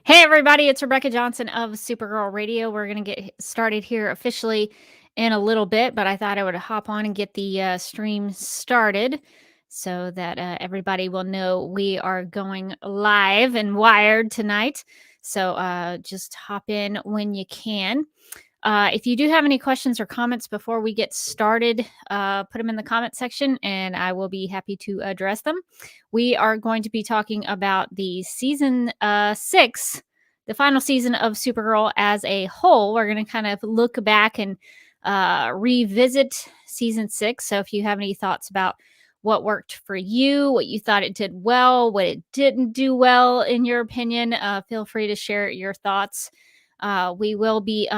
Hey, everybody, it's Rebecca Johnson of Supergirl Radio. We're going to get started here officially in a little bit, but I thought I would hop on and get the stream started so that everybody will know we are going live and wired tonight. So just hop in when you can. If you do have any questions or comments before we get started, put them in the comment section and I will be happy to address them. We are going to be talking about the season 6, the final season of Supergirl as a whole. We're going to kind of look back and revisit season 6. So if you have any thoughts about what worked for you, what you thought it did well, what it didn't do well, in your opinion, feel free to share your thoughts. We will be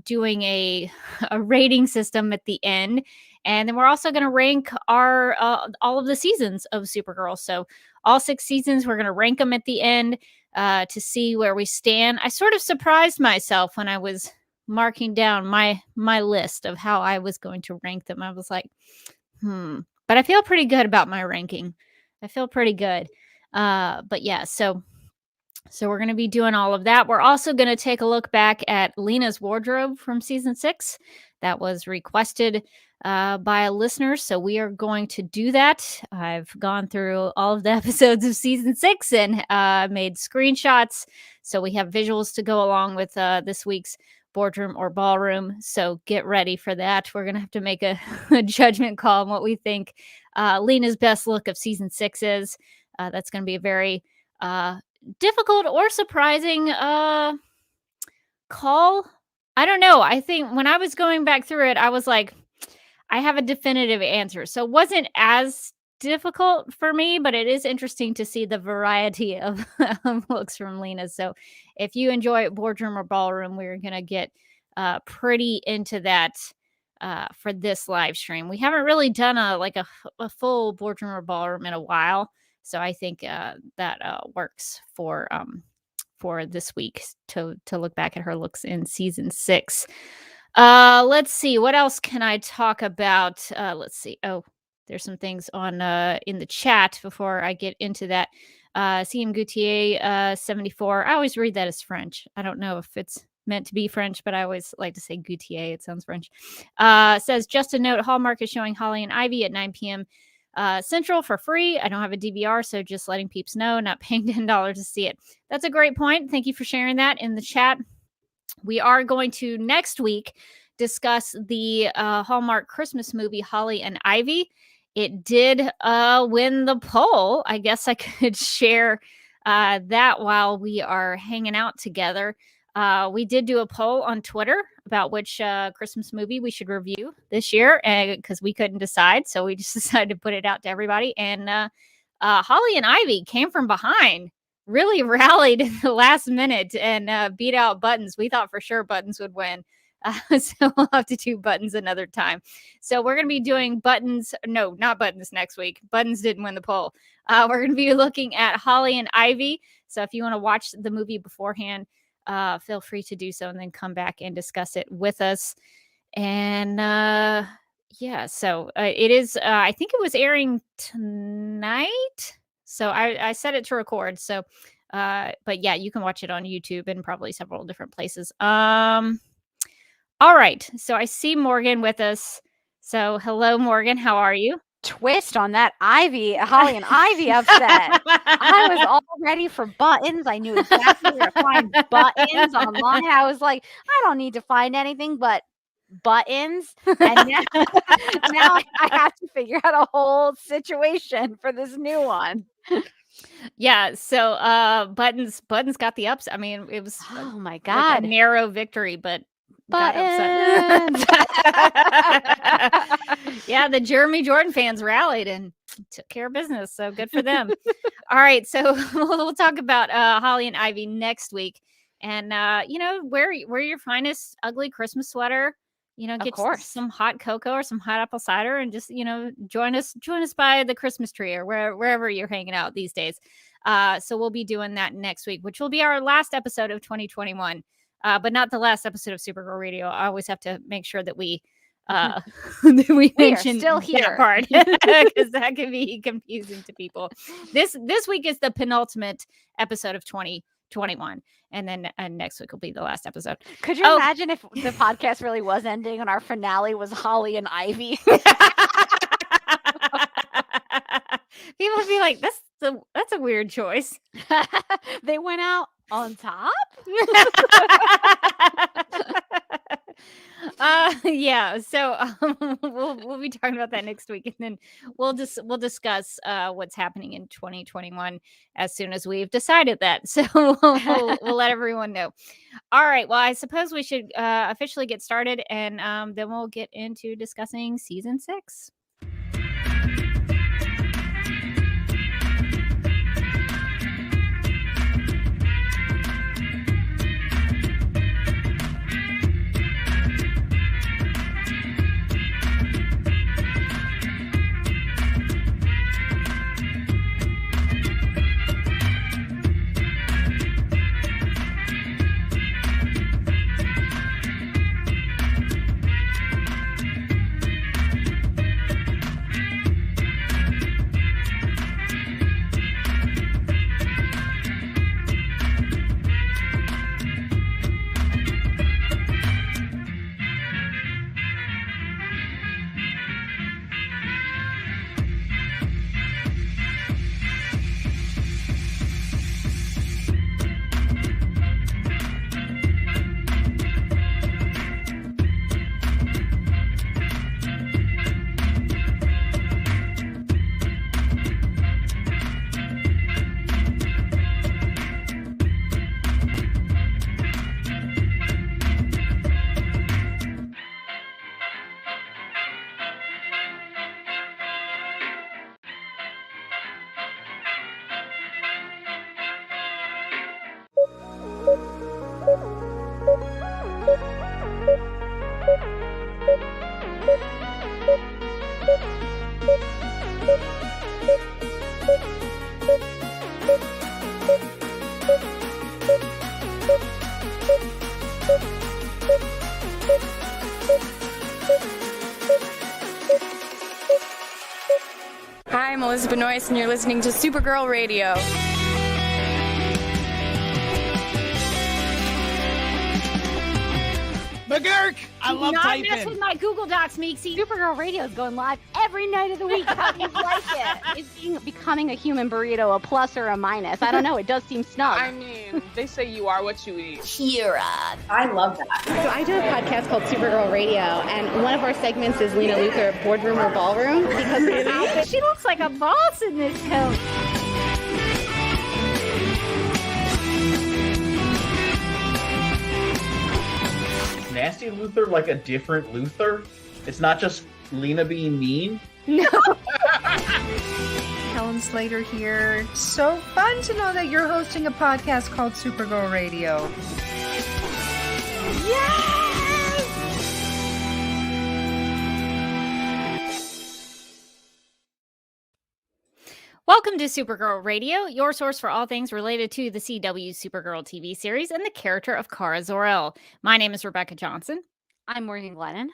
doing a rating system at the end, and then we're also going to rank our all of the seasons of Supergirl. So all 6 seasons, we're going to rank them at the end to see where we stand. I sort of surprised myself when I was marking down my list of how I was going to rank them. I was like, but I feel pretty good about my ranking. I feel pretty good. But yeah, so we're going to be doing all of that. We're also going to take a look back at Lena's wardrobe from season 6. That was requested by a listener, so we are going to do that. I've gone through all of the episodes of season 6 and made screenshots, so we have visuals to go along with this week's Boardroom or Ballroom. So get ready for that. We're going to have to make a judgment call on what we think Lena's best look of season 6 is. That's going to be a very difficult or surprising call. I don't know. I think when I was going back through it, I was like, I have a definitive answer. So it wasn't as difficult for me, but it is interesting to see the variety of looks from Lena. So if you enjoy Boardroom or Ballroom, we're going to get pretty into that for this live stream. We haven't really done a full Boardroom or Ballroom in a while. So I think that works for this week to look back at her looks in season 6. Let's see. What else can I talk about? Let's see. Oh, there's some things on in the chat before I get into that. CM Goutier 74. I always read that as French. I don't know if it's meant to be French, but I always like to say Goutier. It sounds French. Says, just a note, Hallmark is showing Holly and Ivy at 9 p.m. Central for free. I don't have a DVR, so just letting peeps know, not paying $10 to see it. That's a great point. Thank you for sharing that in the chat. We are going to next week discuss the Hallmark Christmas movie, Holly and Ivy. It did win the poll. I guess I could share that while we are hanging out together. We did do a poll on Twitter about which Christmas movie we should review this year because we couldn't decide. So we just decided to put it out to everybody. And Holly and Ivy came from behind, really rallied in the last minute and beat out Buttons. We thought for sure Buttons would win. So we'll have to do Buttons another time. So we're going to be doing Buttons. No, not Buttons next week. Buttons didn't win the poll. We're going to be looking at Holly and Ivy. So if you want to watch the movie beforehand, feel free to do so and then come back and discuss it with us. And yeah, so it is, I think it was airing tonight. So I set it to record. So, but yeah, you can watch it on YouTube and probably several different places. All right. So I see Morgan with us. So hello, Morgan. How are you? Twist on that Holly and Ivy upset. I was all ready for Buttons. I knew exactly where to find Buttons online. I was like, I don't need to find anything but Buttons. And now I have to figure out a whole situation for this new one. Yeah, so Buttons got the ups. I mean, it was oh my god, like a narrow victory, but Buttons. Yeah, the Jeremy Jordan fans rallied and took care of business, so good for them. All right, so we'll talk about Holly and Ivy next week, and you know, wear your finest ugly Christmas sweater. You know, get some hot cocoa or some hot apple cider, and just, you know, join us by the Christmas tree or wherever you're hanging out these days. So we'll be doing that next week, which will be our last episode of 2021. But not the last episode of Supergirl Radio. I always have to make sure that we mention still here. that part because that can be confusing to people. This week is the penultimate episode of 2021. 2021. And then next week will be the last episode. Could you imagine if the podcast really was ending and our finale was Holly and Ivy? People would be like, that's a weird choice. They went out on top? Yeah, so we'll be talking about that next week, and then we'll discuss what's happening in 2021 as soon as we've decided that. So we'll let everyone know. All right, well, I suppose we should officially get started, and then we'll get into discussing season 6. Hi, I'm Elizabeth Noyce, and you're listening to Supergirl Radio. McGurk! I love Not mess typing. with my Google Docs, Meeksy. Supergirl Radio is going live every night of the week. How do you like it? Is becoming a human burrito a plus or a minus? I don't know. It does seem snug. I mean, they say you are what you eat. Kira. I love that. So I do a podcast called Supergirl Radio, and one of our segments is Lena Luthor, Boardroom or Ballroom, because She looks like a boss in this coat. Nasty Luthor like a different Luthor? It's not just Lena being mean? No. Helen Slater here. So fun to know that you're hosting a podcast called Supergirl Radio. Welcome to Supergirl Radio, your source for all things related to the CW Supergirl TV series and the character of Kara Zor-El. My name is Rebecca Johnson. I'm Morgan Glennon.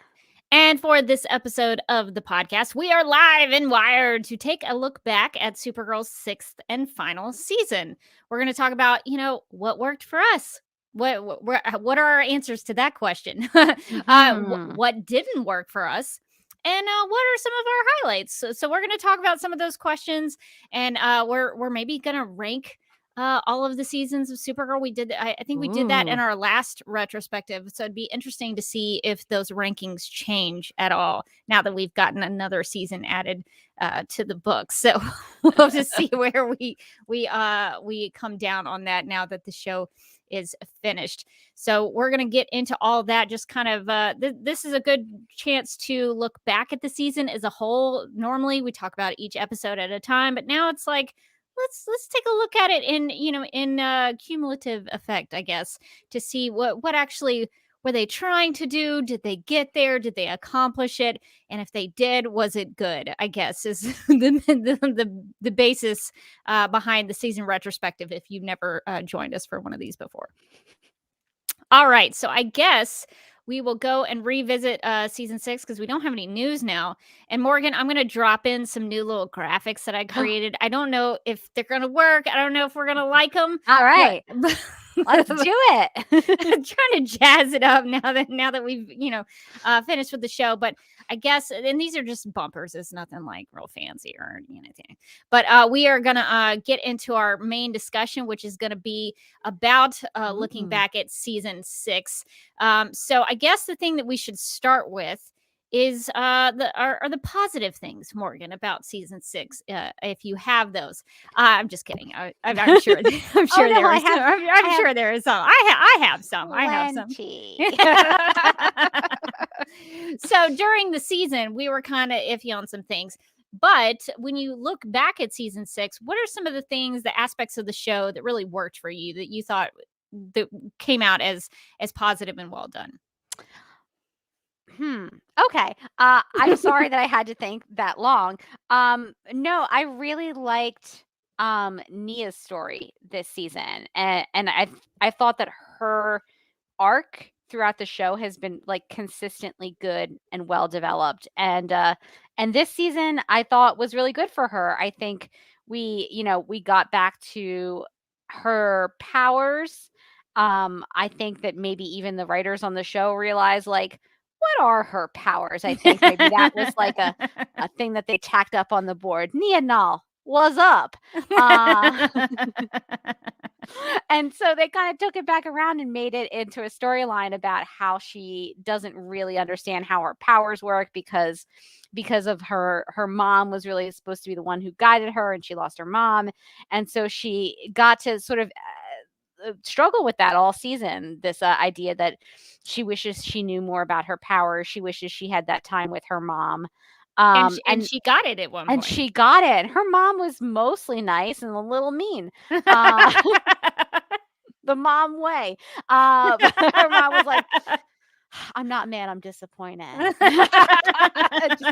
And for this episode of the podcast, we are live and wired to take a look back at Supergirl's 6th and final season. We're going to talk about, what worked for us. What are our answers to that question? What didn't work for us? And what are some of our highlights? So we're going to talk about some of those questions, and we're maybe going to rank all of the seasons of Supergirl. I think we did that in our last retrospective. So it'd be interesting to see if those rankings change at all now that we've gotten another season added to the book. So we'll just see where we come down on that now that the show is finished. So we're going to get into all that. Just kind of this is a good chance to look back at the season as a whole. Normally we talk about each episode at a time, but now it's like let's take a look at it in cumulative effect, I guess, to see what actually were they trying to do. Did they get there? Did they accomplish it? And if they did, was it good? I guess is the basis behind the season retrospective, if you've never joined us for one of these before. All right, so I guess we will go and revisit season 6 because we don't have any news now. And Morgan, I'm going to drop in some new little graphics that I created. I don't know if they're going to work. I don't know if we're going to like them. All right. Let's do it. I'm trying to jazz it up now that we've finished with the show. But I guess, and these are just bumpers. It's nothing like real fancy or anything. But we are gonna get into our main discussion, which is gonna be about looking back at season 6. So I guess the thing that we should start with is the positive things, Morgan, about season 6, if you have those. I'm just kidding. I'm sure. I'm sure no, there is. I'm sure there is some. I have some. I have some. So during the season, we were kind of iffy on some things. But when you look back at season 6, what are some of the things, the aspects of the show that really worked for you, that you thought that came out as positive and well done? Okay. I'm sorry that I had to think that long. No, I really liked Nia's story this season, and I thought that her arc throughout the show has been like consistently good and well developed, and this season I thought was really good for her. I think we got back to her powers. I think that maybe even the writers on the show realized, like, what are her powers? I think maybe that was like a thing that they tacked up on the board. Nia Nal, what's up? And so they kind of took it back around and made it into a storyline about how she doesn't really understand how her powers work because of her mom was really supposed to be the one who guided her, and she lost her mom. And so she got to sort of struggle with that all season, this idea that she wishes she knew more about her powers. She wishes she had that time with her mom. And she got it at one point. And she got it. Her mom was mostly nice and a little mean. The mom way. Her mom was like, I'm not mad, I'm disappointed. Just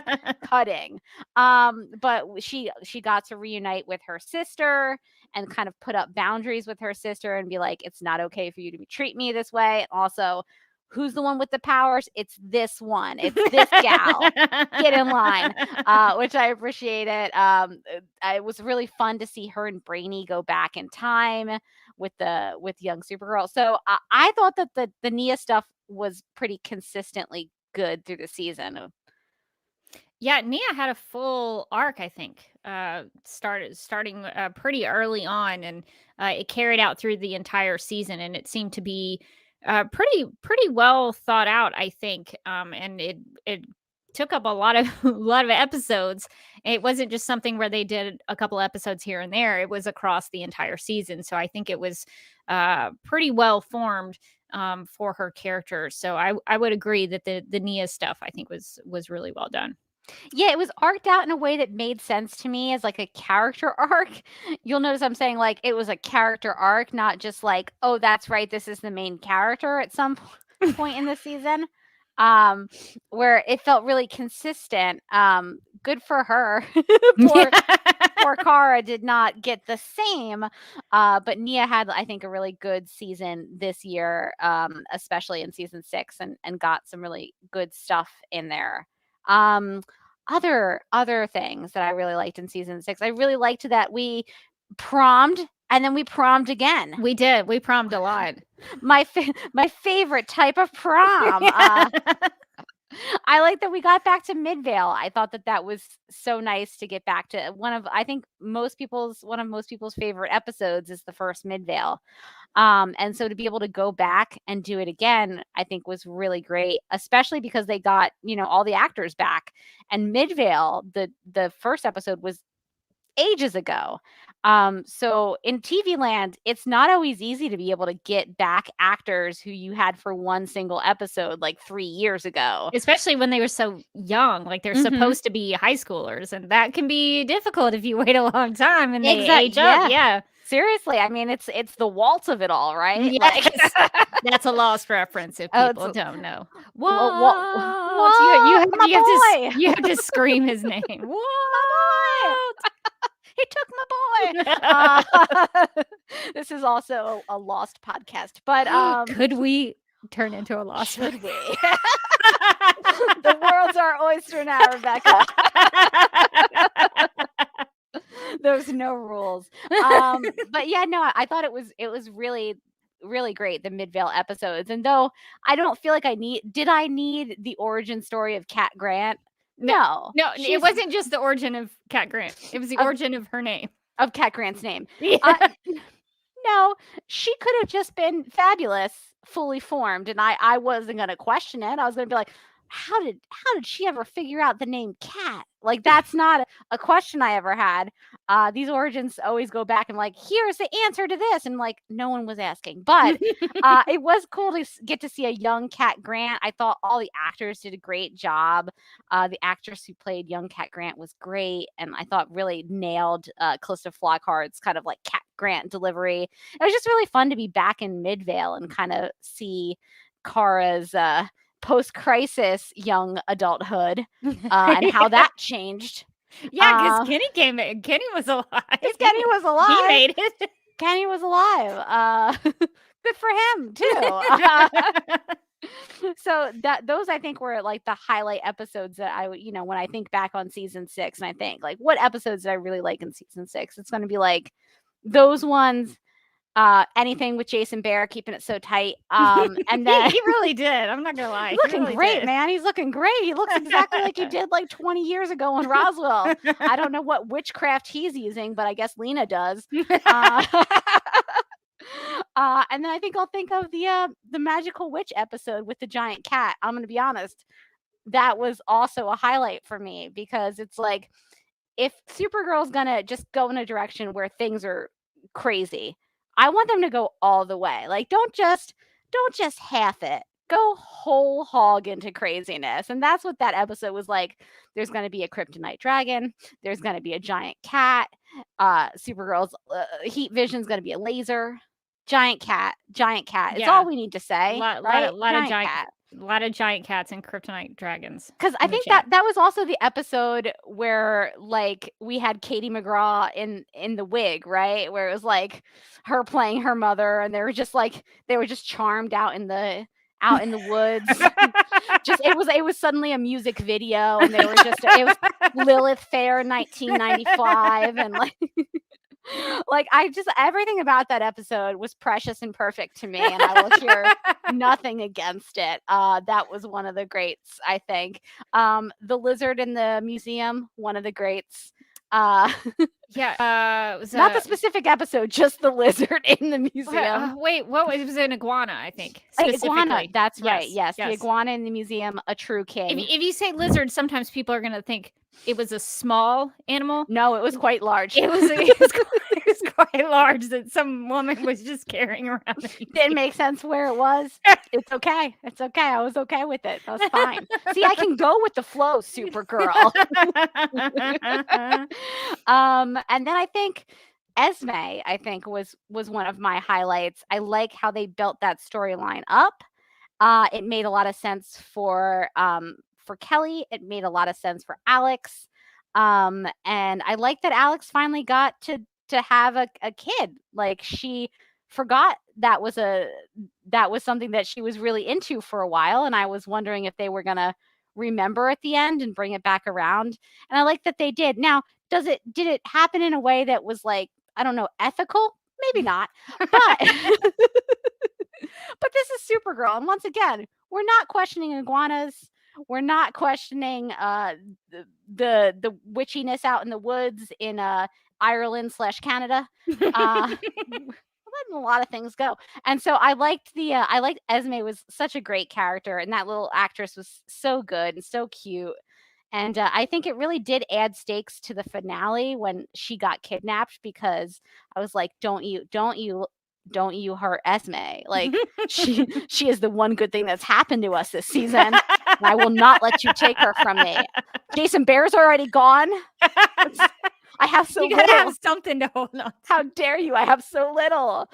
cutting. But she got to reunite with her sister and kind of put up boundaries with her sister and be like, it's not okay for you to treat me this way. And also, who's the one with the powers? It's this one. It's this gal. Get in line, which I appreciated. It was really fun to see her and Brainy go back in time with young Supergirl. So I thought that the Nia stuff was pretty consistently good through the season. Yeah, Nia had a full arc, I think, starting pretty early on, and it carried out through the entire season, and it seemed to be pretty well thought out, I think. And it took up a lot of episodes. It wasn't just something where they did a couple episodes here and there. It was across the entire season. So I think it was pretty well formed for her character. So I would agree that the Nia stuff, I think, was really well done. Yeah, it was arced out in a way that made sense to me as like a character arc. You'll notice I'm saying like it was a character arc, not just like, oh, that's right, this is the main character at some point in the season. Where it felt really consistent. Good for her. Poor Kara did not get the same. But Nia had, I think, a really good season this year, especially in season 6, and got some really good stuff in there. Other things that I really liked in season 6. I really liked that we prommed and then we prommed again. We did. We prommed a lot. My favorite type of prom. I like that we got back to Midvale. I thought that was so nice to get back to one of most people's favorite episodes is the first Midvale. And so to be able to go back and do it again, I think was really great, especially because they got, all the actors back. And Midvale, the first episode was ages ago. So in TV land, it's not always easy to be able to get back actors who you had for one single episode like 3 years ago. Especially when they were so young, like they're supposed to be high schoolers, and that can be difficult if you wait a long time and they age up. Yeah. Seriously, I mean, it's the waltz of it all, right? Yes. That's a lost reference if people don't know. Walt, you have to scream his name. Walt! He took my boy. This is also a lost podcast, but could we turn into a lawsuit. Should we? The world's our oyster now, Rebecca. There's no rules. But yeah, no, I thought it was really, really great, the Midvale episodes. And though I don't feel like I need the origin story of Cat Grant? No. No, it wasn't just the origin of Cat Grant. It was the origin of her name. Of Cat Grant's name. Yeah. No, she could have just been fabulous, fully formed, and I wasn't gonna question it. I was gonna be like, how did she ever figure out the name Cat? Like, that's not a question I ever had. These origins always go back and like, here's the answer to this, and like, no one was asking. But it was cool to get to see a young Cat Grant. I thought all the actors did a great job. The actress who played young Cat Grant was great, and I thought really nailed Calista Flockhart's kind of like Cat Grant delivery. It was just really fun to be back in Midvale and kind of see Kara's post-crisis young adulthood and how that changed. Yeah, because Kenny was alive. Kenny was alive. He made it. Kenny was alive. Good for him too. So those I think were like the highlight episodes that I would, when I think back on season 6, and I think like, what episodes did I really like in season 6? It's going to be like those ones. Anything with Jason Behr keeping it so tight. And then he really did. I'm not gonna lie. Looking great, man. He's looking great. He looks exactly like he did like 20 years ago in Roswell. I don't know what witchcraft he's using, but I guess Lena does. And then I think I'll think of the magical witch episode with the giant cat. I'm gonna be honest. That was also a highlight for me, because it's like, if Supergirl's gonna just go in a direction where things are crazy, I want them to go all the way. Like, don't just half it. Go whole hog into craziness. And that's what that episode was like. There's going to be a kryptonite dragon. There's going to be a giant cat. Supergirl's heat vision's going to be a laser. Giant cat. It's Yeah. all we need to say. Lot of giant cats and kryptonite dragons. Because I think that was also the episode where like we had Katie McGraw in the wig, right? Where it was like her playing her mother, and they were just charmed out in the woods. It was suddenly a music video, and it was Lilith Fair 1995, and like everything about that episode was precious and perfect to me, and I will hear nothing against it. That was one of the greats, I think. The lizard in the museum, one of the greats. Yeah, it was not the specific episode, just the lizard in the museum. Wait, what was it? Was an iguana? I think iguana. That's right. Yes. The iguana in the museum, a true king. If you say lizard, sometimes people are going to think it was a small animal. No, it was quite large. It was quite large that some woman was just carrying around. Didn't make sense where it was. It's okay. I was okay with it. That was fine. See, I can go with the flow, Supergirl. And then I think Esme, was one of my highlights. I like how they built that storyline up. It made a lot of sense for Kelly. It made a lot of sense for Alex. And I like that Alex finally got to have a kid. Like, she forgot that was something that she was really into for a while, and I was wondering if they were gonna remember at the end and bring it back around. And I like that they did. Now, did it happen in a way that was like, I don't know, ethical? Maybe not. But but this is Supergirl, and once again, we're not questioning iguanas. We're not questioning the witchiness out in the woods in Ireland/Canada. Letting a lot of things go. And so I liked Esme was such a great character, and that little actress was so good and so cute. And I think it really did add stakes to the finale when she got kidnapped, because I was like, don't you hurt Esme. Like, she is the one good thing that's happened to us this season. And I will not let you take her from me. Jason Behr's already gone. I have so you little. gotta have something to hold on. How dare you? I have so little.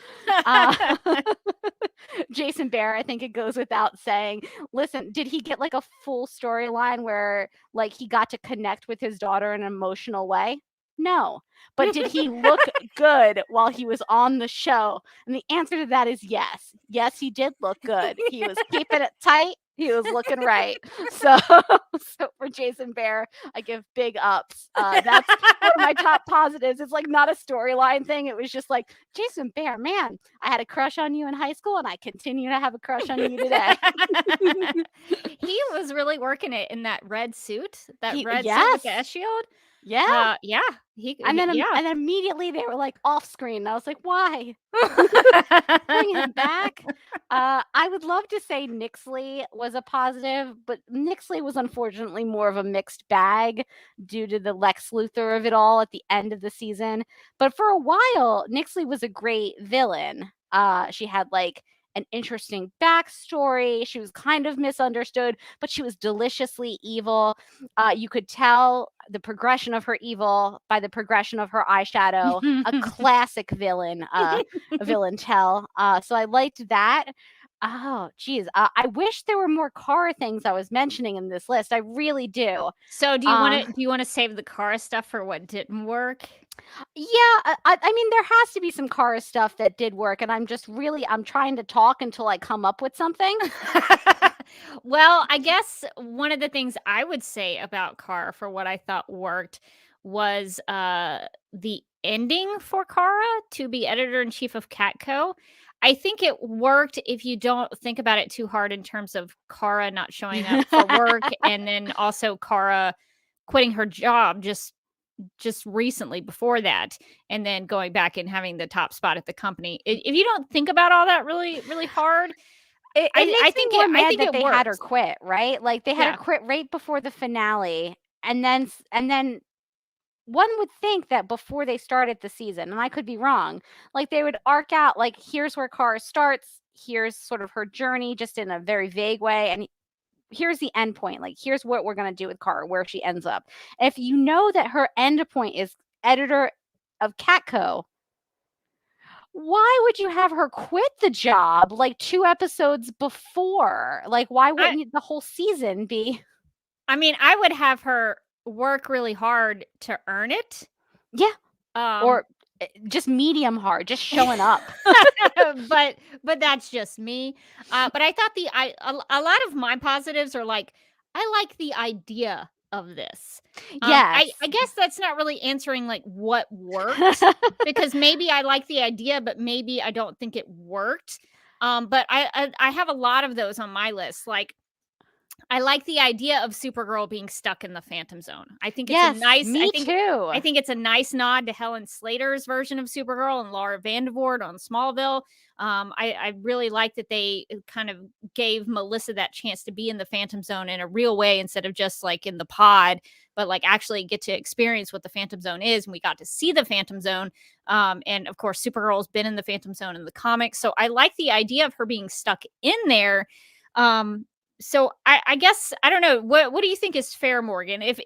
Jason Behr, I think it goes without saying. Listen, did he get like a full storyline where like he got to connect with his daughter in an emotional way? No. But did he look good while he was on the show? And the answer to that is yes. Yes, he did look good. He was keeping it tight. He was looking right. So for Jason Bear, I give big ups. That's one of my top positives. It's like not a storyline thing. It was just like, Jason Bear, man, I had a crush on you in high school and I continue to have a crush on you today. He was really working it in that red suit, suit with Yes. the S shield. Yeah. Yeah. And then immediately they were like off screen. And I was like, why? Bring him back. I would love to say Nixley was a positive, but Nixley was unfortunately more of a mixed bag due to the Lex Luthor of it all at the end of the season. But for a while, Nixley was a great villain. She had like an interesting backstory. She was kind of misunderstood, but she was deliciously evil. You could tell the progression of her evil by the progression of her eyeshadow. A classic villain tell. So I liked that. Oh, geez. I wish there were more Kara things I was mentioning in this list. I really do. So do you want to save the Kara stuff for what didn't work? Yeah, I mean, there has to be some Kara stuff that did work, and I'm trying to talk until I come up with something. Well, I guess one of the things I would say about Kara for what I thought worked was the ending for Kara to be editor-in-chief of Catco. I think it worked if you don't think about it too hard in terms of Kara not showing up for work and then also Kara quitting her job just recently before that and then going back and having the top spot at the company. If you don't think about all that really, really hard, I think they works. had her quit, right? Like they had her quit right before the finale. And then one would think that before they started the season, and I could be wrong, like they would arc out, like here's where Kara starts, here's sort of her journey just in a very vague way, and here's the end point. Like, here's what we're going to do with Kara, where she ends up. And if you know that her end point is editor of Catco, why would you have her quit the job like 2 episodes before? Like, why wouldn't the whole season be? I mean, I would have her work really hard to earn it. Yeah. Or just medium hard, just showing up. but that's just me. But I thought a lot of my positives are like, I like the idea of this. Yes. I guess that's not really answering like what worked because maybe I like the idea, but maybe I don't think it worked. But I have a lot of those on my list. Like, I like the idea of Supergirl being stuck in the Phantom Zone. I think it's a nice. Me too. I think it's a nice nod to Helen Slater's version of Supergirl and Laura Vandervoort on Smallville. I really like that they kind of gave Melissa that chance to be in the Phantom Zone in a real way instead of just like in the pod, but like actually get to experience what the Phantom Zone is. And we got to see the Phantom Zone. And of course, Supergirl's been in the Phantom Zone in the comics. So I like the idea of her being stuck in there. So I guess I don't know what do you think is fair, Morgan? If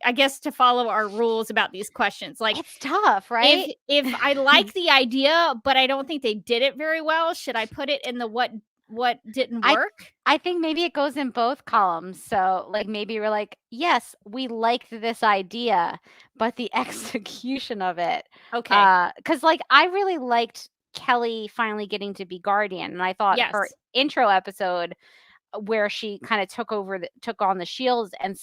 I guess to follow our rules about these questions, like it's tough, right? If I like the idea, but I don't think they did it very well, should I put it in the what didn't work? I think maybe it goes in both columns. So like maybe we're like, yes, we liked this idea, but the execution of it. Okay. Because like I really liked Kelly finally getting to be Guardian, and I thought her intro episode where she kind of took on the shields and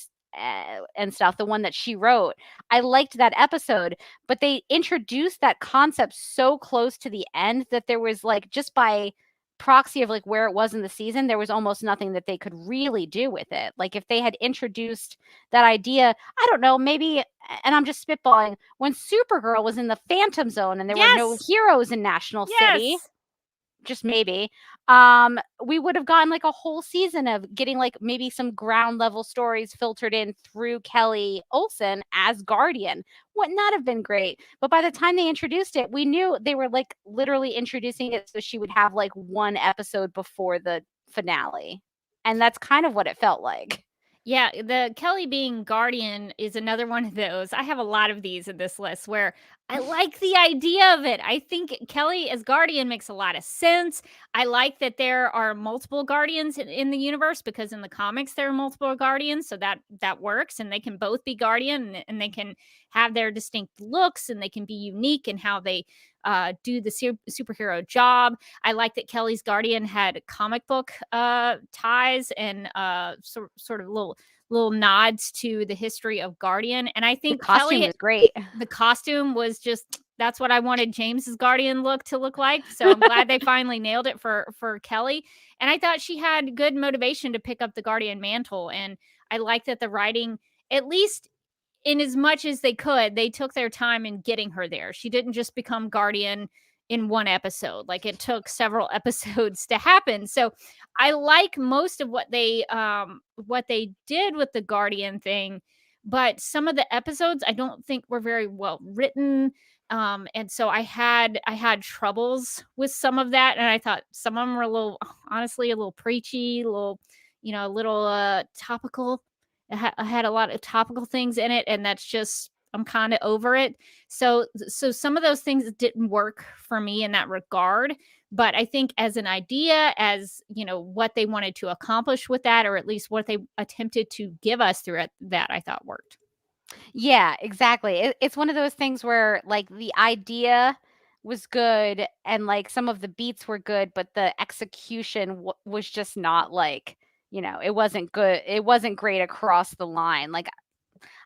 stuff, the one that she wrote, I liked that episode, but they introduced that concept so close to the end that there was like, just by proxy of like where it was in the season, there was almost nothing that they could really do with it. Like if they had introduced that idea, I don't know, maybe, and I'm just spitballing, when Supergirl was in the Phantom Zone and there were no heroes in National City, just maybe, we would have gotten like a whole season of getting like maybe some ground level stories filtered in through Kelly Olsen as Guardian. Wouldn't that have been great? But by the time they introduced it, we knew they were like literally introducing it so she would have like one episode before the finale. And that's kind of what it felt like. Yeah, the Kelly being Guardian is another one of those. I have a lot of these in this list where I like the idea of it. I think Kelly as Guardian makes a lot of sense. I like that there are multiple Guardians in the universe, because in the comics there are multiple Guardians, so that works, and they can both be Guardian, and they can have their distinct looks, and they can be unique in how they do the superhero job. I like that Kelly's Guardian had comic book ties and sort of little nods to the history of Guardian. And I think The costume Kelly, is great. the costume was just, that's what I wanted James's Guardian look to look like. So I'm glad they finally nailed it for Kelly. And I thought she had good motivation to pick up the Guardian mantle. And I like that the writing, at least in as much as they could, they took their time in getting her there. She didn't just become Guardian in one episode. Like, it took several episodes to happen. So I like most of what they did with the Guardian thing, but some of the episodes I don't think were very well written. And so I had troubles with some of that, and I thought some of them were honestly a little preachy, a little topical. I had a lot of topical things in it, and that's just, I'm kind of over it. So some of those things didn't work for me in that regard. But I think as an idea, as what they wanted to accomplish with that, or at least what they attempted to give us through it, that I thought worked. Yeah, exactly. It's one of those things where like the idea was good and like some of the beats were good, but the execution was just not like, it wasn't good. It wasn't great across the line. Like,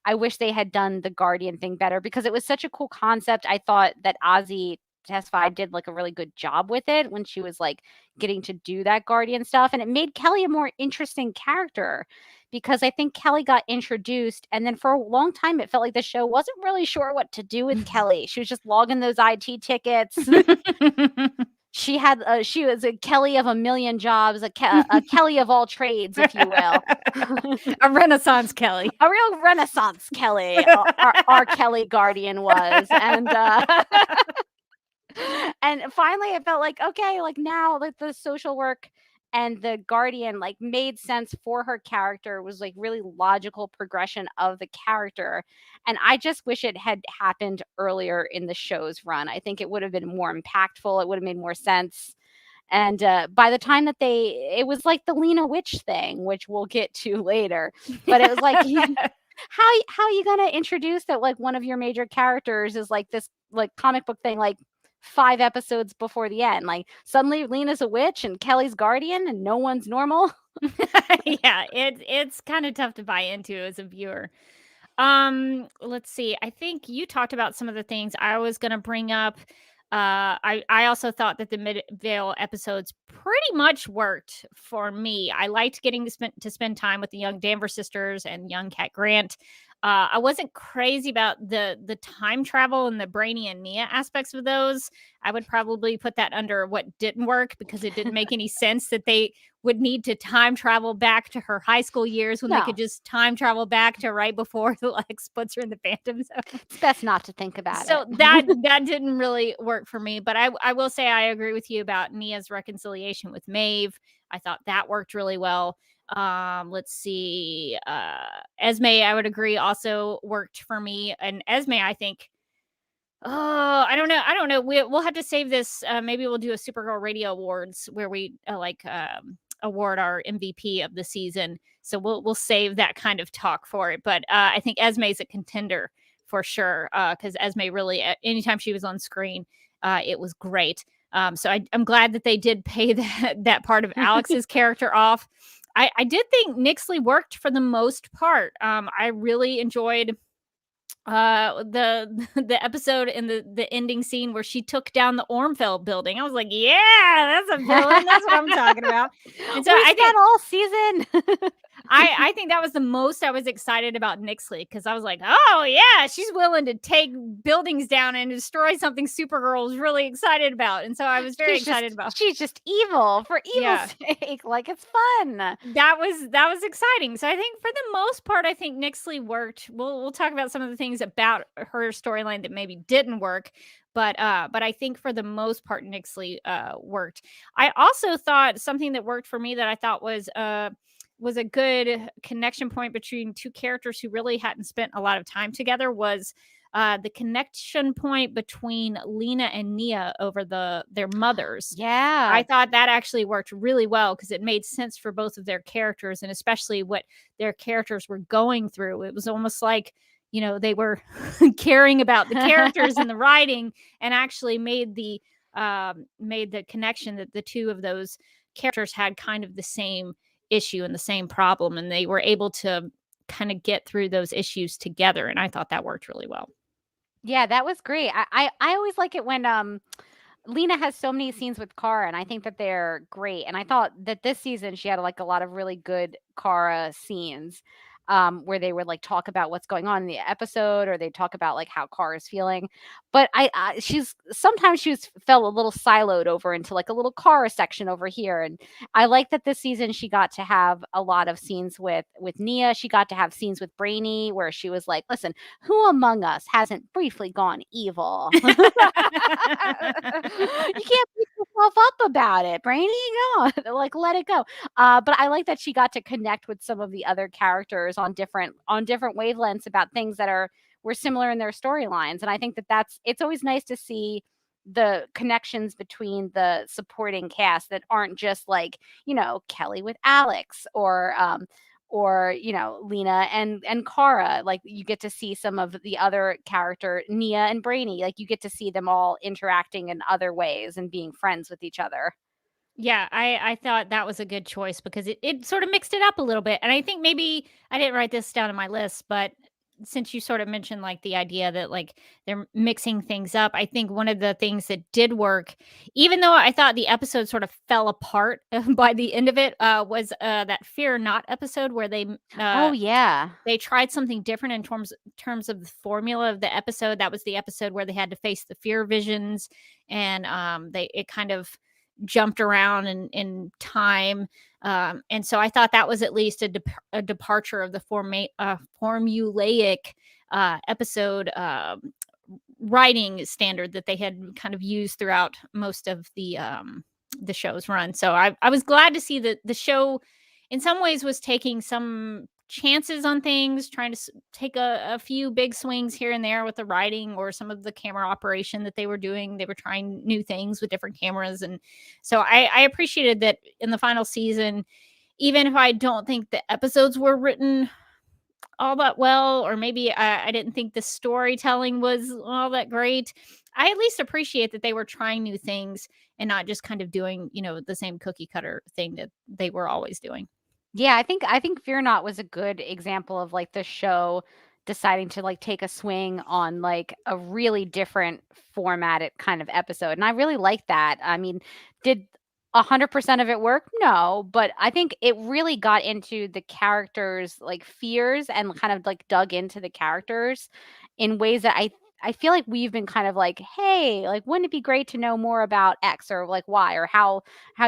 I wish they had done the Guardian thing better because it was such a cool concept. I thought that Ozzy Tesfaye did like a really good job with it when she was like getting to do that Guardian stuff. And it made Kelly a more interesting character because I think Kelly got introduced. And then for a long time, it felt like the show wasn't really sure what to do with Kelly. She was just logging those IT tickets. She was a Kelly of a million jobs, a Kelly of all trades, if you will. A Renaissance Kelly. A real Renaissance Kelly, our Kelly Guardian was. And and finally it felt like, okay, like now like the social work and the Guardian like made sense for her character. It was like really logical progression of the character. And I just wish it had happened earlier in the show's run. I think it would have been more impactful. It would have made more sense. And by the time that it was like the Lena Witch thing, which we'll get to later, but it was like, how are you going to introduce that like one of your major characters is like this like comic book thing, like 5 episodes before the end? Like suddenly Lena's a witch and Kelly's Guardian and no one's normal. Yeah, it's kind of tough to buy into as a viewer. Let's see. I think you talked about some of the things I was going to bring up. I also thought that the Midvale episodes pretty much worked for me. I liked getting to spend time with the young Danvers sisters and young Cat Grant. I wasn't crazy about the time travel and the Brainy and Nia aspects of those. I would probably put that under what didn't work because it didn't make any sense that they would need to time travel back to her high school years when they could just time travel back to right before the like splits her in the Phantom Zone. It's best not to think about So it. that didn't really work for me. But I will say I agree with you about Nia's reconciliation with Maeve. I thought that worked really well. Let's see. Esme, I would agree, also worked for me. And Esme, I think, I don't know. We'll have to save this. Maybe we'll do a Supergirl Radio Awards where we award our MVP of the season. So we'll save that kind of talk for it. But I think Esme is a contender for sure. Because Esme really, anytime she was on screen, it was great. So I'm glad that they did pay that part of Alex's character off. I did think Nixley worked for the most part. I really enjoyed the episode in the ending scene where she took down the Ormfeld building. I was like, yeah, that's a villain. That's what I'm talking about. And so I think all season. I think that was the most I was excited about Nixley, because I was like, oh yeah, she's willing to take buildings down and destroy something Supergirl is really excited about. And so I was very excited about. She's just evil for evil's sake. Like, it's fun. That was exciting. So I think for the most part, I think Nixley worked. We'll talk about some of the things about her storyline that maybe didn't work. But I think for the most part, Nixley worked. I also thought something that worked for me that I thought was a good connection point between two characters who really hadn't spent a lot of time together was the connection point between Lena and Nia over their mothers. Yeah. I thought that actually worked really well because it made sense for both of their characters, and especially what their characters were going through. It was almost like, they were caring about the characters in the writing, and actually made the connection that the two of those characters had kind of the same issue and the same problem, and they were able to kind of get through those issues together. And I thought that worked really well. Yeah, that was great. I always like it when Lena has so many scenes with Kara, and I think that they're great. And I thought that this season she had like a lot of really good Kara scenes, where they would like talk about what's going on in the episode, or they talk about like how Kara's feeling. But sometimes she's felt a little siloed over into like a little Kara section over here. And I like that this season she got to have a lot of scenes with Nia. She got to have scenes with Brainy where she was like, "Listen, who among us hasn't briefly gone evil?" You can't beat yourself up about it, Brainy. No, like let it go. But I like that she got to connect with some of the other characters on different wavelengths about things that were similar in their storylines. And I think it's always nice to see the connections between the supporting cast that aren't just like, Kelly with Alex, or Lena and Kara. Like you get to see some of the other character, Nia and Brainy, like you get to see them all interacting in other ways and being friends with each other. Yeah, I thought that was a good choice because it sort of mixed it up a little bit. And I think maybe I didn't write this down on my list, but since you sort of mentioned like the idea that like they're mixing things up, I think one of the things that did work, even though I thought the episode sort of fell apart by the end of it, was that Fear Not episode where Oh yeah. they tried something different in terms of the formula of the episode. That was the episode where they had to face the fear visions, and it kind of jumped around in time. And so I thought that was at least a departure of the formulaic episode writing standard that they had kind of used throughout most of the show's run. So I was glad to see that the show in some ways was taking some chances on things, trying to take a few big swings here and there with the writing or some of the camera operation that they were doing. They were trying new things with different cameras. And so I appreciated that in the final season, even if I don't think the episodes were written all that well, or maybe I didn't think the storytelling was all that great, I at least appreciate that they were trying new things and not just kind of doing, the same cookie cutter thing that they were always doing. Yeah, I think Fear Not was a good example of like the show deciding to like take a swing on like a really different formatted kind of episode. And I really like that. I mean, did 100% of it work? No, but I think it really got into the characters' like fears and kind of like dug into the characters in ways that I feel like we've been kind of like, hey, like wouldn't it be great to know more about X or like Y, or how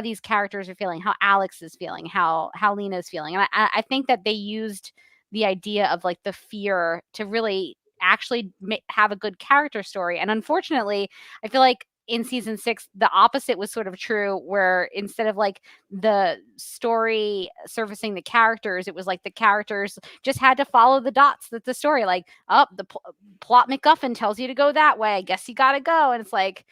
these characters are feeling, how Alex is feeling, how Lena's feeling. And I think that they used the idea of like the fear to really actually have a good character story. And unfortunately, I feel like in season 6, the opposite was sort of true, where instead of like the story surfacing the characters, it was like the characters just had to follow the dots that the story, like, oh, the plot MacGuffin tells you to go that way, I guess you gotta go. And it's like,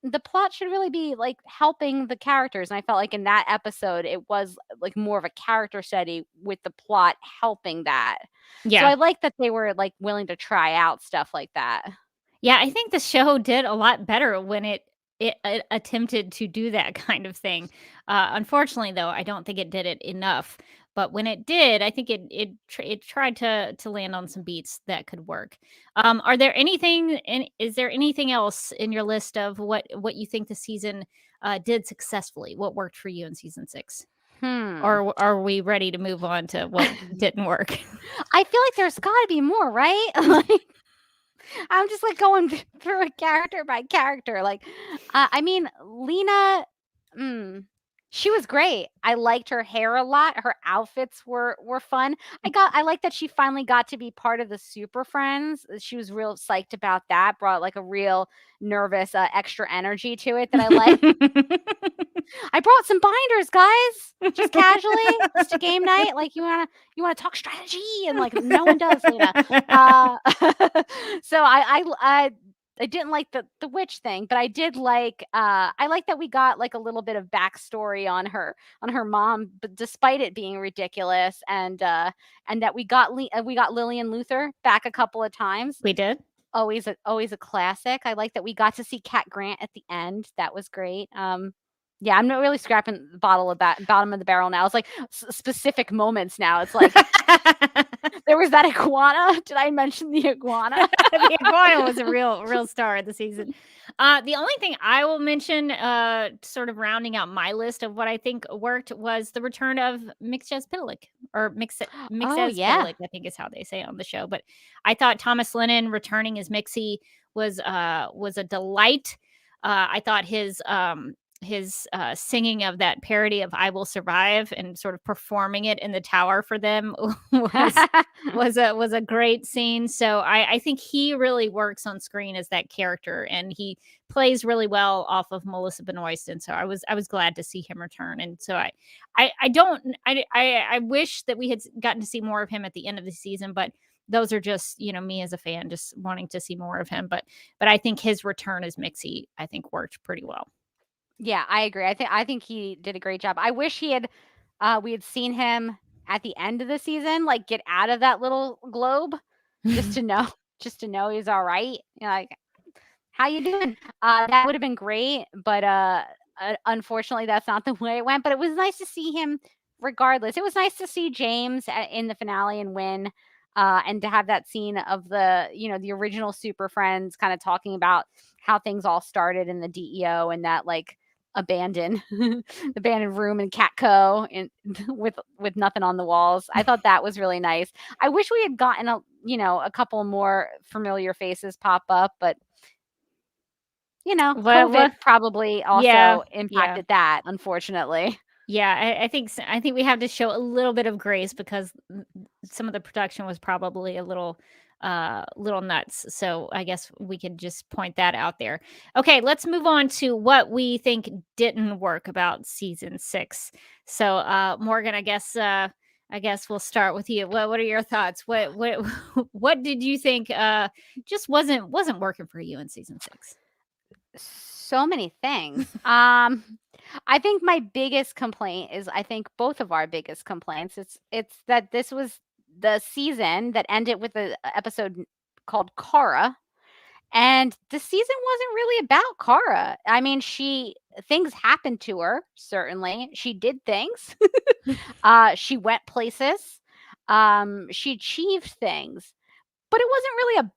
the plot should really be like helping the characters. And I felt like in that episode, it was like more of a character study with the plot helping that. Yeah. So I like that they were like willing to try out stuff like that. Yeah, I think the show did a lot better when it attempted to do that kind of thing. Unfortunately, though, I don't think it did it enough. But when it did, I think it tried to land on some beats that could work. Are there is there anything else in your list of what you think the season did successfully? What worked for you in season 6? Or are we ready to move on to what didn't work? I feel like there's got to be more, right? Like, I'm just like going through it character by character. Like, I mean, Lena, she was great. I liked her hair a lot. Her outfits were fun. I like that she finally got to be part of the Super Friends. She was real psyched about that. Brought like a real nervous extra energy to it that I like. I brought some binders, guys. Just casually, just a game night. Like you wanna talk strategy, and like no one does, Lena. So I didn't like the witch thing, but I did like I like that we got like a little bit of backstory on her mom, but despite it being ridiculous, and that we got Lillian Luther back a couple of times. We did. Always a classic. I like that we got to see Cat Grant at the end. That was great. Yeah, I'm not really scrapping the bottom of the barrel now. It's like specific moments now. It's like there was that iguana. Did I mention the iguana? The iguana was a real star of the season. The only thing I will mention, sort of rounding out my list of what I think worked, was the return of Mixes-Pitalik, or Mixes-Pitalik, I think is how they say it on the show. But I thought Thomas Lennon returning as Mixie was a delight. I thought his singing of that parody of "I Will Survive" and sort of performing it in the tower for them was a great scene. So I think he really works on screen as that character, and he plays really well off of Melissa Benoist. And so I was glad to see him return. And so I wish that we had gotten to see more of him at the end of the season, but those are just, me as a fan just wanting to see more of him. But I think his return as Mixie, I think, worked pretty well. Yeah, I agree. I think he did a great job. I wish we had seen him at the end of the season, like get out of that little globe, just to know he's all right. Like, how you doing? That would have been great, but unfortunately, that's not the way it went. But it was nice to see him regardless. It was nice to see James in the finale and win, and to have that scene of the original Super Friends kind of talking about how things all started in the DEO and that like abandoned room in Catco and with nothing on the walls. I thought that was really nice. I wish we had gotten a couple more familiar faces pop up, but COVID probably also impacted that, unfortunately. Yeah, I think we have to show a little bit of grace because some of the production was probably a little nuts. So I guess we could just point that out there. Okay, let's move on to what we think didn't work about season 6. So Morgan, I guess we'll start with you. What are your thoughts? What did you think just wasn't working for you in season 6? So many things. I think my biggest complaint is, I think both of our biggest complaints, it's that this was the season that ended with an episode called Kara, and the season wasn't really about Kara. I mean, things happened to her, certainly. She did things. She went places. She achieved things, but it wasn't really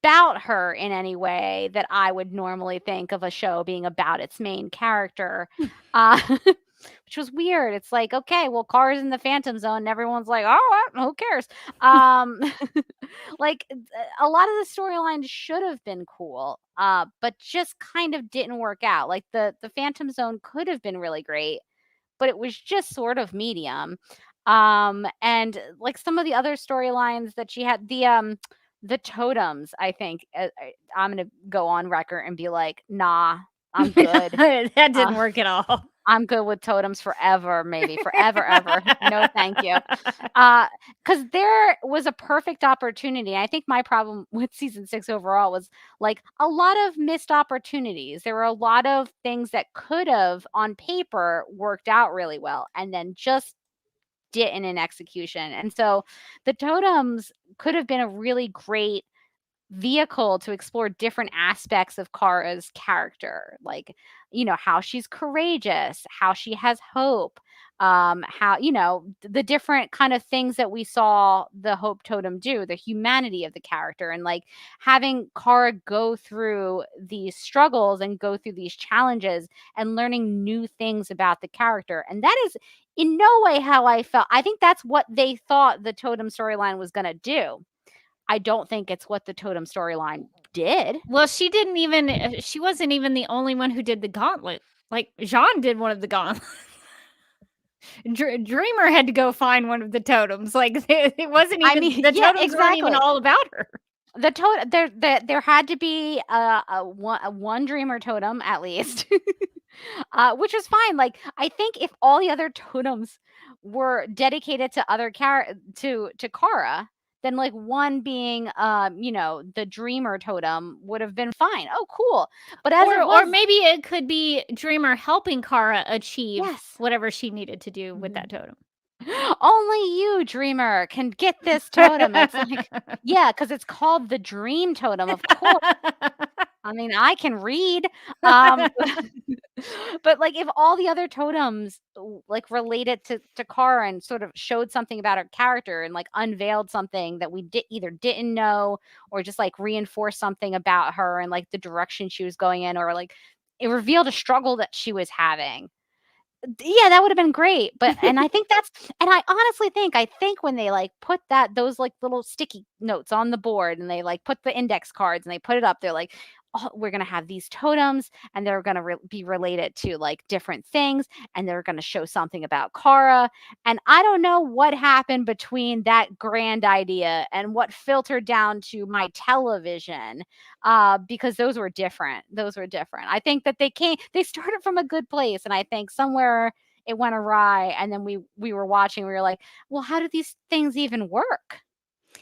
about her in any way that I would normally think of a show being about its main character, which was weird. It's like, okay, well, Kara's in the Phantom Zone, and everyone's like, oh, who cares? Like, a lot of the storylines should have been cool, but just kind of didn't work out. Like, the Phantom Zone could have been really great, but it was just sort of medium. And like some of the other storylines that she had, the totems, I think I'm going to go on record and be like, nah, I'm good. That didn't work at all. I'm good with totems forever, maybe forever, ever. No, thank you. Because there was a perfect opportunity. I think my problem with season 6 overall was like a lot of missed opportunities. There were a lot of things that could have on paper worked out really well and then just didn't in execution. And so the totems could have been a really great vehicle to explore different aspects of Kara's character, like, how she's courageous, how she has hope, how, the different kind of things that we saw the Hope Totem do, the humanity of the character, and like having Kara go through these struggles and go through these challenges and learning new things about the character. And that is in no way how I felt. I think that's what they thought the Totem storyline was going to do. I don't think it's what the Totem storyline did. Well, she wasn't even the only one who did the gauntlet. Like, Jean did one of the gauntlets. Dreamer had to go find one of the totems. Like, it wasn't even, the totems weren't even all about her. There had to be one dreamer totem at least, which was fine. Like I think if all the other totems were dedicated to to Kara, then like one being the dreamer totem would have been fine. Oh, cool. But as it was, or maybe it could be Dreamer helping Kara achieve Yes. whatever she needed to do with that totem. only you, dreamer, can get this totem. It's like, yeah, because it's called the dream totem, of course. I mean, I can read. But like if all the other totems like related to Kara and sort of showed something about her character and like unveiled something that we either didn't know or just like reinforced something about her and like the direction she was going in, or like it revealed a struggle that she was having. Yeah, that would have been great. But and I think I honestly think when they like put those like little sticky notes on the board and they like put the index cards and they put it up, they're like, oh, we're gonna have these totems and they're gonna be related to like different things and they're gonna show something about Kara. And I don't know what happened between that grand idea and what filtered down to my television, because those were different. I think that they started from a good place, and I think somewhere it went awry, and then we were watching, we were like, well, how do these things even work?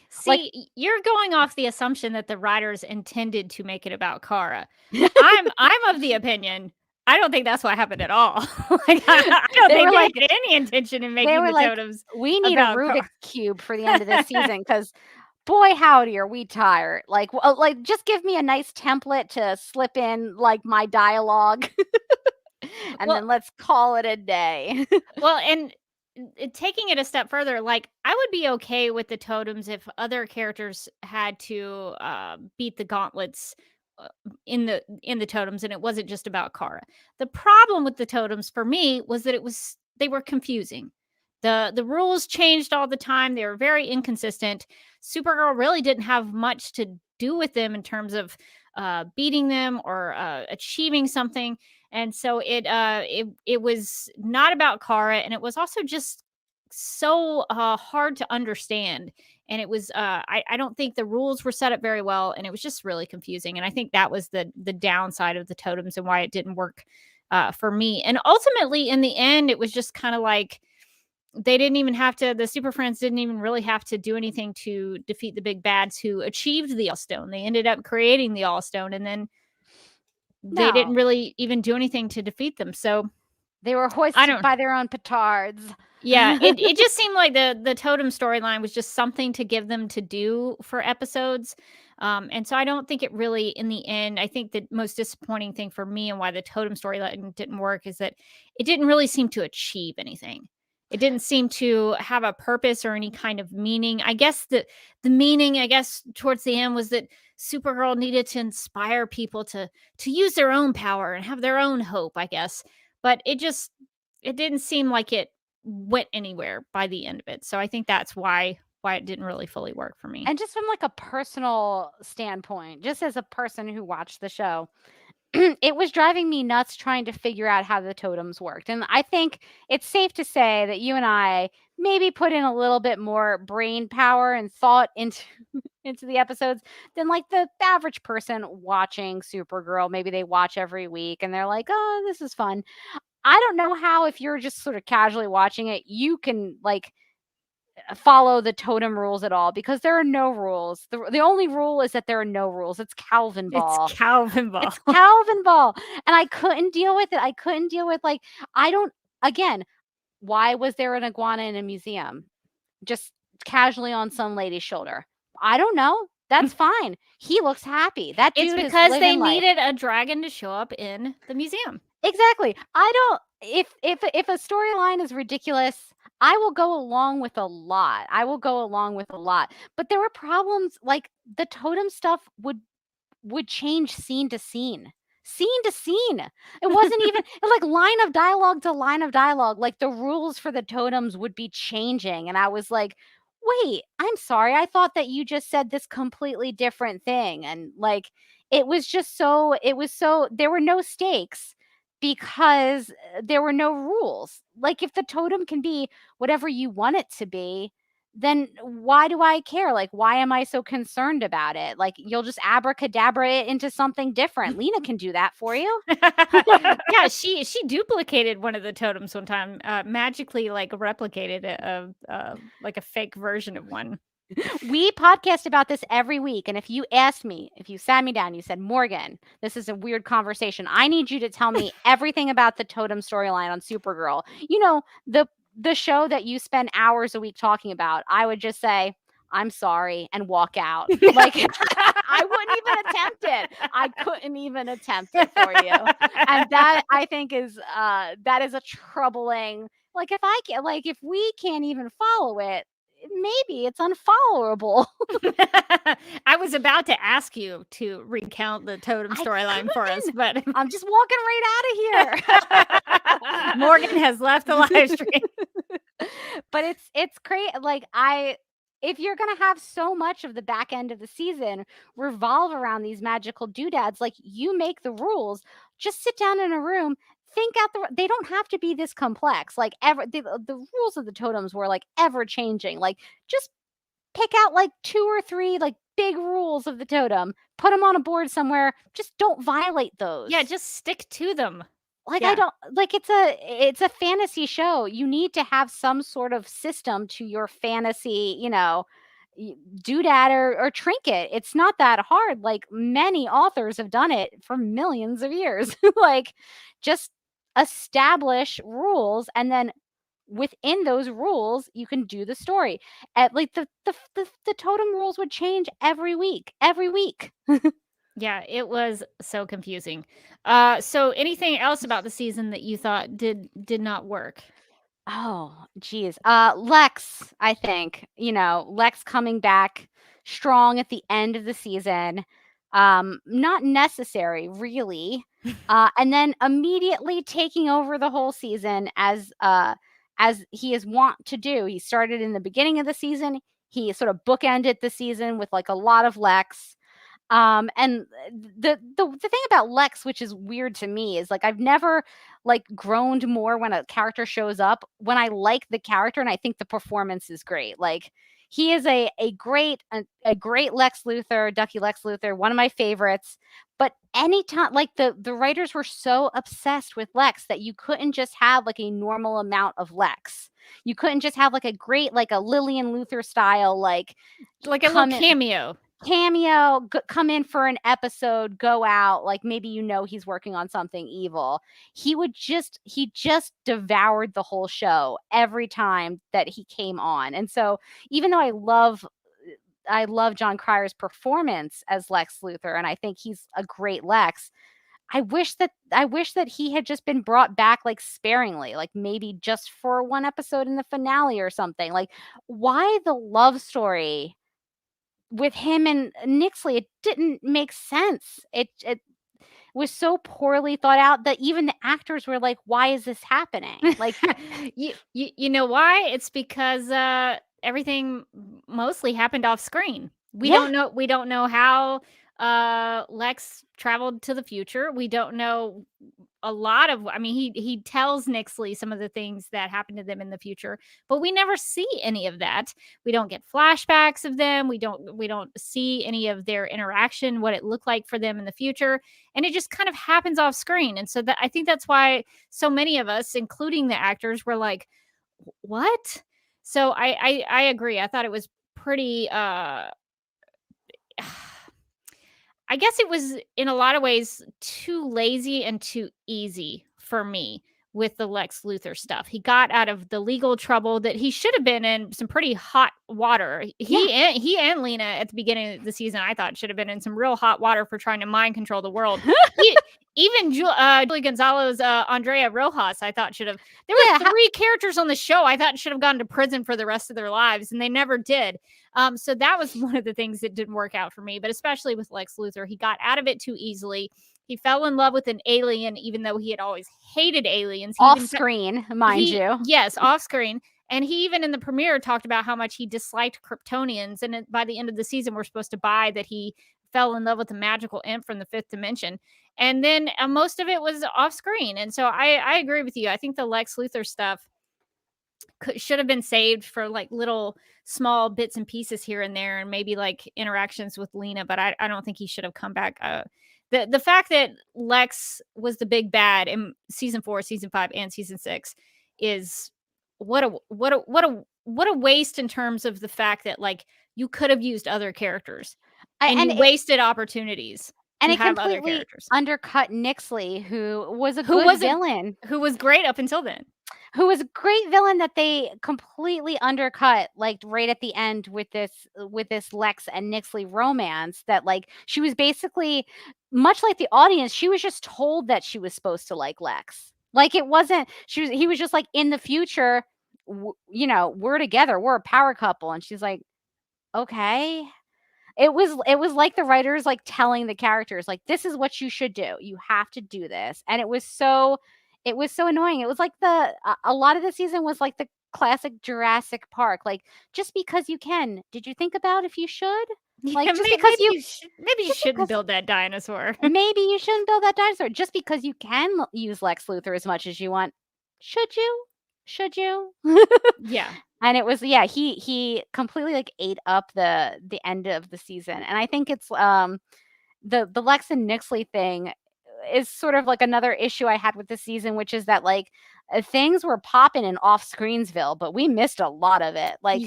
See, you're going off the assumption that the writers intended to make it about Kara. I'm of the opinion I don't think that's what happened at all. Like, I don't They think were they like- had any intention in They making were the like, totems. we need a about Rubik's Cube for the end of this season because boy, howdy, are we tired. Like, just give me a nice template to slip in like my dialogue and Well- then let's call it a day. Well, and taking it a step further, like I would be okay with the totems if other characters had to beat the gauntlets in the totems, and it wasn't just about Kara. The problem with the totems for me was that they were confusing. The rules changed all the time. They were very inconsistent. Supergirl really didn't have much to do with them in terms of beating them or achieving something. And so it was not about Kara, and it was also just so hard to understand. And it was I don't think the rules were set up very well, and it was just really confusing. And I think that was the downside of the totems and why it didn't work for me. And ultimately, in the end, it was just kind of like they didn't even have to. The Super Friends didn't even really have to do anything to defeat the big bads who achieved the All Stone. They ended up creating the All Stone, and then they didn't No. really even do anything to defeat them. So They were hoisted by their own petards. yeah, it just seemed like the totem storyline was just something to give them to do for episodes. And so I don't think it really, in the end, I think the most disappointing thing for me and why the totem storyline didn't work is that it didn't really seem to achieve anything. It didn't seem to have a purpose or any kind of meaning. I guess the meaning, I guess, towards the end was that Supergirl needed to inspire people to use their own power and have their own hope, I guess. But it didn't seem like it went anywhere by the end of it. So I think that's why it didn't really fully work for me. And just from like a personal standpoint, just as a person who watched the show, it was driving me nuts trying to figure out how the totems worked. And I think it's safe to say that you and I maybe put in a little bit more brain power and thought into into the episodes than like the average person watching Supergirl. Maybe they watch every week and they're like, "Oh, this is fun." I don't know how, if you're just sort of casually watching it, you can like follow the totem rules at all, because there are no rules. The only rule is that there are no rules. It's Calvin Ball. It's Calvin Ball. It's Calvin Ball. And I couldn't deal with it. I couldn't deal with again, why was there an iguana in a museum? Just casually on some lady's shoulder. I don't know. That's fine. He looks happy. That dude It's is because they living life. needed a dragon to show up in the museum. Exactly. I don't if a storyline is ridiculous, I will go along with a lot. But there were problems, like the totem stuff would change scene to scene. Scene to scene. It wasn't even like line of dialogue to line of dialogue. Like the rules for the totems would be changing. And I was like, wait, I'm sorry. I thought that you just said this completely different thing. And like it was so there were no stakes because there were no rules. Like if the totem can be whatever you want it to be, then why do I care? Like, why am I so concerned about it? Like, you'll just abracadabra it into something different. Lena can do that for you. Yeah, she duplicated one of the totems one time, magically like replicated like a fake version of one. We podcast about this every week. And if you asked me, if you sat me down, you said, Morgan, this is a weird conversation. I need you to tell me everything about the totem storyline on Supergirl. You know, the show that you spend hours a week talking about. I would just say, I'm sorry, and walk out. Like, I wouldn't even attempt it. I couldn't even attempt it for you. And that, I think, is that is a troubling, like, if we can't even follow it, maybe it's unfollowable. I was about to ask you to recount the totem storyline for us, but I'm just walking right out of here. Morgan has left the live stream. But it's crazy. Like, if you're gonna have so much of the back end of the season revolve around these magical doodads, like, you make the rules. Just sit down in a room, think out they don't have to be this complex. Like, the rules of the totems were like ever changing. Like, just pick out like 2 or 3 like big rules of the totem, put them on a board somewhere. Just don't violate those. Yeah, just stick to them. Like, Yeah. I don't like, it's a fantasy show. You need to have some sort of system to your fantasy, doodad or trinket. It's not that hard. Like, many authors have done it for millions of years. Like, just establish rules, and then within those rules you can do the story. At like the totem rules would change every week. Yeah, it was so confusing. So anything else about the season that you thought did not work? Oh, geez. Lex, I think, Lex coming back strong at the end of the season. Not necessary, really. And then immediately taking over the whole season as he is wont to do. He started in the beginning of the season. He sort of bookended the season with like a lot of Lex. And the thing about Lex, which is weird to me, is like, I've never like groaned more when a character shows up when I like the character and I think the performance is great. Like, he is a great Lex Luthor, Ducky Lex Luthor, one of my favorites. But anytime, like, the writers were so obsessed with Lex that you couldn't just have like a normal amount of Lex. You couldn't just have like a great, like a Lillian Luthor style, like a little cameo, come in for an episode, go out, like, maybe he's working on something evil. He just devoured the whole show every time that he came on. And so, even though I love John Cryer's performance as Lex Luthor, and I think he's a great Lex, I wish that he had just been brought back, like, sparingly, like maybe just for one episode in the finale or something. Like, why the love story with him and Nixley? It didn't make sense. It was so poorly thought out that even the actors were like, why is this happening? Like, you know why? It's because everything mostly happened off screen. We don't know how Lex traveled to the future. We don't know a lot of, he tells Nixley some of the things that happened to them in the future, but we never see any of that. We don't get flashbacks of them. We don't see any of their interaction, what it looked like for them in the future. And it just kind of happens off screen. And so that, I think that's why so many of us, including the actors, were like, what? So I agree. I thought it was pretty, I guess it was in a lot of ways too lazy and too easy for me with the Lex Luthor stuff. He got out of the legal trouble that he should have been in some pretty hot water. He and Lena at the beginning of the season, I thought, should have been in some real hot water for trying to mind control the world. Even Julie Gonzalez, Andrea Rojas, I thought should have. There were 3 characters on the show I thought should have gone to prison for the rest of their lives, and they never did. So that was one of the things that didn't work out for me, but especially with Lex Luthor. He got out of it too easily. He fell in love with an alien, even though he had always hated aliens. Off screen, mind you. Yes, off screen. And he even in the premiere talked about how much he disliked Kryptonians. And by the end of the season, we're supposed to buy that he fell in love with a magical imp from the 5th dimension. And then most of it was off screen. And so I agree with you. I think the Lex Luthor stuff should have been saved for like little small bits and pieces here and there, and maybe like interactions with Lena. But I don't think he should have come back. The fact that Lex was the big bad in season 4, season 5, and season 6 is what a waste in terms of the fact that like you could have used other characters and you wasted opportunities. And to it have other completely characters. undercut Nixley, who was a good villain. Who was great up until then. Who was a great villain that they completely undercut, like right at the end with this Lex and Nixley romance. That like she was basically much like the audience. She was just told that she was supposed to like Lex. Like it wasn't. He was just like, in the future, we're together. We're a power couple, and she's like, okay. It was like the writers like telling the characters like, this is what you should do. You have to do this. And it was so annoying. It was like a lot of the season was like the classic Jurassic Park. Like, just because you can, did you think about if you should? Like, just because maybe you shouldn't build that dinosaur. Maybe you shouldn't build that dinosaur just because you can use Lex Luthor as much as you want. Should you? Yeah. And it was, he completely like ate up the end of the season. And I think it's the Lex and Nixley thing is sort of like another issue I had with the season, which is that like things were popping in off Screensville, but we missed a lot of it. Like,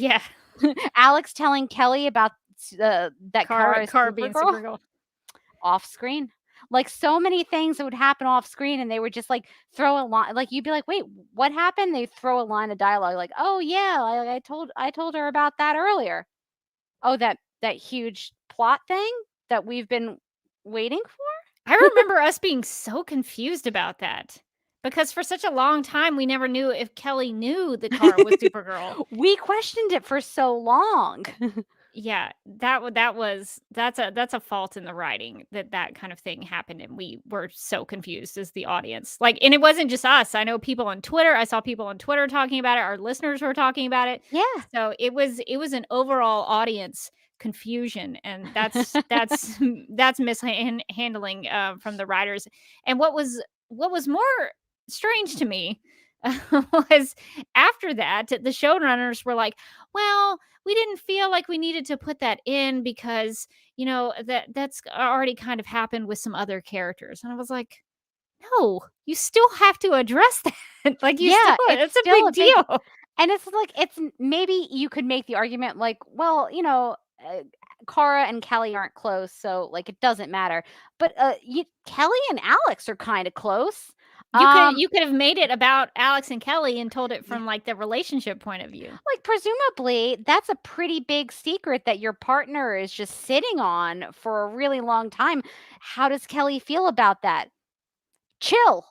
Alex telling Kelly about that Kara being Supergirl off screen. Like, so many things that would happen off screen, and they would just like throw a line. Like, you'd be like, "Wait, what happened?" They throw a line of dialogue, like, "Oh yeah, I told her about that earlier." Oh, that huge plot thing that we've been waiting for. I remember us being so confused about that because for such a long time we never knew if Kelly knew that Kara was Supergirl. We questioned it for so long. Yeah, that's a fault in the writing that kind of thing happened, and we were so confused as the audience. Like, and it wasn't just us. I know people on Twitter. I saw people on Twitter talking about it. Our listeners were talking about it. Yeah. So it was an overall audience confusion, and that's mishandling from the writers. And what was more strange to me was after that the showrunners were like, well, we didn't feel like we needed to put that in because that's already kind of happened with some other characters. And I was like, no, you still have to address that. Like, it's a big deal. And it's like, maybe you could make the argument like, well, Kara and Kelly aren't close, so like it doesn't matter. But Kelly and Alex are kind of close. You could have made it about Alex and Kelly and told it from like the relationship point of view. Like, presumably that's a pretty big secret that your partner is just sitting on for a really long time. How does Kelly feel about that? Chill.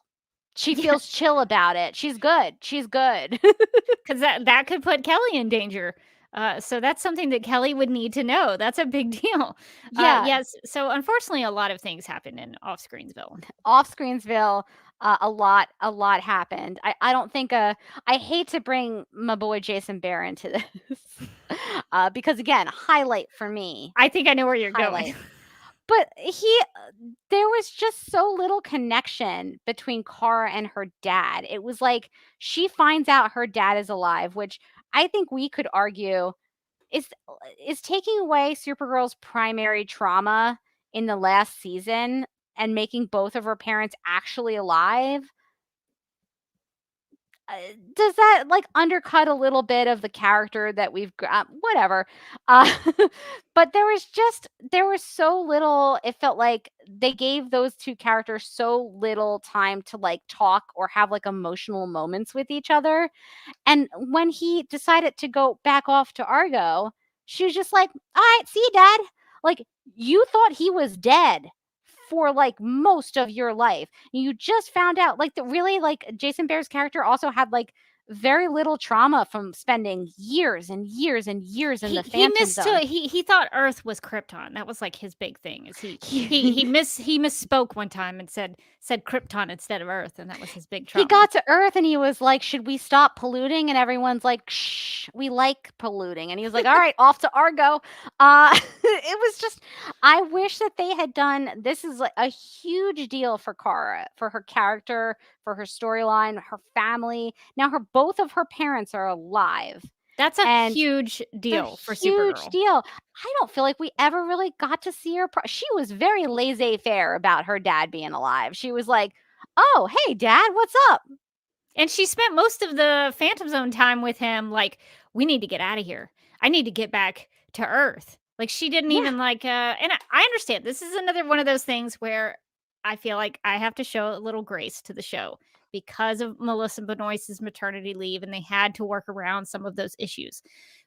She feels chill about it. She's good. Because that could put Kelly in danger. So that's something that Kelly would need to know. That's a big deal. Yes. So unfortunately, a lot of things happened in Off Screensville. A lot happened. I don't think I hate to bring my boy Jason Behr into this because, again, highlight for me. I think I know where you're going. But there was just so little connection between Kara and her dad. It was like she finds out her dad is alive, which I think we could argue is taking away Supergirl's primary trauma in the last season and making both of her parents actually alive. Does that like undercut a little bit of the character that we've whatever? But there was so little. It felt like they gave those two characters so little time to like talk or have like emotional moments with each other. And when he decided to go back off to Argo, she was just like, "All right, see you, Dad." Like, you thought he was dead for like most of your life. You just found out like Jason Behr's character also had like very little trauma from spending years and years and years in the Phantom Zone. He thought Earth was Krypton. That was like his big thing. Is he misspoke one time and said Krypton instead of Earth, and that was his big trauma. He got to Earth and he was like, "Should we stop polluting?" And everyone's like, "Shh, we like polluting." And he was like, "All right, off to Argo." it was just, I wish that they had done, this is like a huge deal for Kara, for her character, for her storyline, her family. Now both of her parents are alive. That's a And huge it's a deal for huge Supergirl. deal. I don't feel like we ever really got to see her. She was very laissez-faire about her dad being alive. She was like, "Oh, hey, Dad, what's up?" And she spent most of the Phantom Zone time with him, like, we need to get out of here. I need to get back to Earth. Like, she didn't Yeah. even like, and I understand this is another one of those things where I feel like I have to show a little grace to the show because of Melissa Benoist's maternity leave, and they had to work around some of those issues.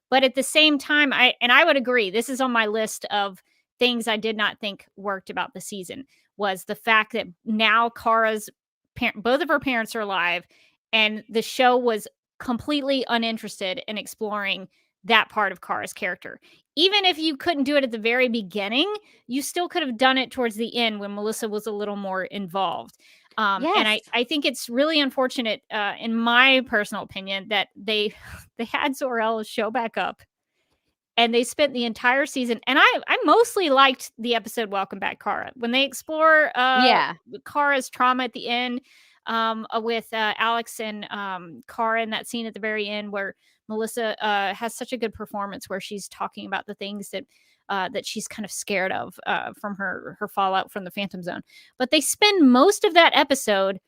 But at the same time, I would agree, this is on my list of things I did not think worked about the season, was the fact that now Kara's both of her parents are alive, and the show was completely uninterested in exploring that part of Kara's character. Even if you couldn't do it at the very beginning, you still could have done it towards the end when Melissa was a little more involved. And Yes. I think it's really unfortunate, in my personal opinion, that they had Zor-El show back up, and they spent the entire season. And I mostly liked the episode "Welcome Back, Kara" when they explore Yeah. Kara's trauma at the end, with Alex and Kara in that scene at the very end where Melissa has such a good performance where she's talking about the things that that she's kind of scared of from her fallout from the Phantom Zone. But they spend most of that episode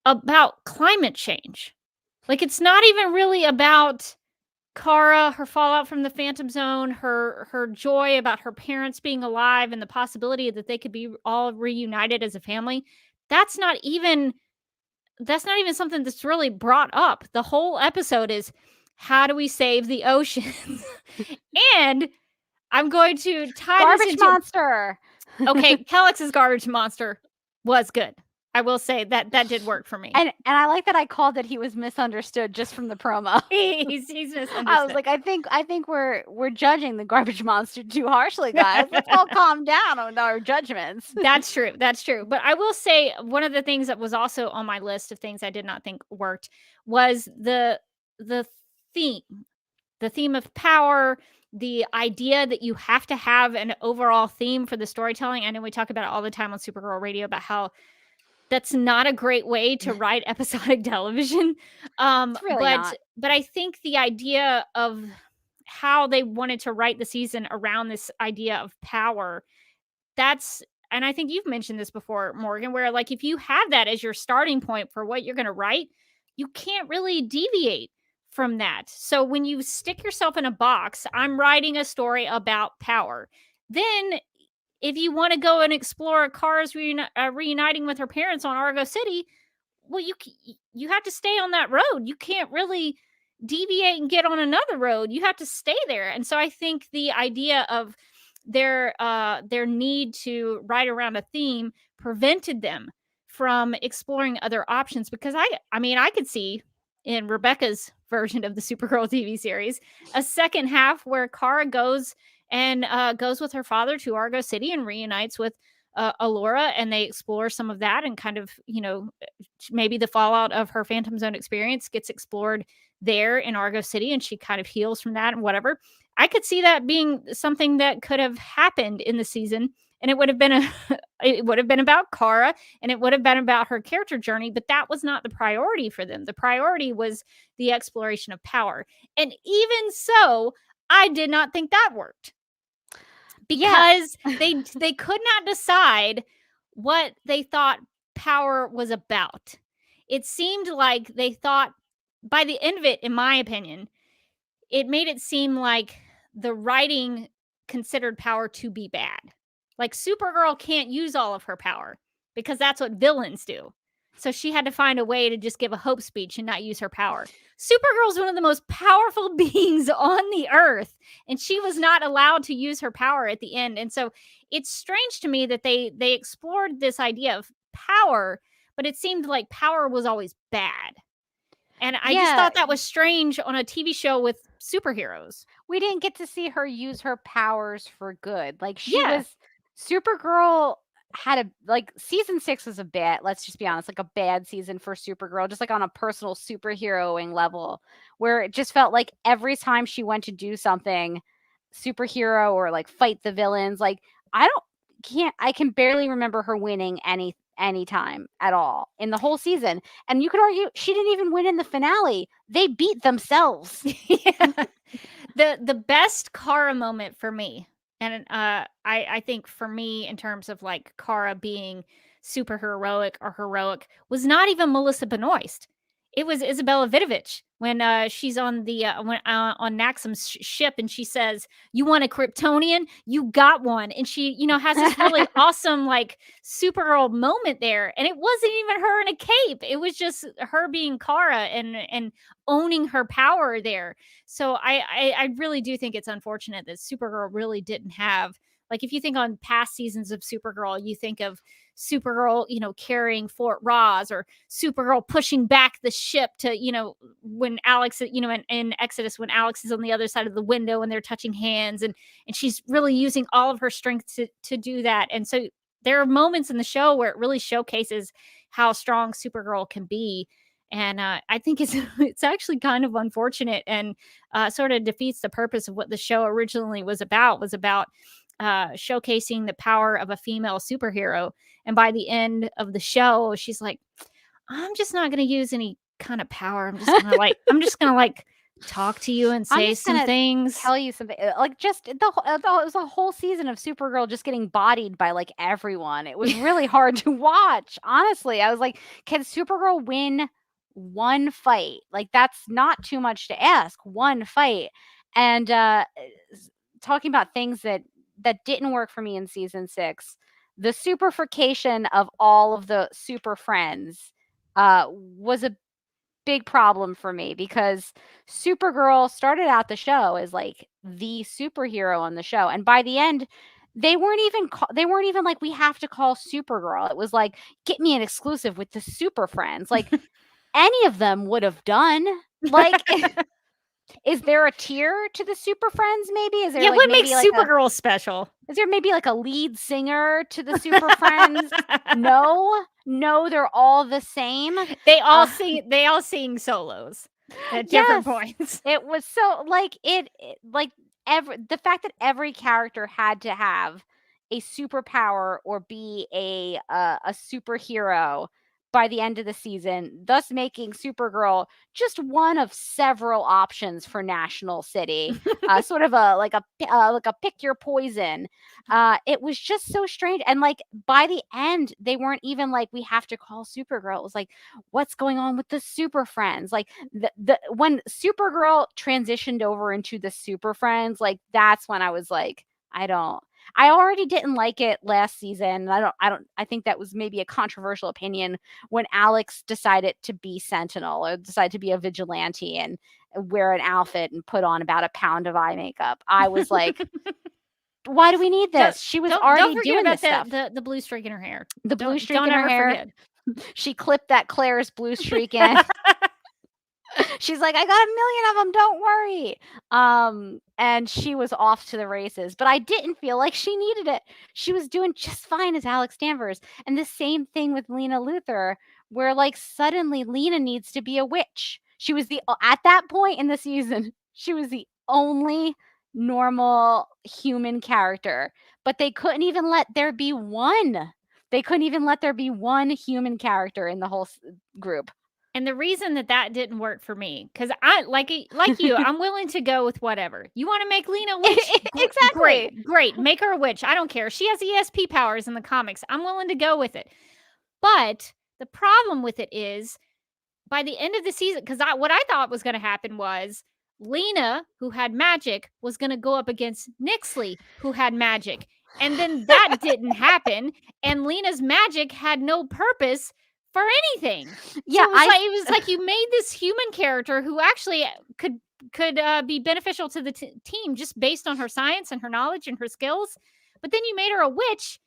about climate change. Like, it's not even really about Kara, her fallout from the Phantom Zone, her joy about her parents being alive and the possibility that they could be all reunited as a family. That's not even something that's really brought up. The whole episode is, how do we save the oceans? And I'm going to tie this Garbage into monster. Okay, Kellogg's garbage monster was good. I will say that did work for me. And I like that I called that he was misunderstood just from the promo. he's misunderstood. I was like, I think we're judging the garbage monster too harshly, guys. Let's all calm down on our judgments. That's true. That's true. But I will say one of the things that was also on my list of things I did not think worked was the theme. The theme of power, the idea that you have to have an overall theme for the storytelling. I know we talk about it all the time on Supergirl Radio about how that's not a great way to write episodic television. It's really not. But I think the idea of how they wanted to write the season around this idea of power, and I think you've mentioned this before, Morgan, where like if you have that as your starting point for what you're going to write, you can't really deviate from that. So when you stick yourself in a box, I'm writing a story about power. Then if you want to go and explore Kara's reuniting with her parents on Argo City, well, you have to stay on that road. You can't really deviate and get on another road. You have to stay there. And so I think the idea of their need to write around a theme prevented them from exploring other options, because I mean, I could see in Rebecca's version of the Supergirl TV series a second half where Kara goes with her father to Argo City and reunites with Allura, and they explore some of that, and kind of, maybe the fallout of her Phantom Zone experience gets explored there in Argo City, and she kind of heals from that and whatever. I could see that being something that could have happened in the season, and it would have been about Kara, and it would have been about her character journey, but that was not the priority for them. The priority was the exploration of power. And even so, I did not think that worked. Because they could not decide what they thought power was about. It seemed like they thought, by the end of it, in my opinion, it made it seem like the writing considered power to be bad. Like, Supergirl can't use all of her power because that's what villains do. So she had to find a way to just give a hope speech and not use her power. Supergirl's one of the most powerful beings on the earth, and she was not allowed to use her power at the end. And so it's strange to me that they explored this idea of power, but it seemed like power was always bad. And I just thought that was strange on a TV show with superheroes. We didn't get to see her use her powers for good. Like, Supergirl had season 6 was let's just be honest, like a bad season for Supergirl, just like on a personal superheroing level, where it just felt like every time she went to do something, superhero or like fight the villains. Like I can barely remember her winning any time at all in the whole season. And you could argue she didn't even win in the finale. They beat themselves. Yeah. The best Kara moment for me, and I think for me in terms of like Kara being super heroic or heroic, was not even Melissa Benoist. It was Isabella Vidovich when she's on the on Maxim's ship and she says, "You want a Kryptonian? You got one." And she, has this really awesome like Supergirl moment there, and it wasn't even her in a cape. It was just her being Kara and owning her power there. So I really do think it's unfortunate that Supergirl really didn't have, like, if you think on past seasons of Supergirl, you think of Supergirl, carrying Fort Ross, or Supergirl pushing back the ship to, when Alex, in Exodus, when Alex is on the other side of the window and they're touching hands, and she's really using all of her strength to do that. And so there are moments in the show where it really showcases how strong Supergirl can be. And I think it's actually kind of unfortunate, and sort of defeats the purpose of what the show originally was about showcasing the power of a female superhero. And by the end of the show, she's like, I'm just not going to use any kind of power. I'm just going to like talk to you and say some things. Tell you something. Like, just it was a whole season of Supergirl just getting bodied by like everyone. It was really hard to watch. Honestly, I was like, can Supergirl win one fight? Like, that's not too much to ask. One fight. And talking about things that didn't work for me in season 6, the superfication of all of the super friends was a big problem for me, because Supergirl started out the show as like the superhero on the show, and by the end they weren't even like, we have to call Supergirl. It was like, get me an exclusive with the super friends. Like, any of them would have done. Like, is there a tier to the super friends? Maybe is there? Yeah, like, what maybe makes Supergirl special? Is there maybe like a lead singer to the super friends? No, they're all the same. They all sing solos at different points. It was so like the fact that every character had to have a superpower or be a superhero by the end of the season, thus making Supergirl just one of several options for National City, sort of like a pick your poison. It was just so strange, and like by the end, they weren't even like, we have to call Supergirl. It was like, what's going on with the Super Friends? Like when Supergirl transitioned over into the Super Friends, like that's when I was like, I already didn't like it last season. I think that was maybe a controversial opinion when Alex decided to be Sentinel, or decided to be a vigilante and wear an outfit and put on about a pound of eye makeup. I was like, why do we need this? She was already doing this stuff. The blue streak in her hair. The blue streak in her hair. Forget. She clipped that Claire's blue streak in. She's like, I got 1,000,000 of them, don't worry. And she was off to the races, but I didn't feel like she needed it. She was doing just fine as Alex Danvers. And the same thing with Lena Luthor, where like suddenly Lena needs to be a witch. She was at that point in the season, she was the only normal human character, but they couldn't even let there be one. They couldn't even let there be one human character in the whole group. And the reason that didn't work for me, because I like you, I'm willing to go with whatever. You want to make Lena a witch? Exactly. Great. Make her a witch. I don't care. She has ESP powers in the comics. I'm willing to go with it. But the problem with it is, by the end of the season, because what I thought was going to happen was Lena, who had magic, was going to go up against Nixley, who had magic. And then that didn't happen. And Lena's magic had no purpose for anything. Yeah, so it was like you made this human character who actually could be beneficial to the team just based on her science and her knowledge and her skills, but then you made her a witch,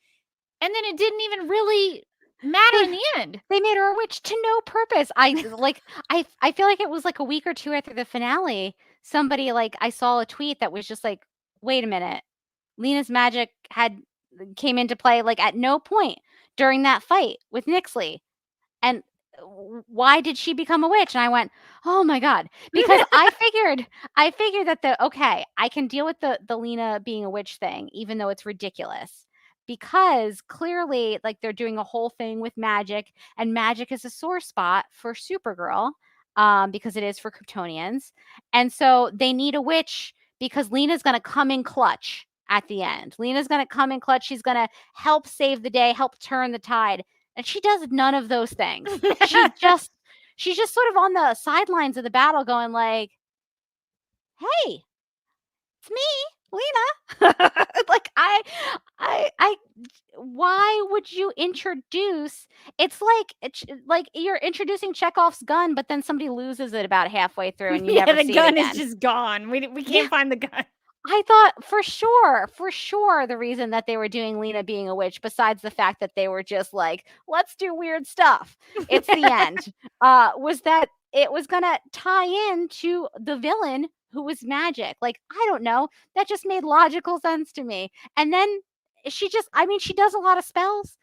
and then it didn't even really matter in the end. They made her a witch to no purpose. I feel like it was like a week or two after the finale, somebody, like, I saw a tweet that was just like, wait a minute, Lena's magic came into play like at no point during that fight with Nixley. And why did she become a witch? And I went, oh my God, because I figured that I can deal with the Lena being a witch thing, even though it's ridiculous. Because clearly, like, they're doing a whole thing with magic, and magic is a sore spot for Supergirl, because it is for Kryptonians. And so they need a witch because Lena's going to come in clutch at the end. Lena's going to come in clutch. She's going to help save the day, help turn the tide. And she does none of those things. She's just sort of on the sidelines of the battle going like, hey, it's me, Lena. Like, I why would you introduce? It's like you're introducing Chekhov's gun, but then somebody loses it about halfway through, and you never see it again. The gun is just gone. We can't find the gun. I thought for sure, the reason that they were doing Lena being a witch, besides the fact that they were just like, let's do weird stuff, it's the end, was that it was gonna tie in the villain who was magic. Like, I don't know, that just made logical sense to me. And then she does a lot of spells.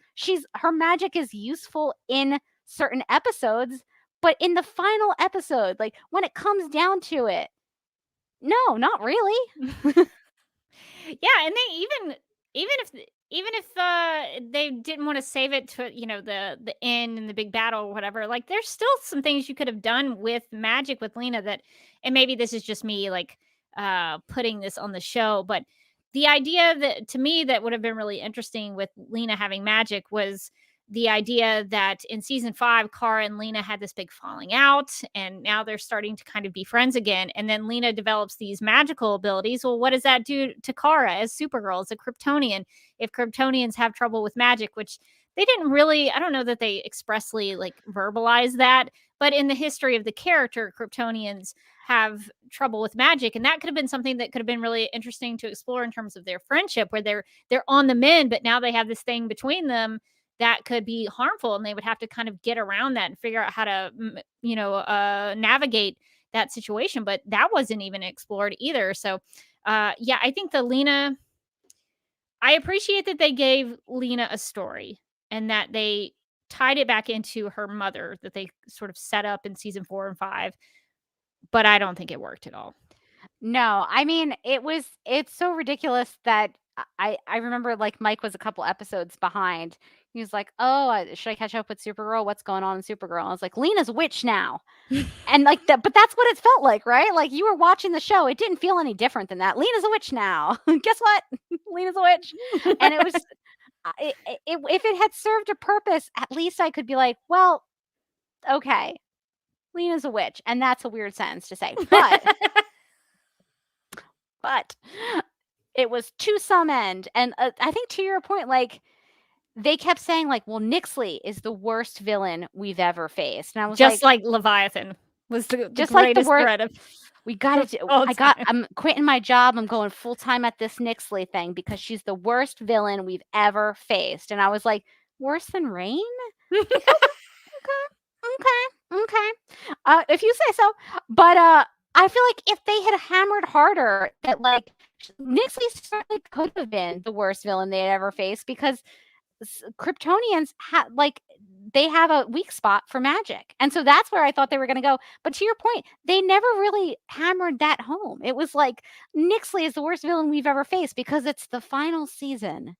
Her magic is useful in certain episodes, but in the final episode, like when it comes down to it, no, not really. Yeah, and they even if they didn't want to save it to the end and the big battle or whatever, like there's still some things you could have done with magic with Lena that, and maybe this is just me like putting this on the show, but the idea that to me that would have been really interesting with Lena having magic was the idea that in season 5, Kara and Lena had this big falling out, and now they're starting to kind of be friends again. And then Lena develops these magical abilities. Well, what does that do to Kara as Supergirl, as a Kryptonian? If Kryptonians have trouble with magic, which they didn't really, I don't know that they expressly like verbalize that, but in the history of the character, Kryptonians have trouble with magic, and that could have been something that could have been really interesting to explore in terms of their friendship, where they're on the mend, but now they have this thing between them that could be harmful, and they would have to kind of get around that and figure out how to, navigate that situation. But that wasn't even explored either. So, yeah, I think I appreciate that they gave Lena a story and that they tied it back into her mother that they sort of set up in season 4 and 5. But I don't think it worked at all. No, I mean, it's so ridiculous that I remember, like, Mike was a couple episodes behind. He was like, oh, should I catch up with Supergirl? What's going on in Supergirl? And I was like, Lena's a witch now. And like that, but that's what it felt like, right? Like, you were watching the show. It didn't feel any different than that. Lena's a witch now. Guess what? Lena's a witch. And it was, if it had served a purpose, at least I could be like, well, okay, Lena's a witch. And that's a weird sentence to say. But it was to some end. And I think to your point, like, they kept saying, like, well, Nixley is the worst villain we've ever faced. And I was just like Leviathan was the just greatest like the word, threat of we got to I'm quitting my job. I'm going full time at this Nixley thing because she's the worst villain we've ever faced. And I was like, worse than Rain? Okay. If you say so. But I feel like if they had hammered harder, that like Nixley certainly could have been the worst villain they had ever faced, because Kryptonians they have a weak spot for magic. And so that's where I thought they were going to go. But to your point, they never really hammered that home. It was like, Nixley is the worst villain we've ever faced because it's the final season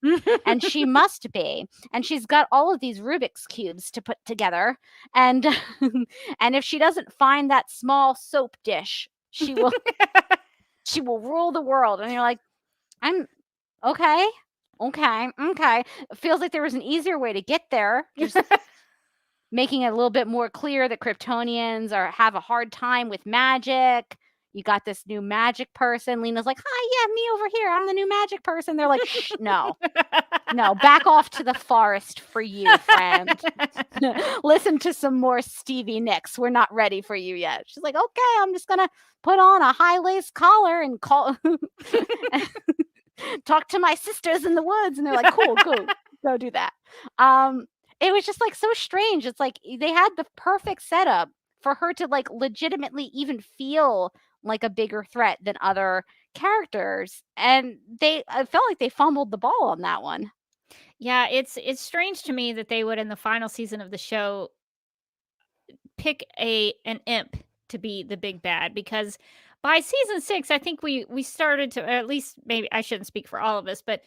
and she must be. And she's got all of these Rubik's cubes to put together. And and if she doesn't find that small soap dish, she will she will rule the world. And you're like, I'm okay. It feels like there was an easier way to get there. Just making it a little bit more clear that Kryptonians have a hard time with magic. You got this new magic person. Lena's like, hi, yeah, me over here. I'm the new magic person. They're like, shh, no, back off to the forest for you, friend. Listen to some more Stevie Nicks. We're not ready for you yet. She's like, okay, I'm just going to put on a high lace collar and talk to my sisters in the woods. And they're like, cool, go do that. It was just like so strange. It's like they had the perfect setup for her to like legitimately even feel like a bigger threat than other characters. And I felt like they fumbled the ball on that one. Yeah, it's strange to me that they would, in the final season of the show, pick an imp to be the big bad, because by season 6, I think we started to, or at least maybe I shouldn't speak for all of us, but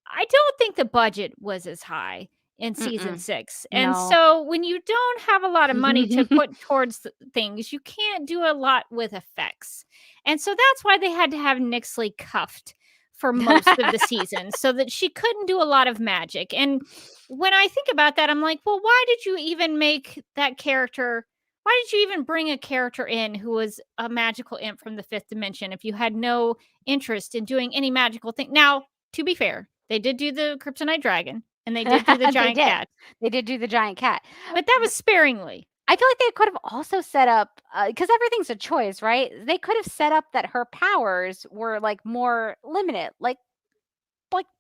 I don't think the budget was as high in season Mm-mm. 6. And No. so when you don't have a lot of money to put towards things, you can't do a lot with effects. And so that's why they had to have Nixley cuffed for most of the season, so that she couldn't do a lot of magic. And when I think about that, I'm like, well, why did you even make that character? Why did you even bring a character in who was a magical imp from the 5th dimension if you had no interest in doing any magical thing? Now, to be fair, they did do the kryptonite dragon, and they did do the giant cat, They did do the giant cat. but that was sparingly. I feel like they could have also set up, because everything's a choice, right? They could have set up that her powers were like more limited, like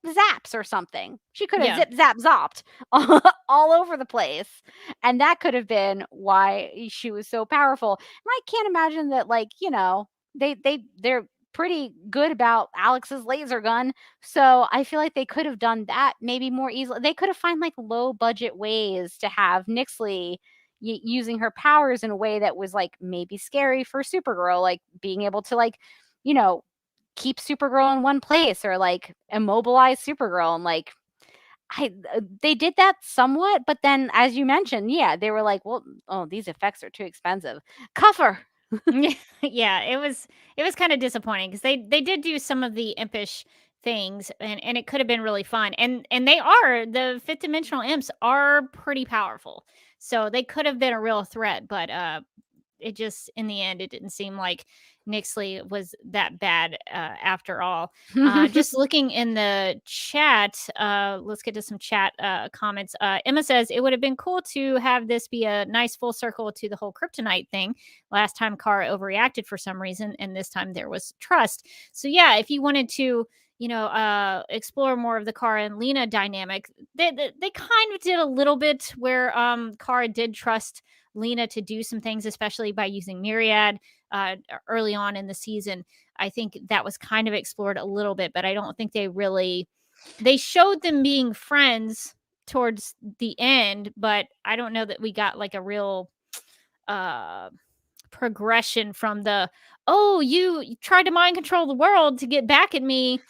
zaps or something. She could have Yeah. zip zap zopped all over the place, and that could have been why she was so powerful. And I can't imagine that, like, they're pretty good about Alex's laser gun, so I feel like they could have done that maybe more easily. They could have found like low budget ways to have Nixley using her powers in a way that was like maybe scary for Supergirl, like being able to, like, you know, keep Supergirl in one place, or like immobilize Supergirl. And like they did that somewhat, but then, as you mentioned, yeah, they were like, well, oh, these effects are too expensive. Cuff her. Yeah, it was kind of disappointing, because they did do some of the impish things, and it could have been really fun. And they are, the 5th dimensional imps are pretty powerful. So they could have been a real threat, but it just, in the end, it didn't seem like Nixley was that bad after all. Just looking in the chat, let's get to some chat comments. Emma says it would have been cool to have this be a nice full circle to the whole kryptonite thing. Last time Kara overreacted for some reason, and this time there was trust. So yeah, if you wanted to, explore more of the Kara and Lena dynamic, they kind of did a little bit where Kara did trust Lena to do some things, especially by using Myriad early on in the season. I think that was kind of explored a little bit, but I don't think they showed them being friends towards the end, but I don't know that we got like a real progression from you tried to mind control the world to get back at me,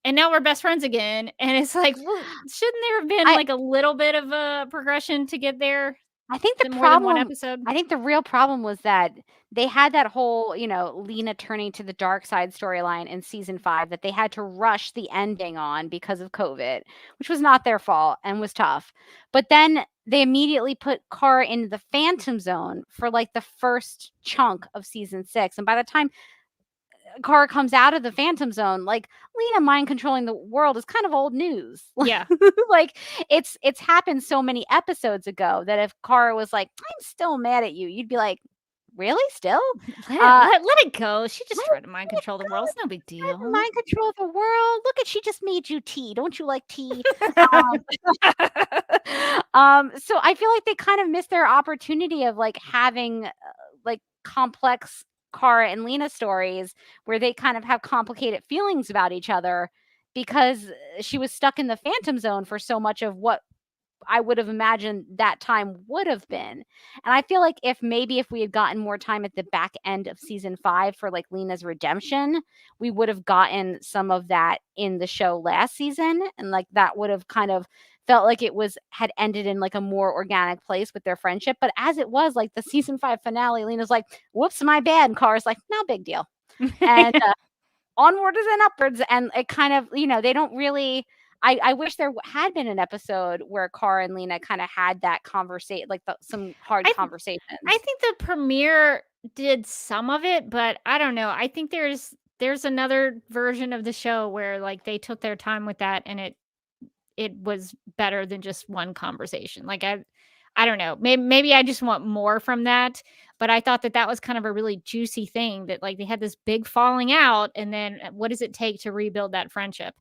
and now we're best friends again. And it's like, well, shouldn't there have been like a little bit of a progression to get there? I think the more than one problem, episode. I think the real problem was that they had that whole, Lena turning to the dark side storyline in season 5 that they had to rush the ending on because of COVID, which was not their fault and was tough. But then they immediately put Kara into the Phantom Zone for like the first chunk of season 6. And by the time Kara comes out of the Phantom Zone, like, Lena mind controlling the world is kind of old news. Yeah. Like, it's happened so many episodes ago that if Kara was like, I'm still mad at you, you'd be like, really? Still? Let it go. She just tried to mind control the world. It's no big deal. Mind control the world. Look at, she just made you tea. Don't you like tea? So I feel like they kind of missed their opportunity of like having like complex Kara and Lena stories where they kind of have complicated feelings about each other, because she was stuck in the Phantom Zone for so much of what I would have imagined that time would have been. And I feel like if we had gotten more time at the back end of season 5 for like Lena's redemption, we would have gotten some of that in the show last season. And like that would have kind of felt like it had ended in like a more organic place with their friendship. But as it was, like the season 5 finale, Lena's like, whoops, my bad. And Kara's like, no big deal. And onwards and upwards. And it kind of, they don't really, I wish there had been an episode where Kara and Lena kind of had that conversation, like some hard conversations. I think the premiere did some of it, but I don't know. I think there's another version of the show where like they took their time with that, and it was better than just one conversation. Like I don't know. Maybe I just want more from that. But I thought that was kind of a really juicy thing, that like they had this big falling out, and then what does it take to rebuild that friendship?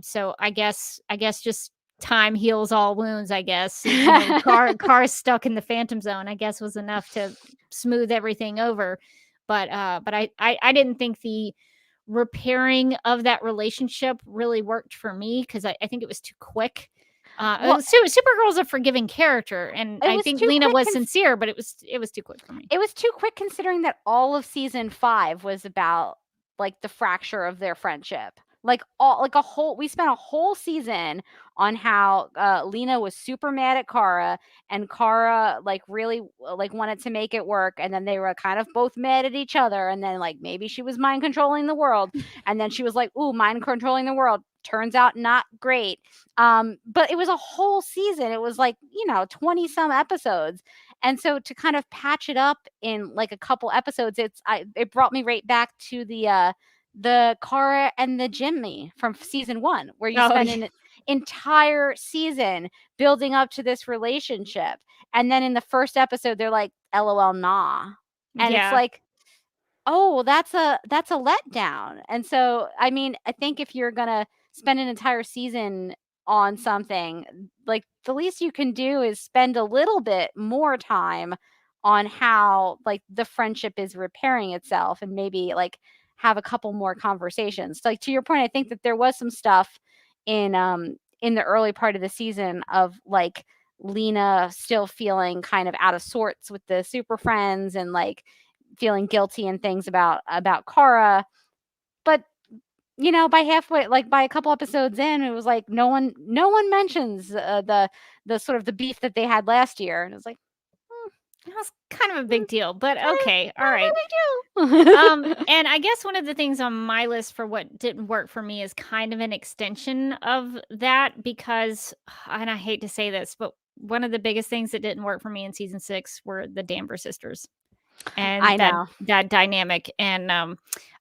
So I guess just time heals all wounds, I guess. Car's stuck in the Phantom Zone, I guess, was enough to smooth everything over. But I didn't think the repairing of that relationship really worked for me, because I think it was too quick. Well, Supergirl's a forgiving character, and it I was think too Lena quick was sincere, but it was too quick for me. It was too quick considering that all of season 5 was about like the fracture of their friendship. We spent a whole season on how Lena was super mad at Kara, and Kara like really like wanted to make it work, and then they were kind of both mad at each other, and then like maybe she was mind controlling the world, and then she was like, ooh, mind controlling the world turns out not great. But it was a whole season. It was like 20 some episodes, and so to kind of patch it up in like a couple episodes, it brought me right back to the Kara and the Jimmy from season 1, where you spend an entire season building up to this relationship, and then in the first episode they're like, LOL, nah. And it's like, oh, that's a letdown. And so I mean, I think if you're gonna spend an entire season on something, like the least you can do is spend a little bit more time on how like the friendship is repairing itself, and maybe like have a couple more conversations. Like to your point, I think that there was some stuff in the early part of the season of like Lena still feeling kind of out of sorts with the Super Friends, and like feeling guilty and things about Kara. But by halfway, like by a couple episodes in, it was like no one mentions the sort of the beef that they had last year, and it was like, That was kind of a big deal, but okay, all right. big deal. And I guess one of the things on my list for what didn't work for me is kind of an extension of that, because, and I hate to say this, but one of the biggest things that didn't work for me in season 6 were the Danvers sisters. And I know. that dynamic. And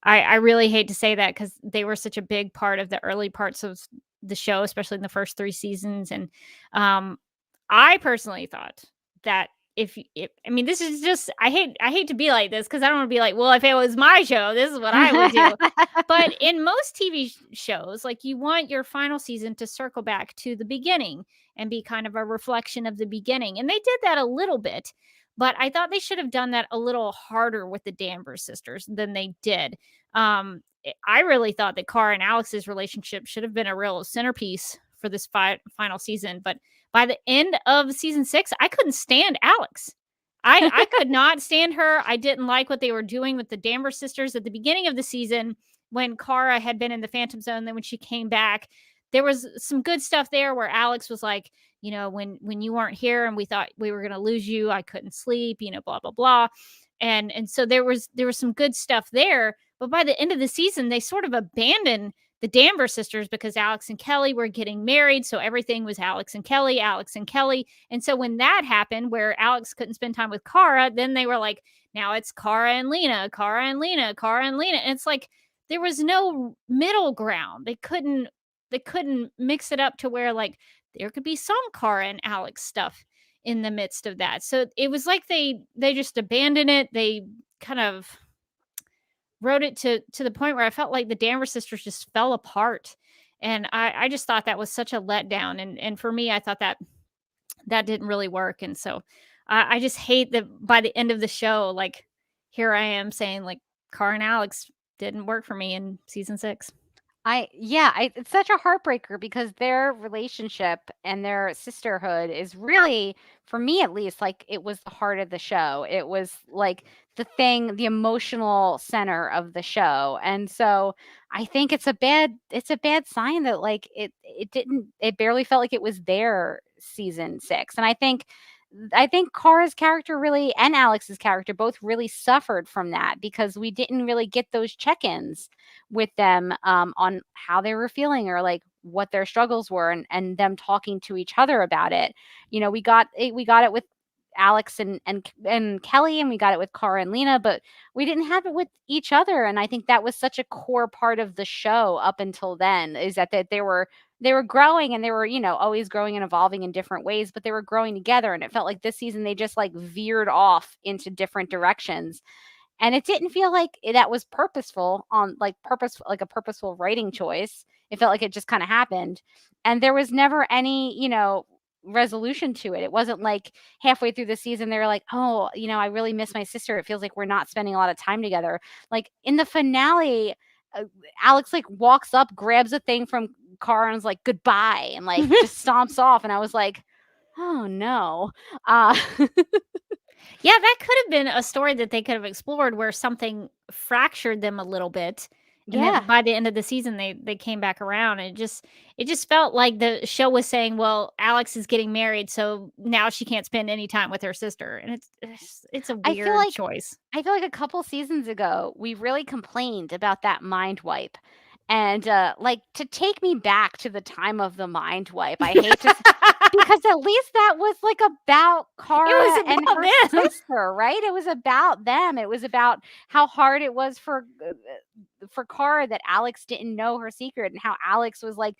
I really hate to say that, because they were such a big part of the early parts of the show, especially in the first 3 seasons. And I personally thought that if I mean, this is just, I hate to be like this, because I don't want to be like, well, if it was my show, this is what I would do. But in most TV shows, like, you want your final season to circle back to the beginning and be kind of a reflection of the beginning. And they did that a little bit, but I thought they should have done that a little harder with the Danvers sisters than they did. I really thought that Kara and Alex's relationship should have been a real centerpiece for this final season. But by the end of season 6, I couldn't stand Alex. I could not stand her. I didn't like what they were doing with the Danvers sisters at the beginning of the season, when Kara had been in the Phantom Zone. Then when she came back, there was some good stuff there where Alex was like, when you weren't here and we thought we were going to lose you, I couldn't sleep, blah, blah, blah. And so there was some good stuff there. But by the end of the season, they sort of abandoned the Danvers sisters, because Alex and Kelly were getting married. So everything was Alex and Kelly. And so when that happened, where Alex couldn't spend time with Kara, then they were like, now it's Kara and Lena. And it's like, there was no middle ground. They couldn't mix it up to where like there could be some Kara and Alex stuff in the midst of that. So it was like they just abandoned it. They kind of wrote it to the point where I felt like the Danvers sisters just fell apart. And I just thought that was such a letdown. And for me, I thought that didn't really work. And so I just hate that by the end of the show, like, here I am saying like Kara and Alex didn't work for me in season 6. It's such a heartbreaker, because their relationship and their sisterhood is really, for me at least, like it was the heart of the show. It was like the emotional center of the show. And so I think it's a bad sign that like it barely felt like it was their season 6. And I think Kara's character really, and Alex's character both really suffered from that, because we didn't really get those check-ins with them on how they were feeling, or like what their struggles were, and them talking to each other about it. We got it with Alex and Kelly, and we got it with Kara and Lena, but we didn't have it with each other. And I think that was such a core part of the show up until then, is that they were growing, and they were, always growing and evolving in different ways, but they were growing together. And it felt like this season they just like veered off into different directions. And it didn't feel like that was purposeful, like a purposeful writing choice. It felt like it just kind of happened. And there was never any, resolution to it. It wasn't like halfway through the season they were like, oh, I really miss my sister. It feels like we're not spending a lot of time together. Like in the finale, Alex like walks up, grabs a thing from Kara and is like goodbye, and like just stomps off. And I was like, oh no. Yeah, that could have been a story that they could have explored where something fractured them a little bit. And Yeah. then by the end of the season, they came back around. And it just felt like the show was saying, well, Alex is getting married, so now she can't spend any time with her sister. And it's a I feel weird like choice. a couple seasons ago, we really complained about that mind wipe. And like to take me back to the time of the mind wipe, I hate to because at least that was like about Kara and about her them. sister, right? It was about them. It was about how hard it was for Kara that Alex didn't know her secret, and how Alex was like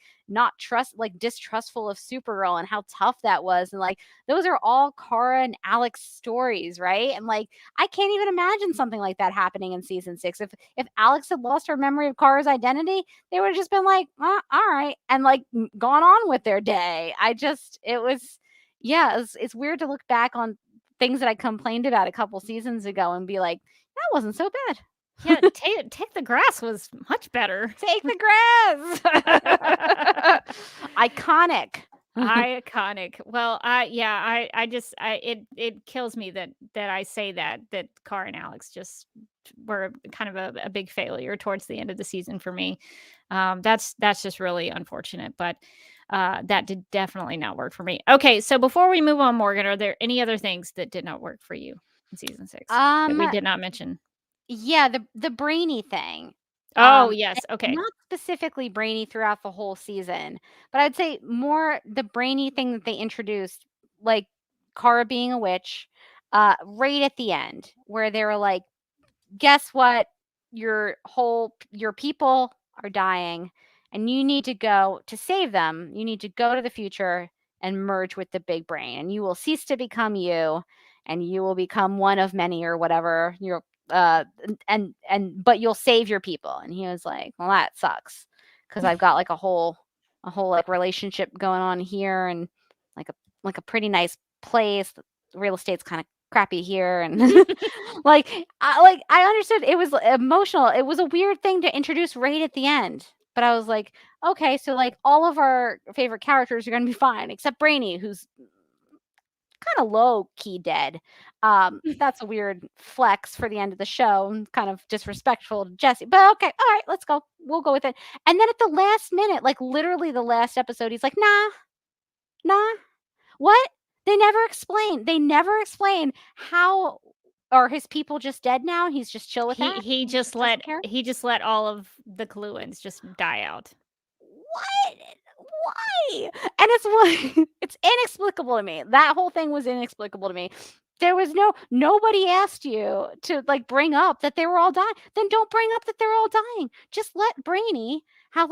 distrustful of Supergirl, and how tough that was. And like those are all Kara and Alex stories, right? And like I can't even imagine something like that happening in season 6. If Alex had lost her memory of Kara's identity, they would have just been like, all right, and like gone on with their day. It's weird to look back on things that I complained about a couple seasons ago and be like, that wasn't so bad. Yeah, take the grass was much better. Take the grass. Iconic. Iconic. Well, it kills me that I say that Car and Alex just were kind of a big failure towards the end of the season for me. That's just really unfortunate, but that did definitely not work for me. Okay, so before we move on, Morgan, are there any other things that did not work for you in season 6 that we did not mention? Yeah, the brainy thing. Oh, yes. Okay. Not specifically brainy throughout the whole season, but I'd say more the brainy thing that they introduced, like Kara being a witch, right at the end, where they were like, guess what? Your people are dying, and you need to go to save them. You need to go to the future and merge with the big brain, and you will cease to become you, and you will become one of many or whatever. But you'll save your people. And he was like, well, that sucks, because I've got like a whole like relationship going on here, and like a pretty nice place. The real estate's kind of crappy here, and I understood it was emotional. It was a weird thing to introduce right at the end, but I was like, okay, so like all of our favorite characters are going to be fine except Brainy, who's kind of low key dead. That's a weird flex for the end of the show, kind of disrespectful to Jesse, but okay, all right, let's go, we'll go with it. And then at the last minute, like literally the last episode, he's like, nah, what? They never explain how are his people just dead now. He's just chill with that. He just let all of the Kaluans just die out. What? Why? And it's inexplicable to me. That whole thing was inexplicable to me. There was nobody asked you to like bring up that they were all dying. Then don't bring up that they're all dying. Just let Brainy have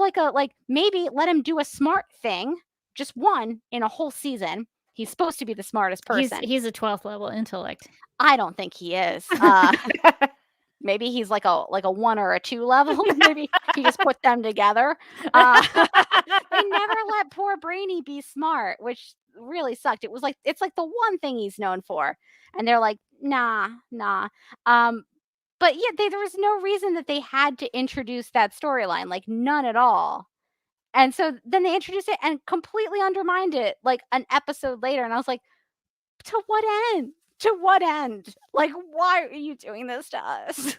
maybe let him do a smart thing, just one in a whole season. He's supposed to be the smartest person. He's a 12th level intellect. I don't think he is. Maybe he's like a 1 or a 2 level. Maybe he just put them together. They never let poor Brainy be smart, which really sucked. It's like the one thing he's known for, and they're like, nah. But yeah, there was no reason that they had to introduce that storyline, like none at all. And so then they introduced it and completely undermined it like an episode later. And I was like, to what end? To what end? Like, why are you doing this to us?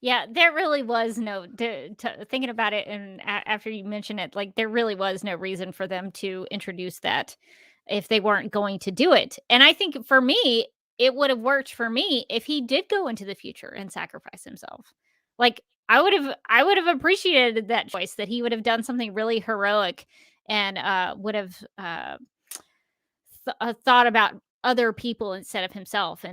Yeah, there really was no thinking about it, and after you mention it, like there really was no reason for them to introduce that if they weren't going to do it. And I think for me, it would have worked for me if he did go into the future and sacrifice himself. Like I would have appreciated that choice, that he would have done something really heroic and would have thought about other people instead of himself.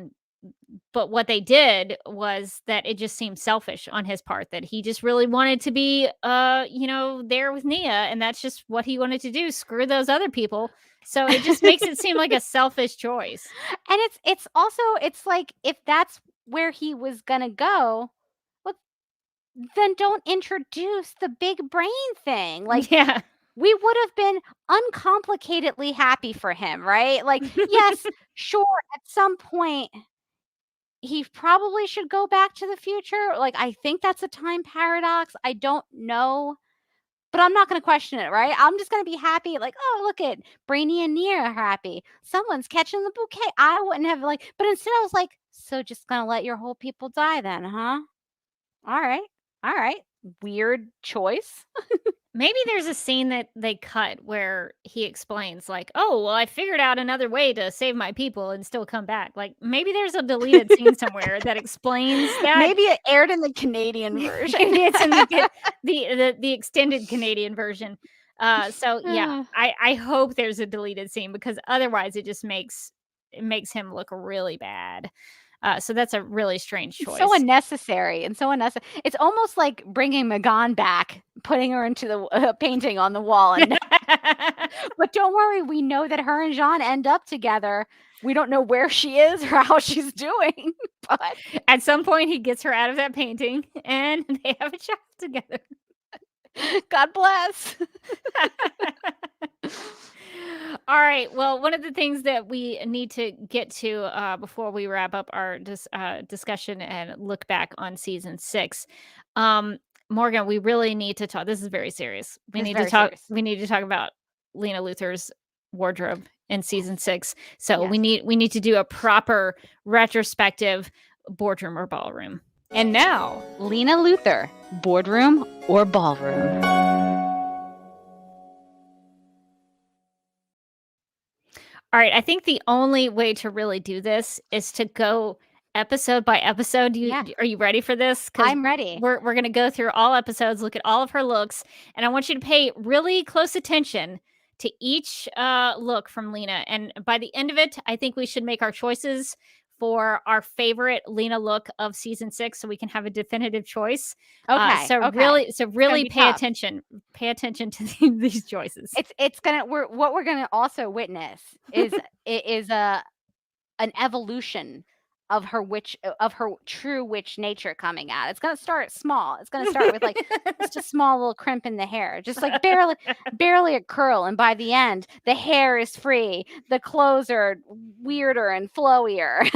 But what they did was that it just seemed selfish on his part, that he just really wanted to be there with Nia, and that's just what he wanted to do, screw those other people. So it just makes it seem like a selfish choice. And it's also like, if that's where he was gonna go, well, then don't introduce the big brain thing. Like, yeah, we would have been uncomplicatedly happy for him, right? Like, yes, sure, at some point he probably should go back to the future. Like, I think that's a time paradox. I don't know. But I'm not going to question it, right? I'm just going to be happy. Like, oh, look at Brainy and Nia are happy. Someone's catching the bouquet. I wouldn't have but instead I was like, so just going to let your whole people die then, huh? All right. All right. Weird choice. Maybe there's a scene that they cut where he explains, like, "Oh, well, I figured out another way to save my people and still come back." Like, maybe there's a deleted scene somewhere that explains that. Maybe it aired in the Canadian version. Maybe it's in the extended Canadian version. So yeah, I hope there's a deleted scene because otherwise it just makes him look really bad. So that's a really strange choice. So unnecessary and so unnecessary. It's almost like bringing Megan back, putting her into the painting on the wall. And but don't worry, we know that her and Jean end up together. We don't know where she is or how she's doing, but at some point he gets her out of that painting and they have a child together. God bless. All right. Well, one of the things that we need to get to before we wrap up our discussion and look back on season 6, Morgan, we really need to talk. This is very serious. We need to talk. We need to talk about Lena Luthor's wardrobe in season 6. So we need to do a proper retrospective boardroom or ballroom. And now, Lena Luthor, boardroom or ballroom. All right, I think the only way to really do this is to go episode by episode. Are you ready for this? I'm ready. We're going to go through all episodes, look at all of her looks, and I want you to pay really close attention to each look from Lena. And by the end of it, I think we should make our choices for our favorite Lena look of season 6, so we can have a definitive choice. Okay. Really pay attention. Pay attention to these choices. What we're gonna also witness is an evolution of her true witch nature coming out. It's gonna start small. It's gonna start with like just a small little crimp in the hair, just like barely a curl, and by the end, the hair is free. The clothes are weirder and flowier.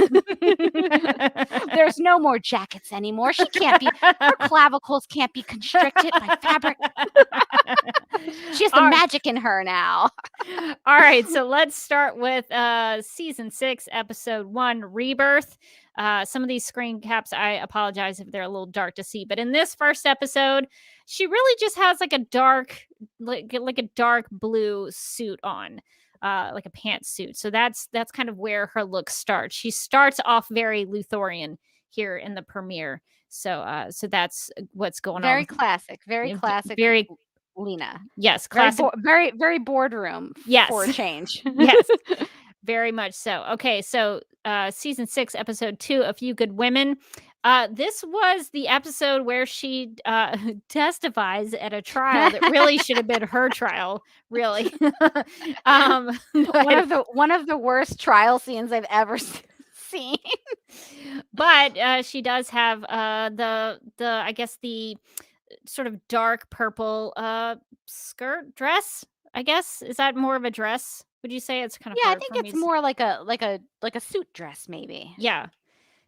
There's no more jackets anymore. Her clavicles can't be constricted by fabric. She has the magic in her now. All right, so let's start with season 6, episode 1, Rebirth. Some of these screen caps, I apologize if they're a little dark to see, but in this first episode, she really just has like a dark blue suit on, like a pantsuit. So that's kind of where her look starts. She starts off very Luthorian here in the premiere. So that's what's going on. Very classic. Very Lena. Yes, classic. Very boardroom. Yes. For a change. Yes. Very much so. Okay, so season 6, episode 2, A Few Good Women. This was the episode where she testifies at a trial that really should have been her trial, really. One of the worst trial scenes I've ever seen. But she does have the I guess the sort of dark purple skirt dress, I guess. Is that more of a dress? Would you say it's kind of I think it's more like a suit dress, maybe. Yeah.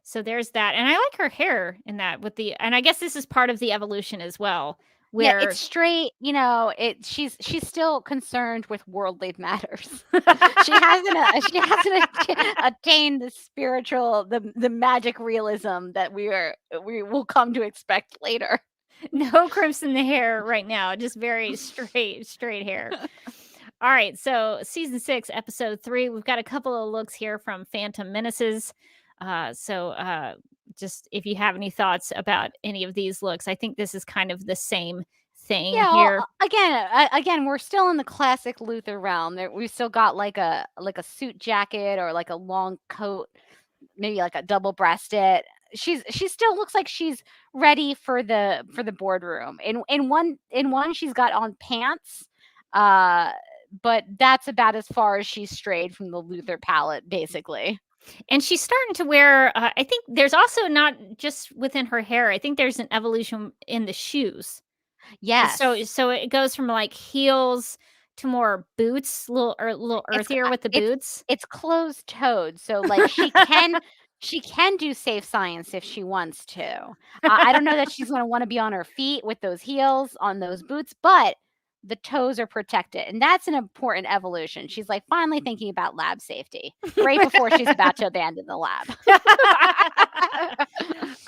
So there's that. And I like her hair in that and I guess this is part of the evolution as well. Where it's straight, she's still concerned with worldly matters. she hasn't attained the spiritual, the magic realism that we will come to expect later. No crimps in the hair right now, just very straight hair. All right, so season 6, episode 3, we've got a couple of looks here from Phantom Menaces. Just if you have any thoughts about any of these looks, I think this is kind of the same thing here. Again, we're still in the classic Luthor realm. We still got like a suit jacket or like a long coat, maybe like a double-breasted. She still looks like she's ready for the boardroom. In one she's got on pants. But that's about as far as she's strayed from the Luthor palette, basically. And she's starting to wear, I think there's also not just within her hair, I think there's an evolution in the shoes. Yes. So it goes from like heels to more boots, a little earthier with the boots. It's closed-toed, so like she can She can do safe science if she wants to. I don't know that she's going to want to be on her feet with those heels on those boots, but the toes are protected. And that's an important evolution. She's like finally thinking about lab safety right before she's about to abandon the lab.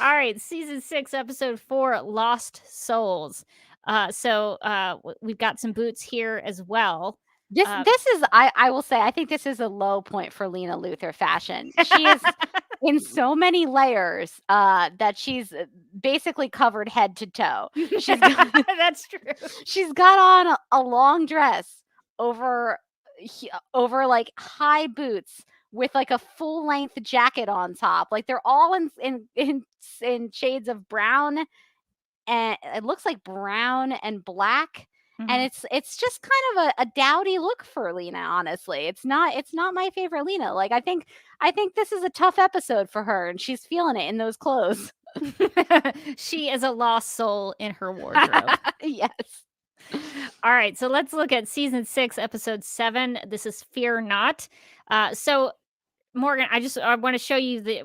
All right, season 6, episode 4, Lost Souls. We've got some boots here as well. This is I will say I think this is a low point for Lena Luthor fashion. She is in so many layers that she's basically covered head to toe. That's true. She's got on a long dress over like high boots with like a full length jacket on top. Like they're all in shades of brown, and it looks like brown and black. And it's just kind of a dowdy look for Lena, honestly. It's not my favorite Lena. Like I think this is a tough episode for her, and she's feeling it in those clothes. She is a lost soul in her wardrobe. Yes. All right, so let's look at season 6, episode 7. This is Fear Not. So Morgan, I want to show you the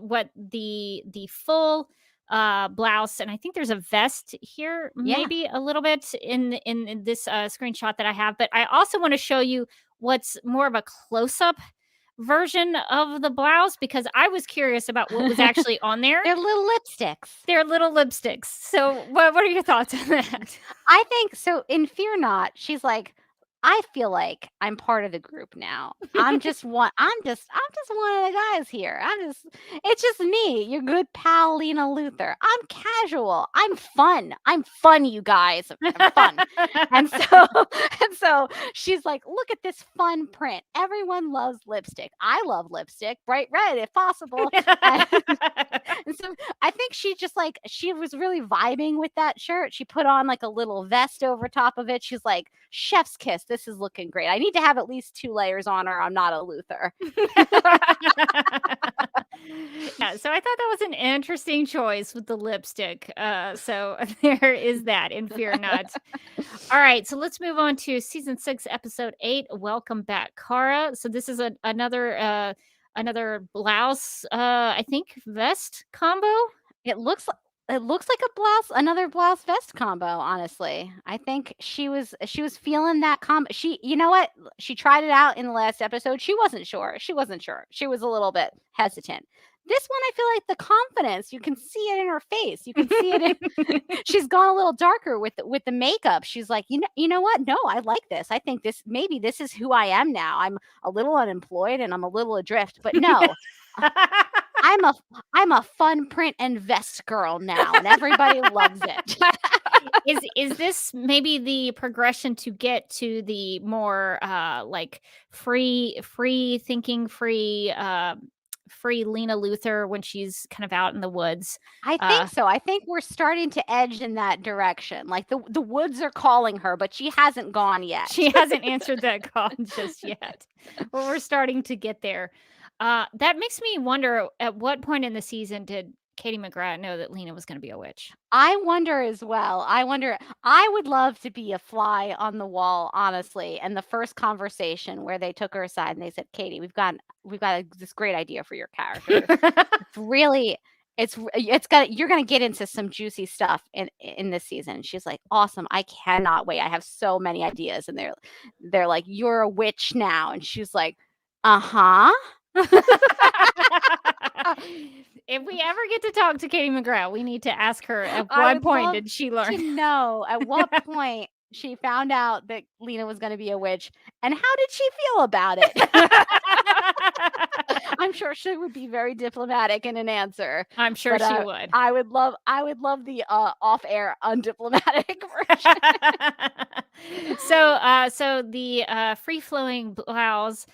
full blouse, and I think there's a vest here, maybe a little bit in this screenshot that I have, but I also want to show you what's more of a close-up version of the blouse, because I was curious about what was actually on there. They're little lipsticks. So what are your thoughts on that? I think so. In Fear Not, she's like, I feel like I'm part of the group now. I'm just one of the guys here. It's just me, your good pal Lena Luthor. I'm casual. I'm fun, you guys. I'm fun. and so she's like, look at this fun print. Everyone loves lipstick. I love lipstick, bright red if possible. And so I think she was really vibing with that shirt. She put on like a little vest over top of it. She's like, chef's kiss. This is looking great. I need to have at least 2 layers on, or I'm not a Luthor. Yeah, so I thought that was an interesting choice with the lipstick. So there is that in Fear Not. All right, so let's move on to season 6, episode 8. Welcome back, Kara. So this is another blouse, I think vest combo. It looks like another blouse vest combo, honestly. I think she was feeling that combo. You know what? She tried it out in the last episode. She wasn't sure. She was a little bit hesitant. This one, I feel like the confidence, you can see it in her face. You can see it she's gone a little darker with the makeup. She's like, you know what? No, I like this. I think this is who I am now. I'm a little unemployed and I'm a little adrift, but no. I'm a fun print and vest girl now, and everybody loves it. Is this maybe the progression to get to the more like free Lena Luthor when she's kind of out in the woods? I think so. I think we're starting to edge in that direction. Like the woods are calling her, but she hasn't gone yet. She hasn't answered that call just yet. But we're starting to get there. That makes me wonder, at what point in the season did Katie McGrath know that Lena was going to be a witch? I wonder as well. I would love to be a fly on the wall, honestly. And the first conversation where they took her aside and they said, Katie, we've got this great idea for your character. You're going to get into some juicy stuff in this season. She's like, awesome. I cannot wait. I have so many ideas. And they're like, you're a witch now. And she's like, uh-huh. If we ever get to talk to Katie McGrath, we need to ask her at what point did she learn? To know at what point she found out that Lena was going to be a witch, and how did she feel about it? I'm sure she would be very diplomatic in an answer. I'm sure she would. I would love the off-air undiplomatic version. So the free-flowing blouse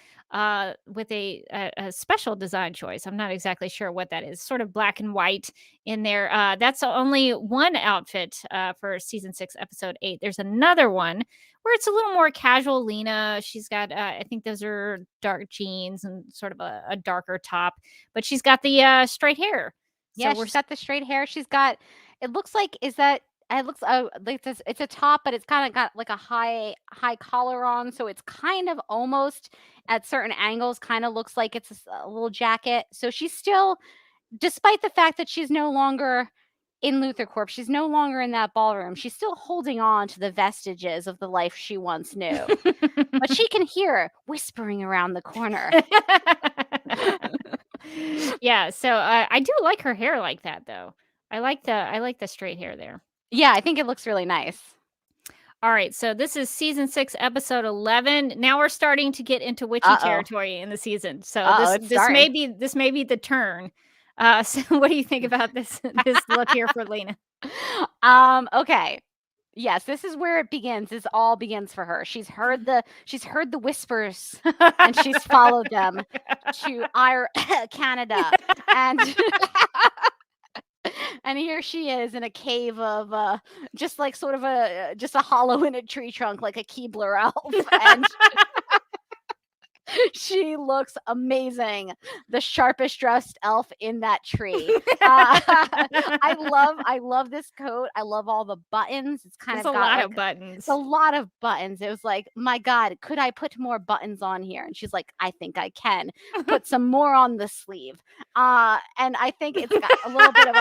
with a special design choice. I'm not exactly sure what that is. Sort of black and white in there. That's only one outfit for season 6, episode 8. There's another one where it's a little more casual. Lena, she's got, I think those are dark jeans and sort of a darker top, but she's got the straight hair. Yeah, she's got the straight hair. She's got, it looks like, it's a top, but it's kind of got like a high collar on, so it's kind of almost at certain angles kind of looks like it's a little jacket. So she's still despite the fact that she's no longer in Luthor Corp, she's no longer in that ballroom. She's still holding on to the vestiges of the life she once knew. But she can hear whispering around the corner. Yeah, so I do like her hair like that though. I like the straight hair there. Yeah, I think it looks really nice. All right, so this is season 6, episode 11. Now we're starting to get into witchy territory in the season. So this may be the turn. So what do you think about this look here for Lena? Okay. Yes, this is where it begins. This all begins for her. She's heard the whispers and she's followed them to Canada. And and here she is in a cave of just like sort of a hollow in a tree trunk, like a Keebler elf. And she looks amazing. The sharpest dressed elf in that tree. I love this coat. I love all the buttons. It's kind There's of a got lot like, of buttons. it's a lot of buttons. It was like, my God, could I put more buttons on here? And she's like, I think I can put some more on the sleeve. And I think it's got a little bit of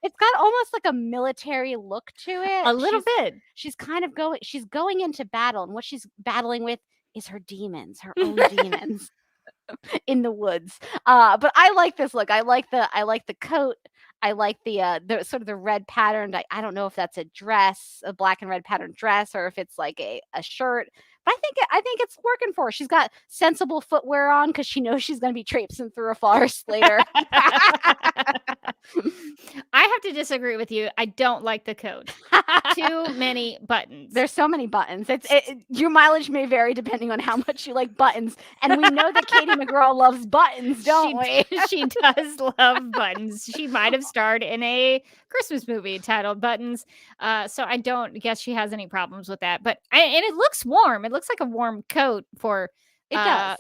it's got almost like a military look to it. A little bit. She's kind of she's going into battle, and what she's battling with is her demons, her own demons in the woods. But I like this look. I like the coat. I like the sort of the red patterned. I don't know if that's a dress, a black and red patterned dress, or if it's like a shirt. But I think it's working for her. She's got sensible footwear on because she knows she's going to be traipsing through a forest later. I have to disagree with you. I don't like the coat. Too many buttons. There's so many buttons. Your mileage may vary depending on how much you like buttons. And we know that Katie McGraw loves buttons, don't we? She does love buttons. She might have starred in a Christmas movie titled Buttons. So I don't guess she has any problems with that. But and it looks warm. It looks like a warm coat for it does.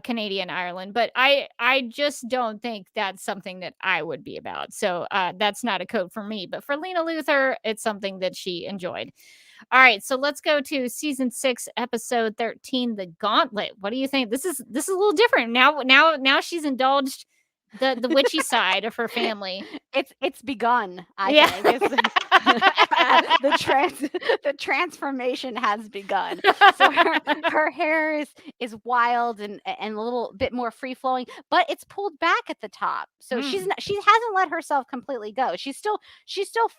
Canadian Ireland, but I just don't think that's something that I would be about. So that's not a coat for me. But for Lena Luthor, it's something that she enjoyed. All right, so let's go to season 6, episode 13, The Gauntlet. What do you think? This is a little different. Now she's indulged the witchy side of her family. It's begun. I think the transformation has begun. So her hair is wild and a little bit more free flowing, but it's pulled back at the top. So she hasn't let herself completely go. She's still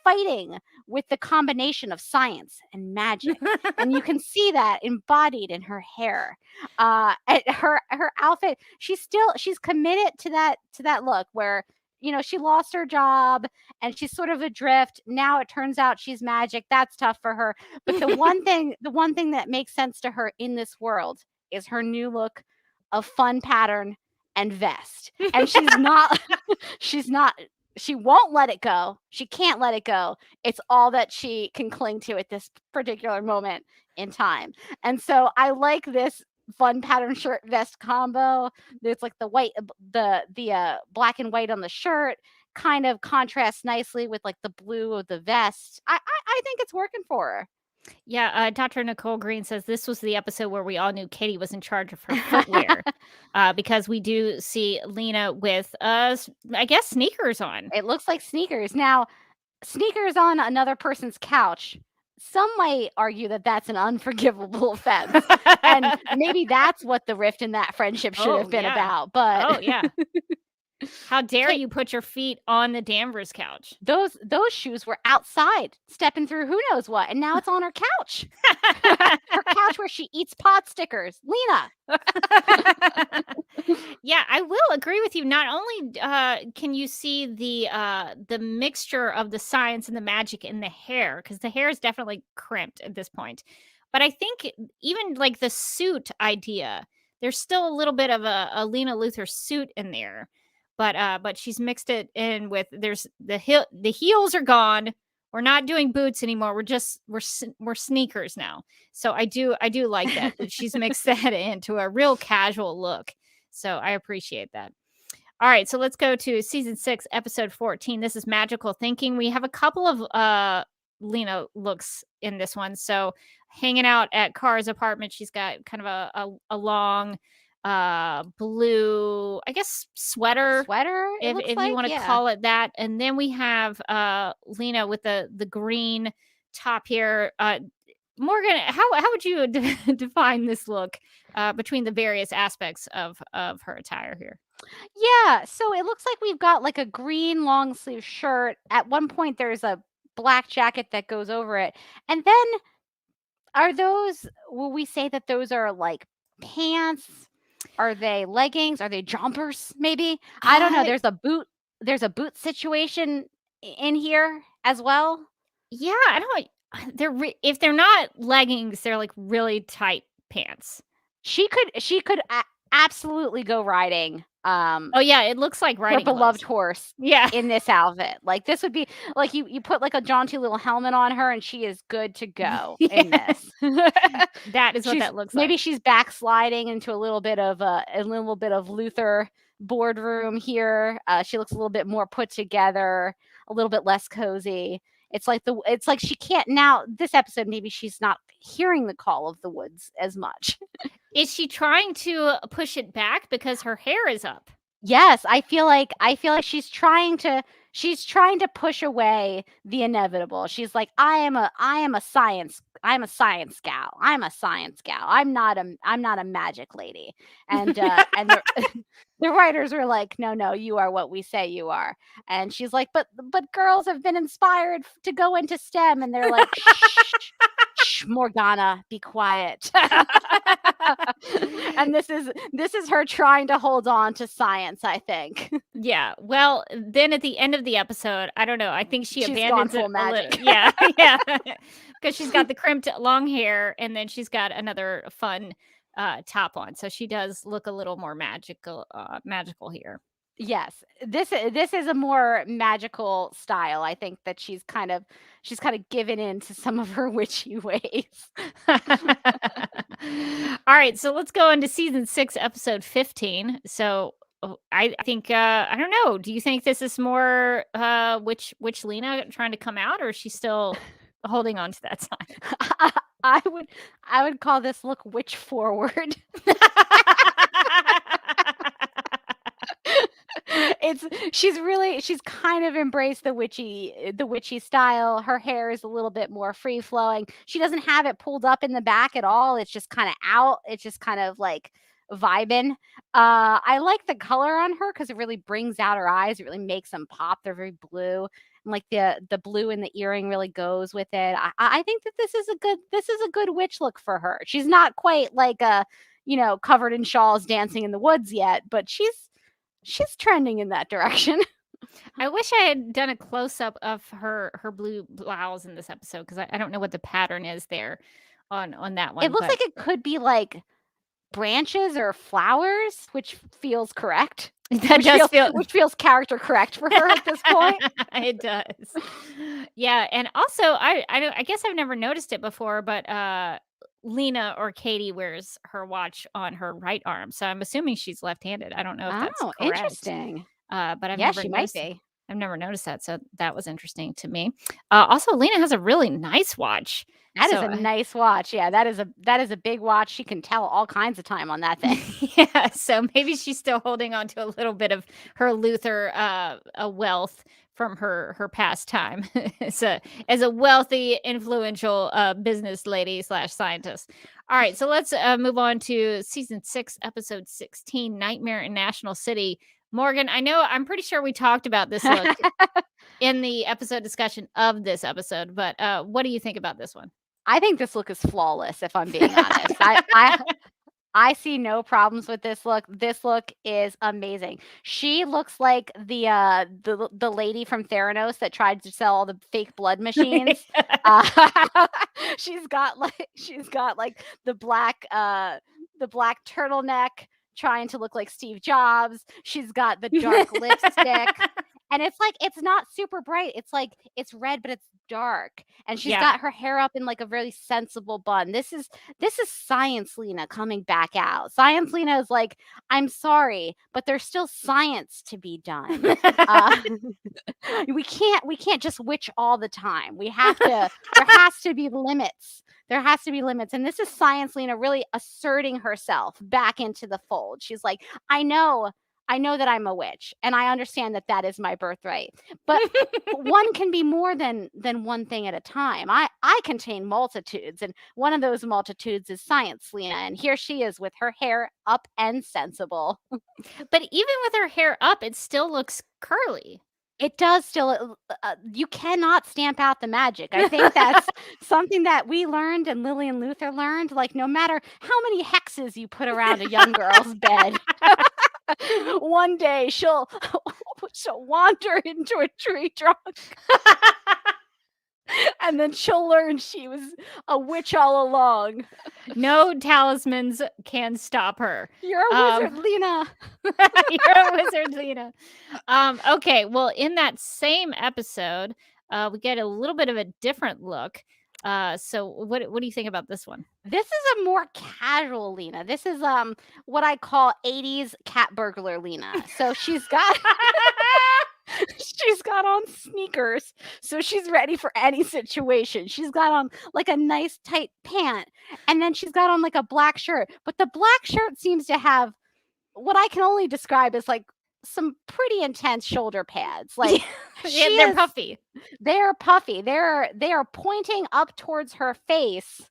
fighting with the combination of science and magic, and you can see that embodied in her hair. Her outfit. She's committed to that look where, you know, she lost her job and she's sort of adrift. Now it turns out she's magic. That's tough for her. But the one thing that makes sense to her in this world is her new look of fun pattern and vest. And she won't let it go. She can't let it go. It's all that she can cling to at this particular moment in time. And so I like this fun pattern shirt vest combo. There's like the white, the black and white on the shirt kind of contrasts nicely with like the blue of the vest. I think it's working for her. Yeah, Dr. Nicole Green says this was the episode where we all knew Katie was in charge of her footwear because we do see Lena with, I guess, sneakers on. It looks like sneakers. Now, sneakers on another person's couch. Some might argue that that's an unforgivable offense. And maybe that's what the rift in that friendship should have been about. But how dare you put your feet on the Danvers couch? Those shoes were outside, stepping through who knows what, and now it's on her couch. Her couch where she eats pot stickers. Lena. Yeah, I will agree with you. Not only can you see the mixture of the science and the magic in the hair, because the hair is definitely crimped at this point, but I think even like the suit idea, there's still a little bit of a Lena Luthor suit in there. But she's mixed it in with there's the heels are gone. We're not doing boots anymore. We're sneakers now. So I do like that she's mixed that into a real casual look. So I appreciate that. All right, so let's go to season 6, episode 14. This is Magical Thinking. We have a couple of Lena looks in this one. So hanging out at Kara's apartment, she's got kind of a long blue, I guess sweater, Sweater, it looks if you like, want to yeah. call it that. And then we have Lena with the green top here. Morgan, how would you define this look between the various aspects of her attire here? Yeah, so it looks like we've got like a green long sleeve shirt. At one point, there's a black jacket that goes over it. And then will we say that those are like pants? Are they leggings? Are they jumpers maybe? I don't know. There's a boot situation in here as well. Yeah, I don't. If they're not leggings, they're like really tight pants. She could absolutely go riding. Oh yeah, it looks like Her riding beloved clothes. horse Yeah, in this outfit. Like this would be like you put like a jaunty little helmet on her and she is good to go in this. that is what that looks like. Maybe she's backsliding into a little bit of Luther boardroom here. She looks a little bit more put together, a little bit less cozy. It's like she can't now this episode maybe she's not hearing the call of the woods as much. Is she trying to push it back because her hair is up? Yes, I feel like she's trying to push away the inevitable. She's like, I am a science gal. I'm a science gal. I'm not a magic lady. And the, the writers were like, no, you are what we say you are. And she's like, but girls have been inspired to go into STEM, and they're like, shh, Morgana, be quiet. And this is her trying to hold on to science, I think. Yeah. Well, then at the end of the episode, I don't know. I think she's abandons gone full it magic. a little. Yeah, yeah. Because she's got the crimped long hair, and then she's got another fun top on, so she does look a little more magical here. Yes, this is a more magical style. I think that she's kind of given in to some of her witchy ways. All right, so let's go into season 6, episode 15. So I think I don't know. Do you think this is more witch Lena trying to come out, or is she still holding on to that sign? I would call this look witch forward. She's kind of embraced the witchy style. Her hair is a little bit more free flowing. She doesn't have it pulled up in the back at all. It's just kind of out. It's just kind of like vibing. I like the color on her because it really brings out her eyes. It really makes them pop. They're very blue. And like the blue in the earring really goes with it. I think that this is a good witch look for her. She's not quite like a, covered in shawls dancing in the woods yet, but she's trending in that direction. I wish I had done a close up of her blue blouse in this episode, because I don't know what the pattern is there on that one. It looks like it could be like branches or flowers, which feels correct. Which feels character correct for her at this point. It does. Yeah, and also I guess I've never noticed it before, but Lena or Katie wears her watch on her right arm, so I'm assuming she's left-handed. I don't know if that's correct. Interesting. But she might be. I've never noticed that, so that was interesting to me. Also, Lena has a really nice watch. That is a nice watch. Yeah, that is a big watch. She can tell all kinds of time on that thing. Yeah, so maybe she's still holding on to a little bit of her Luther wealth from her past time as a wealthy, influential business lady / scientist. All right, so let's move on to season 6, episode 16, Nightmare in National City. Morgan, I'm pretty sure we talked about this look in the episode discussion of this episode, but what do you think about this one? I think this look is flawless, if I'm being honest. I see no problems with this look. This look is amazing. She looks like the lady from Theranos that tried to sell all the fake blood machines. She's got like the black turtleneck, trying to look like Steve Jobs. She's got the dark lipstick. And it's like, it's not super bright. It's like, it's red, but it's dark, and she's Yeah. got her hair up in like a very sensible bun. This is science Lena coming back out. Science Lena is like, I'm sorry, but there's still science to be done. We can't just witch all the time. We have to. There has to be limits. There has to be limits. And this is Science Lena really asserting herself back into the fold. She's like, I know that I'm a witch, and I understand that that is my birthright. But one can be more than one thing at a time. I contain multitudes, and one of those multitudes is Science Lena, and here she is with her hair up and sensible. But even with her hair up, it still looks curly. It does still. You cannot stamp out the magic. I think that's something that we learned and Lillian Luther learned. Like, no matter how many hexes you put around a young girl's bed, one day she'll wander into a tree trunk. And then she'll learn she was a witch all along. No talismans can stop her. You're a wizard, Lena. You're a wizard, Lena. Okay, well, in that same episode, we get a little bit of a different look. So what do you think about this one? This is a more casual Lena. This is what I call 80s cat burglar Lena. So she's got she's got on sneakers, so she's ready for any situation. She's got on like a nice tight pant, and then she's got on like a black shirt. But the black shirt seems to have what I can only describe as like some pretty intense shoulder pads. Like They're puffy. They're puffy. They are pointing up towards her face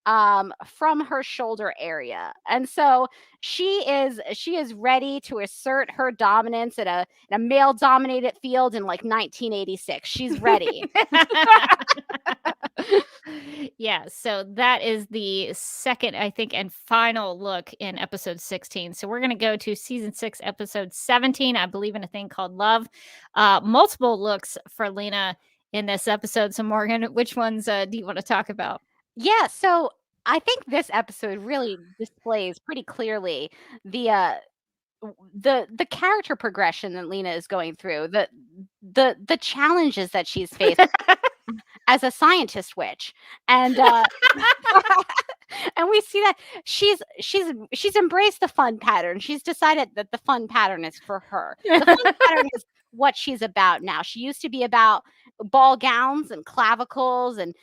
from her shoulder area. And so she is ready to assert her dominance in a male dominated field in like 1986. She's ready. Yeah, so that is the second, I think, and final look in episode 16. So we're going to go to season 6, episode 17. I believe in a thing called Love. Multiple looks for Lena in this episode. So Morgan, which ones do you want to talk about? Yeah, so I think this episode really displays pretty clearly the character progression that Lena is going through, the challenges that she's faced as a scientist witch, and and we see that she's embraced the fun pattern. She's decided that the fun pattern is for her. The fun pattern is what she's about now. She used to be about ball gowns and clavicles and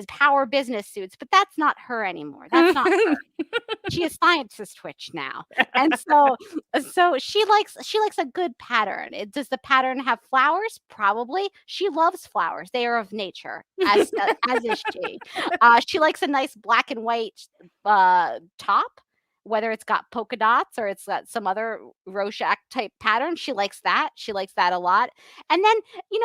power business suits, but that's not her anymore. That's not her. She is scientist witch now, and so she likes a good pattern. Does the pattern have flowers? Probably. She loves flowers. They are of nature, as is she. She likes a nice black and white top, whether it's got polka dots or it's got some other Rorschach type pattern. She likes that. She likes that a lot. And then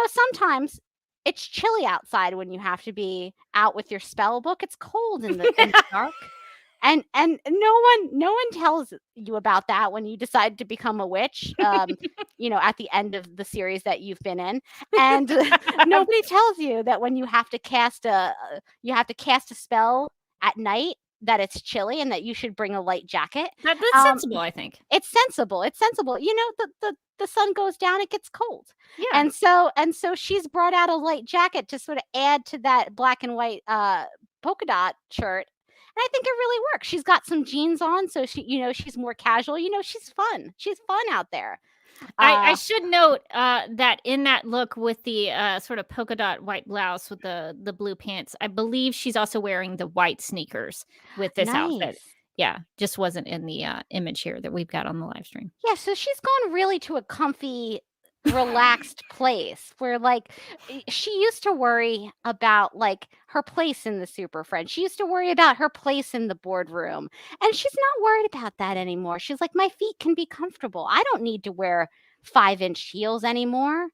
sometimes it's chilly outside when you have to be out with your spell book. It's cold in the dark. And no one tells you about that when you decide to become a witch, at the end of the series that you've been in. And nobody tells you that when you have to cast a spell at night, that it's chilly and that you should bring a light jacket. That's sensible, I think. It's sensible. It's sensible. The sun goes down, it gets cold. Yeah. And so she's brought out a light jacket to sort of add to that black and white polka dot shirt. And I think it really works. She's got some jeans on, so she's more casual. She's fun. She's fun out there. I should note that in that look with the sort of polka dot white blouse with the blue pants, I believe she's also wearing the white sneakers with this outfit. Yeah, just wasn't in the image here that we've got on the live stream. Yeah, so she's gone really to a comfy, relaxed place where she used to worry about her place in the Super Friends. She used to worry about her place in the boardroom, and she's not worried about that anymore. She's like, my feet can be comfortable. I don't need to wear 5-inch heels anymore.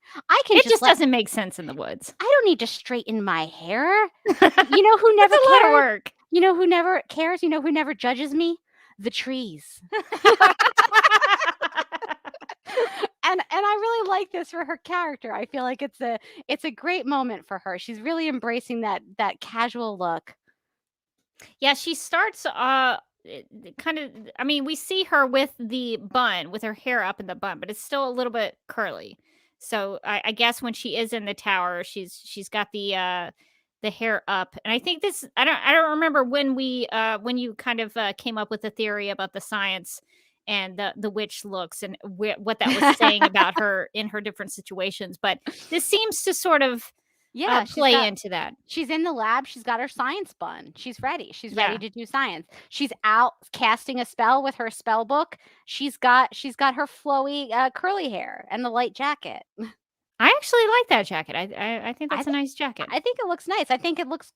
It just doesn't make sense in the woods. I don't need to straighten my hair. You know who never That's a lot of work. You know who never cares? You know who never judges me? The trees. And I really like this for her character. I feel like it's a great moment for her. She's really embracing that casual look. Yeah, she starts kind of, we see her with the bun, with her hair up in the bun, but it's still a little bit curly. So I guess when she is in the tower, she's got the hair up. And I think this I don't remember when you kind of came up with the theory about the science and the witch looks and what that was saying about her in her different situations, but this seems to sort of Yeah, play into that. she's in the lab. She's got her science bun. She's ready. She's Yeah. ready to do science. She's out casting a spell with her spell book. She's got her flowy curly hair and the light jacket. I actually like that jacket. I think I that's a nice jacket. I think it looks nice. I think it looks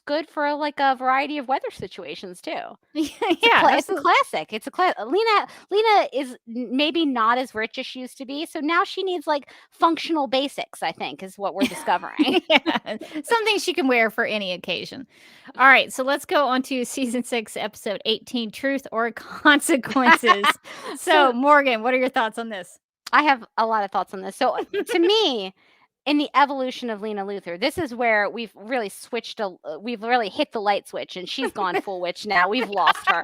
good for like a variety of weather situations too. Yeah, It's a classic. It's a Lena is maybe not as rich as she used to be, so now she needs like functional basics, I think, is what we're discovering. Yeah, something she can wear for any occasion. All right, so let's go on to season 6, episode 18, Truth or Consequences. So, Morgan, what are your thoughts on this? I have a lot of thoughts on this. So to me, in the evolution of Lena Luthor, this is where we've really we've really hit the light switch, and she's gone full witch now. We've lost her.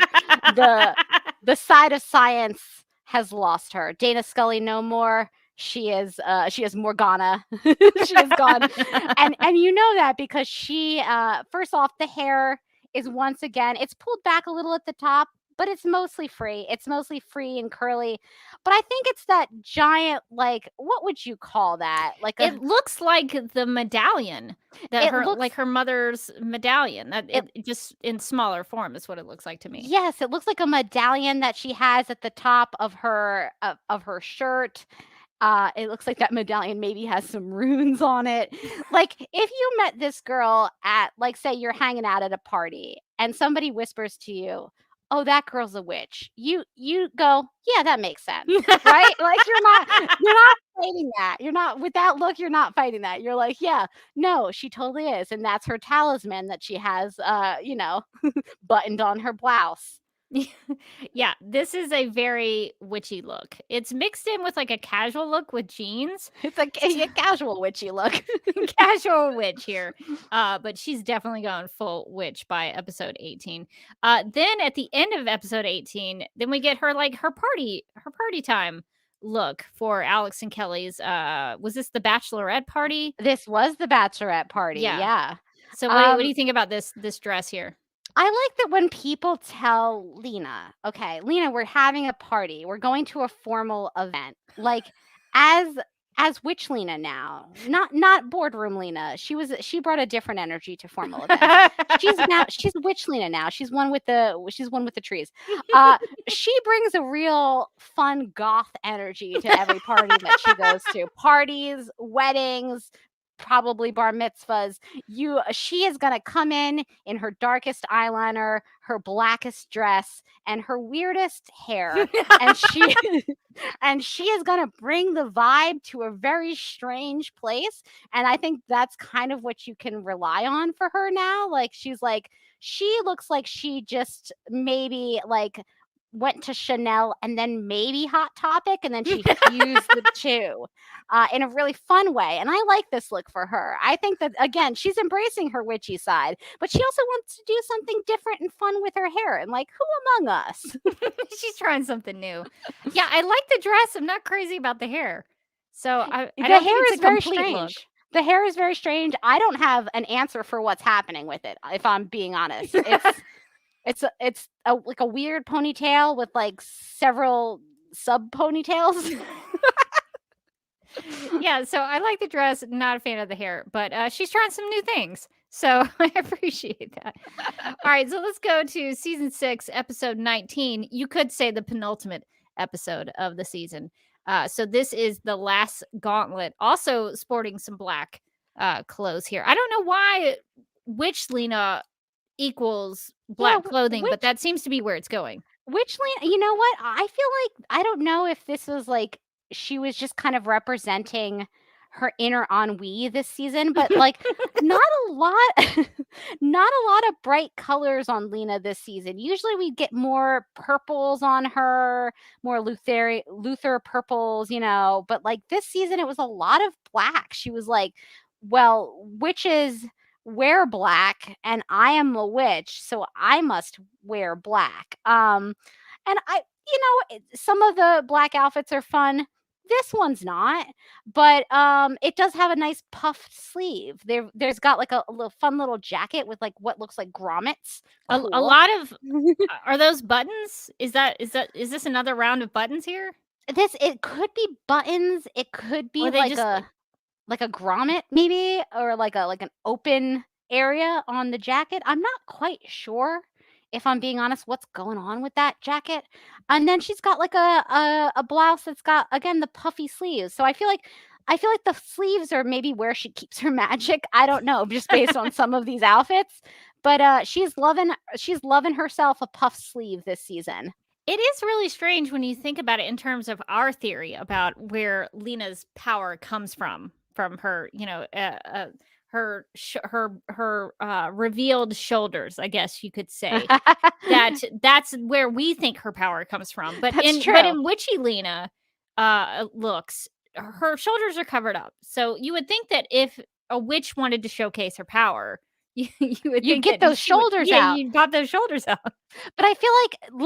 The side of science has lost her. Dana Scully no more. She is Morgana. She is gone. and you know that because she first off, the hair is once again, it's pulled back a little at the top, but it's mostly free. It's mostly free and curly. But I think it's that giant, like, what would you call that? Like it looks like the medallion that like her mother's medallion. That it just in smaller form is what it looks like to me. Yes, it looks like a medallion that she has at the top of her shirt. It looks like that medallion maybe has some runes on it. Like if you met this girl at, like, say you're hanging out at a party and somebody whispers to you, "Oh, that girl's a witch." You go, "Yeah, that makes sense." Right? Like you're not fighting that. You're not with that look, you're not fighting that. You're like, "Yeah, no, she totally is." And that's her talisman that she has buttoned on her blouse. Yeah, this is a very witchy look. It's mixed in with like a casual look with jeans. It's a casual witchy look. Casual witch here. But she's definitely gone full witch by episode 18. Then at the end of episode 18, then we get her like her party time look for Alex and Kelly's. Was this the bachelorette party? This was the bachelorette party. Yeah. So what do you think about this dress here? I like that when people tell Lena, "Okay, Lena, we're having a party. We're going to a formal event." Like as witch Lena now, not boardroom Lena. She brought a different energy to formal events. She's witch Lena now. She's one with the trees. She brings a real fun goth energy to every party that she goes to. Parties, weddings, probably bar mitzvahs. She is gonna come in her darkest eyeliner, her blackest dress, and her weirdest hair, and she is gonna bring the vibe to a very strange place. And I think that's kind of what you can rely on for her now. Like she looks like she just maybe like went to Chanel and then maybe Hot Topic, and then she fused the two in a really fun way. And I like this look for her. I think that, again, she's embracing her witchy side, but she also wants to do something different and fun with her hair. And like, who among us? She's trying something new. Yeah, I like the dress. I'm not crazy about the hair. So the hair is very strange. The hair is very strange. I don't have an answer for what's happening with it, if I'm being honest. It's like a weird ponytail with like several sub ponytails. Yeah, so I like the dress, not a fan of the hair, but she's trying some new things. So I appreciate that. All right, so let's go to season 6, episode 19. You could say the penultimate episode of the season. So this is the last gauntlet, also sporting some black clothes here. I don't know why Witch Lena equals black clothing, but that seems to be where it's going. Witch Lena, you know what? I feel like, I don't know if this was like she was just kind of representing her inner ennui this season, but like not a lot of bright colors on Lena this season. Usually we get more purples on her, more Luthor purples, but like this season it was a lot of black. She was like, well, witches wear black and I am a witch, so I must wear black. And some of the black outfits are fun. This one's not, but it does have a nice puffed sleeve. There's got like a little fun little jacket with like what looks like grommets. A Cool. lot of are those buttons? Is this another round of buttons here? It could be buttons. It could be Or they like just like a grommet maybe, or like an open area on the jacket. I'm not quite sure, if I'm being honest, what's going on with that jacket. And then she's got like a blouse that's got, again, the puffy sleeves. So I feel like the sleeves are maybe where she keeps her magic. I don't know, just based on some of these outfits. But she's loving herself a puff sleeve this season. It is really strange when you think about it in terms of our theory about where Lena's power comes from her, her revealed shoulders, I guess you could say. That's where we think her power comes from. But That's in true. Witchy Lena looks, her shoulders are covered up. So you would think that if a witch wanted to showcase her power, you would You think get that those she would, shoulders yeah, out. you got those shoulders out. But I feel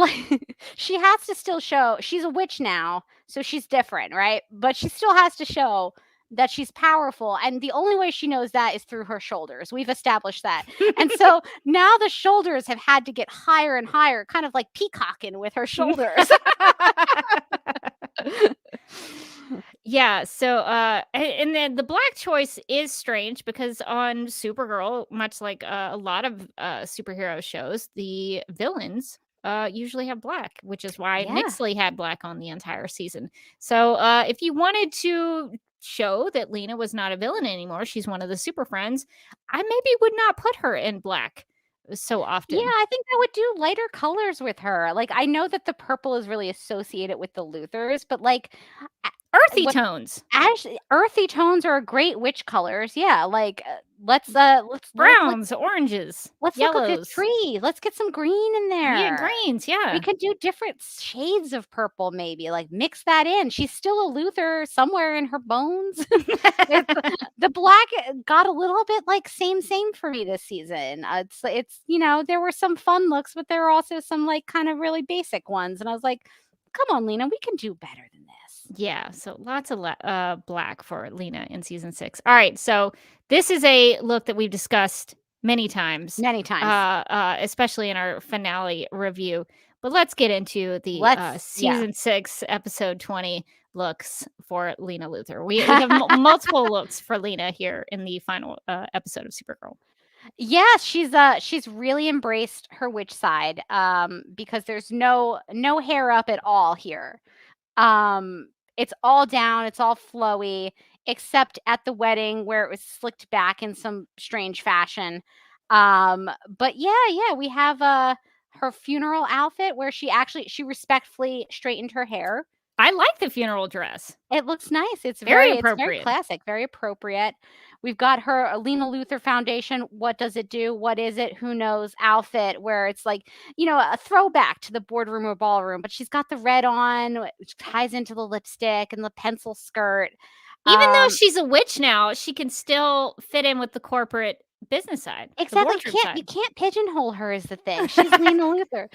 like she has to still show she's a witch now, so she's different, right? But she still has to show that she's powerful, and the only way she knows that is through her shoulders. We've established that. And so now the shoulders have had to get higher and higher, kind of like peacocking with her shoulders. Yeah, so and then the black choice is strange because on Supergirl, much like a lot of superhero shows, the villains usually have black, which is why Yeah. Nixley had black on the entire season. So if you wanted to show that Lena was not a villain anymore, she's one of the super friends, I maybe would not put her in black so often. Yeah, I think I would do lighter colors with her. Like, I know that the purple is really associated with the Luthers, but like Earthy what tones. earthy tones are great witch colors. Yeah, like let's Browns, oranges, look at the yellows. tree. Let's get some green in there. Yeah, greens, yeah. We could do different shades of purple, maybe like mix that in. She's still a Luther somewhere in her bones. The black got a little bit like same for me this season. It's there were some fun looks, but there were also some like kind of really basic ones, and I was like, come on, Lena, we can do better than this. Yeah, so lots of black for Lena in season 6. All right, so this is a look that we've discussed many times, especially in our finale review. But let's get into the season 6, episode 20 looks for Lena Luthor. We have multiple looks for Lena here in the final episode of Supergirl. Yes, she's really embraced her witch side, because there's no hair up at all here. It's all down, it's all flowy, except at the wedding where it was slicked back in some strange fashion. But yeah, we have her funeral outfit where she respectfully straightened her hair. I like the funeral dress. It looks nice. It's very It's very appropriate. classic, very appropriate. We've got her Lena Luthor Foundation. What does it do? What is it? Who knows? Outfit where it's like, a throwback to the boardroom or ballroom, but she's got the red on, which ties into the lipstick and the pencil skirt. Even though she's a witch now, she can still fit in with the corporate business side. Exactly. You can't pigeonhole her is the thing. She's Lena Luthor.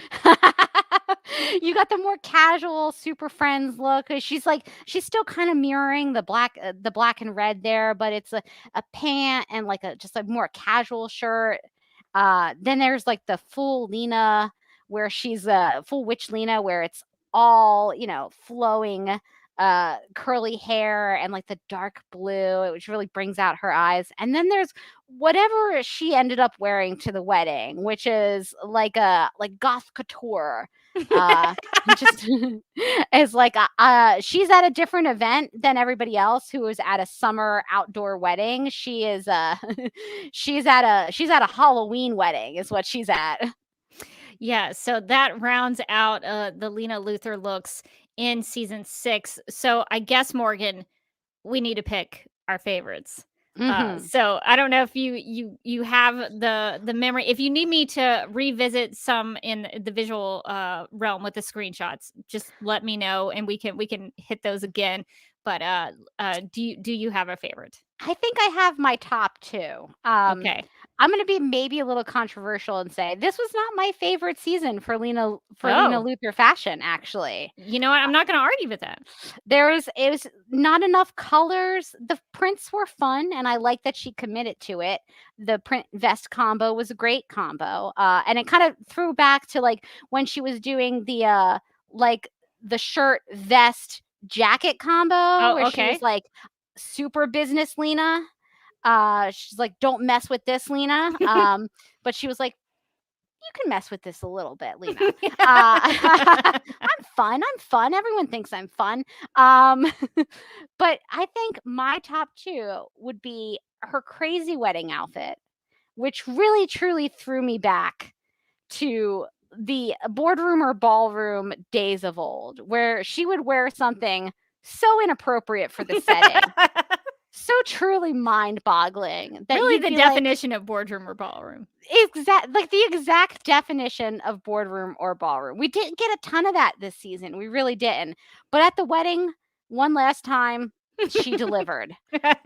You got the more casual super friends look. She's still kind of mirroring the black and red there, but it's a pant and like just a more casual shirt. Then there's like the full Lena where she's full witch Lena where it's all, flowing curly hair and like the dark blue, which really brings out her eyes. And then there's whatever she ended up wearing to the wedding, which is like goth couture. Just is like she's at a different event than everybody else who is at a summer outdoor wedding. She is she's at a Halloween wedding is what she's at. Yeah, so that rounds out the Lena Luthor looks in season 6. So I guess, Morgan, we need to pick our favorites. So I don't know if you have the memory. If you need me to revisit some in the visual realm with the screenshots, just let me know and we can hit those again. But do you have a favorite? I think I have my top 2. Okay. I'm going to be maybe a little controversial and say this was not my favorite season for Lena Luthor fashion. Actually, you know what? I'm not going to argue with that. It was not enough colors. The prints were fun, and I like that she committed to it. The print vest combo was a great combo, and it kind of threw back to like when she was doing the the shirt vest jacket combo, where she was like super business Lena. She's like, don't mess with this, Lena. But she was like, you can mess with this a little bit, Lena. I'm fun. Everyone thinks I'm fun. But I think my top 2 would be her crazy wedding outfit, which really truly threw me back to the boardroom or ballroom days of old, where she would wear something so inappropriate for the setting. So truly mind-boggling. That really the definition of boardroom or ballroom. The exact definition of boardroom or ballroom. We didn't get a ton of that this season. We really didn't. But at the wedding, one last time, she delivered.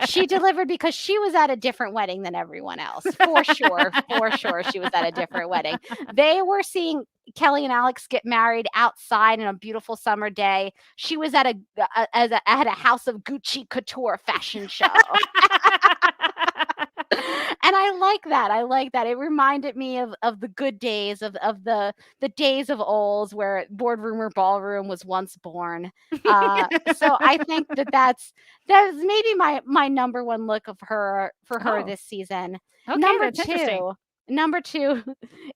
She delivered because she was at a different wedding than everyone else. For sure. She was at a different wedding. They were seeing Kelly and Alex get married outside on a beautiful summer day. She was at a House of Gucci couture fashion show. And I like that. It reminded me of the good days of the days of old where boardroom or ballroom was once born. So I think that's maybe my number 1 look of her for her this season. Okay, Number two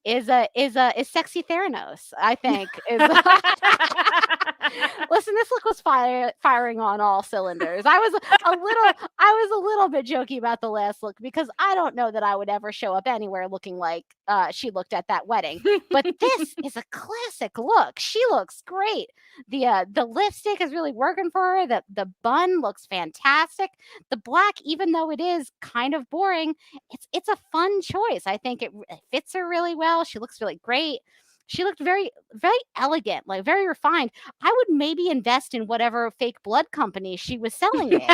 is sexy Theranos. I think is. Listen, this look was firing on all cylinders. I was a little bit jokey about the last look because I don't know that I would ever show up anywhere looking like she looked at that wedding. But this is a classic look. She looks great. The lipstick is really working for her. The bun looks fantastic. The black, even though it is kind of boring, it's a fun choice. I think it fits her really well. She looks really great. She looked very, very elegant, like very refined. I would maybe invest in whatever fake blood company she was selling me.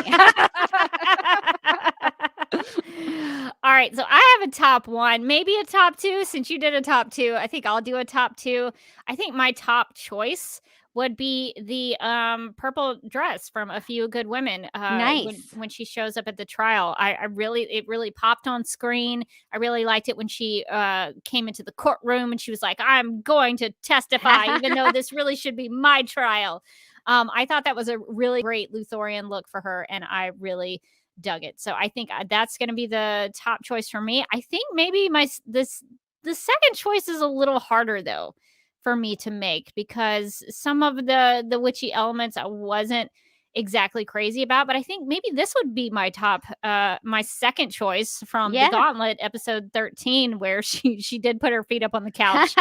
All right, so I have a top 1, maybe a top 2. Since you did a top 2, I think I'll do a top 2. I think my top choice would be the purple dress from A Few Good Women. Nice. When she shows up at the trial, it really popped on screen. I really liked it when she came into the courtroom and she was like, "I'm going to testify, even though this really should be my trial." I thought that was a really great Luthorian look for her, and I really dug it. So I think that's going to be the top choice for me. I think maybe the second choice is a little harder though for me to make because some of the witchy elements I wasn't exactly crazy about, but I think maybe this would be my top my second choice from the Gauntlet episode 13, where she did put her feet up on the couch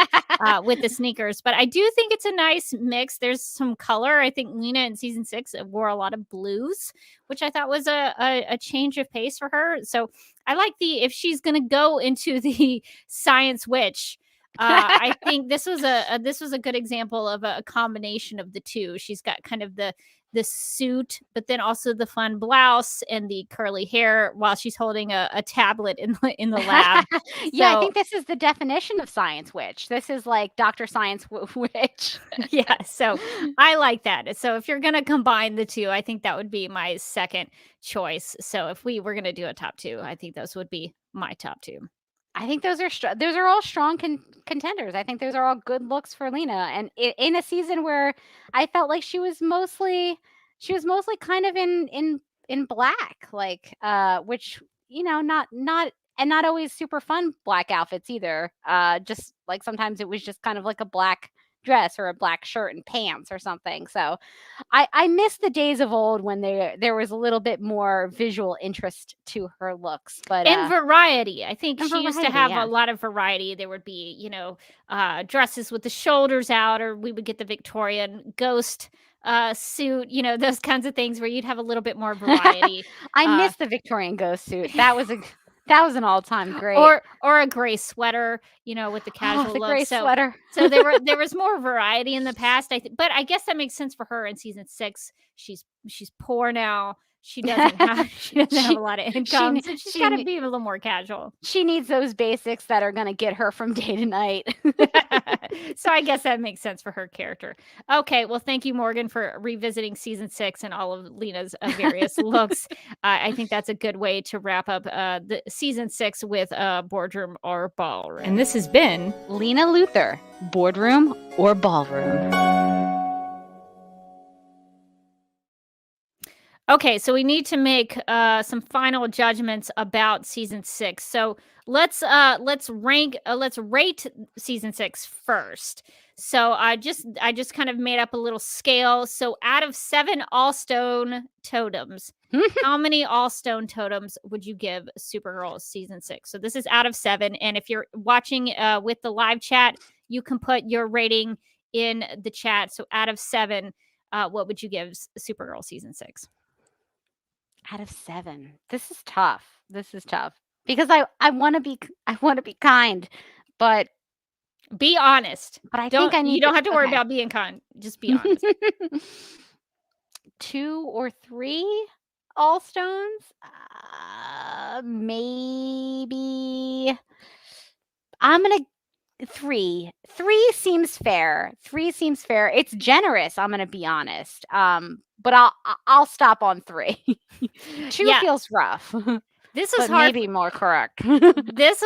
with the sneakers. But I do think it's a nice mix. There's some color. I think Lena in season 6 wore a lot of blues, which I thought was a change of pace for her. So I like if she's gonna go into the science witch, I think this was a good example of a combination of the two. She's got kind of the suit, but then also the fun blouse and the curly hair while she's holding a tablet in the lab. I think this is the definition of science witch. This is like Dr. Science Witch. Yeah, so I like that. So if you're going to combine the two, I think that would be my second choice. So if we were going to do a top 2, I think those would be my top 2. I think those are all strong contenders. I think those are all good looks for Lena, and in a season where I felt like she was mostly kind of in black, like which not always super fun black outfits either. Just like sometimes it was just kind of like a black dress or a black shirt and pants or something. So I miss the days of old when there was a little bit more visual interest to her looks, but and variety. I think she used to have a lot of variety. There would be, dresses with the shoulders out, or we would get the Victorian ghost suit, those kinds of things where you'd have a little bit more variety. I miss the Victorian ghost suit. That was an all-time great. Or a gray sweater, with the casual look. Gray sweater. So there was more variety in the past. But I guess that makes sense for her in season 6. She's poor now. she doesn't have a lot of income, so she's got to ne- be a little more casual. she needs those basics that are going to get her from day to night. So I guess that makes sense for her character. Okay, well, thank you, Morgan, for revisiting season 6 and all of Lena's various looks. I think that's a good way to wrap up the season 6 with Boardroom or Ballroom. And this has been Lena Luthor, Boardroom or Ballroom. Okay, so we need to make some final judgments about season 6. So let's rate season 6 first. So I just kind of made up a little scale. So out of 7 all-stone totems, how many all-stone totems would you give Supergirl season 6? So this is out of 7, and if you're watching with the live chat, you can put your rating in the chat. So out of 7, what would you give Supergirl season 6? Out of 7. This is tough. Because I want to be kind, but be honest. But I think I need you don't have to worry about being kind. Just be honest. 2 or 3 all stones? Maybe I'm going to 3. 3 seems fair. It's generous, I'm going to be honest. But I'll stop on 3. 2 feels rough. This was but hard. Maybe more correct. This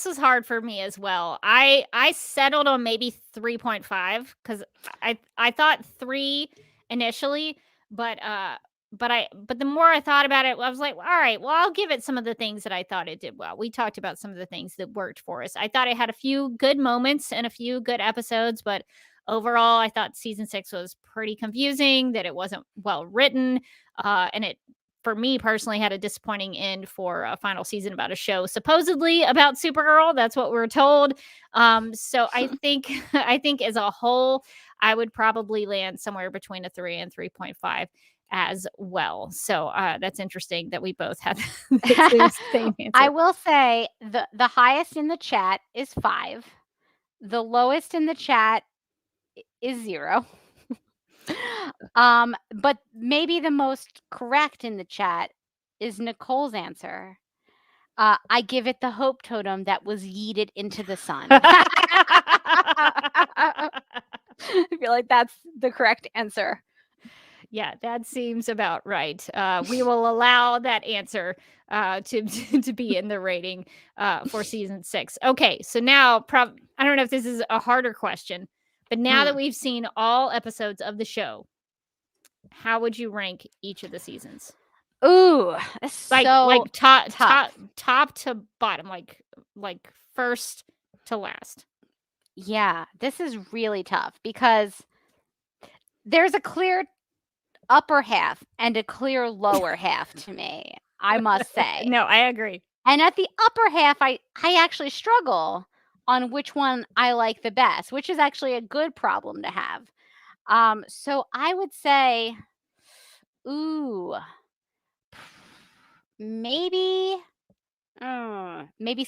was hard for me as well. I settled on maybe 3.5 because I thought 3 initially, but the more I thought about it, I was like, all right, well, I'll give it some of the things that I thought it did well. We talked about some of the things that worked for us. I thought it had a few good moments and a few good episodes, but overall, I thought season 6 was pretty confusing, that it wasn't well written, and it, for me personally, had a disappointing end for a final season about a show supposedly about Supergirl. That's what we're told. So I think as a whole, I would probably land somewhere between a 3 and 3.5 as well. So that's interesting that we both have the same answer. I will say the highest in the chat is 5. The lowest in the chat is 0. But maybe the most correct in the chat is Nicole's answer. I give it the hope totem that was yeeted into the sun. I feel like that's the correct answer. Yeah, that seems about right. We will allow that answer to be in the rating for season 6. Okay, so now I don't know if this is a harder question, but now that we've seen all episodes of the show, how would you rank each of the seasons? Ooh, like top to bottom, like first to last. Yeah, this is really tough because there's a clear upper half and a clear lower half to me, I must say. No, I agree. And at the upper half, I actually struggle on which one I like the best, which is actually a good problem to have. So I would say, maybe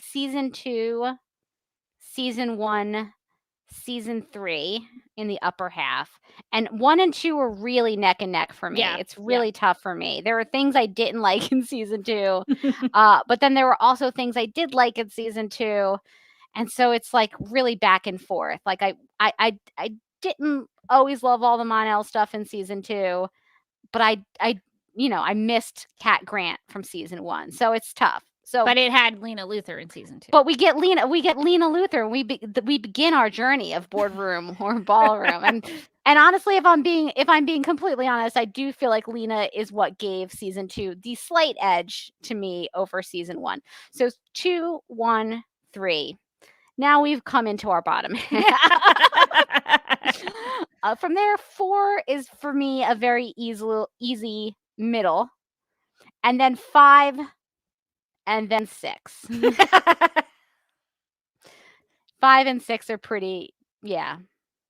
season 2, season 1, season 3 in the upper half, and 1 and 2 are really neck and neck for me. It's really tough for me. There are things I didn't like in season 2, but then there were also things I did like in season 2, and so it's like really back and forth. Like I didn't always love all the Mon-El stuff in season 2, but I missed Cat Grant from season 1, so it's tough. So, but it had Lena Luthor in season 2. But we get Lena Luthor, and we begin our journey of Boardroom or Ballroom. And honestly, if I'm being completely honest, I do feel like Lena is what gave season 2 the slight edge to me over season 1. So 2, 1, 3. Now we've come into our bottom. From there, 4 is for me a very easy middle, and then 5. And then 6. 5 and 6 are pretty,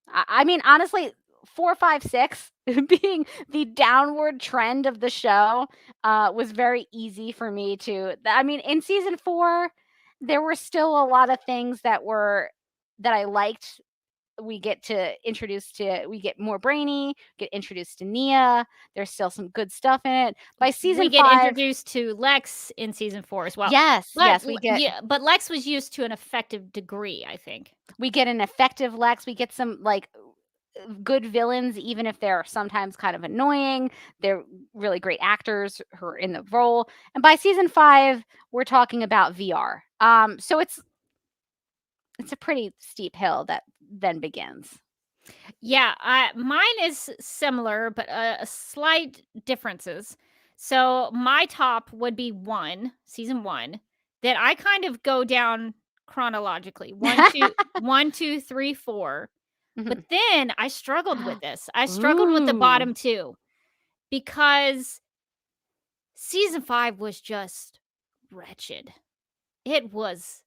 I mean, honestly, 4, 5, 6 being the downward trend of the show was very easy for me to. I mean, in season 4, there were still a lot of things that I liked we get more Brainy, get introduced to Nia. There's still some good stuff in it. By season we get 5, introduced to Lex in season 4 as well. yes, we get yeah, but Lex was used to an effective degree, I think. we get an effective Lex. We get some like good villains, even if they're sometimes kind of annoying. They're really great actors who are in the role. And by season 5, we're talking about VR. So it's a pretty steep hill that then begins. Yeah, mine is similar, but slight differences. So my top would be season 1. That I kind of go down chronologically. 1, 2, 3, 4. But then I struggled with this. I struggled with the bottom 2 because season 5 was just wretched. It was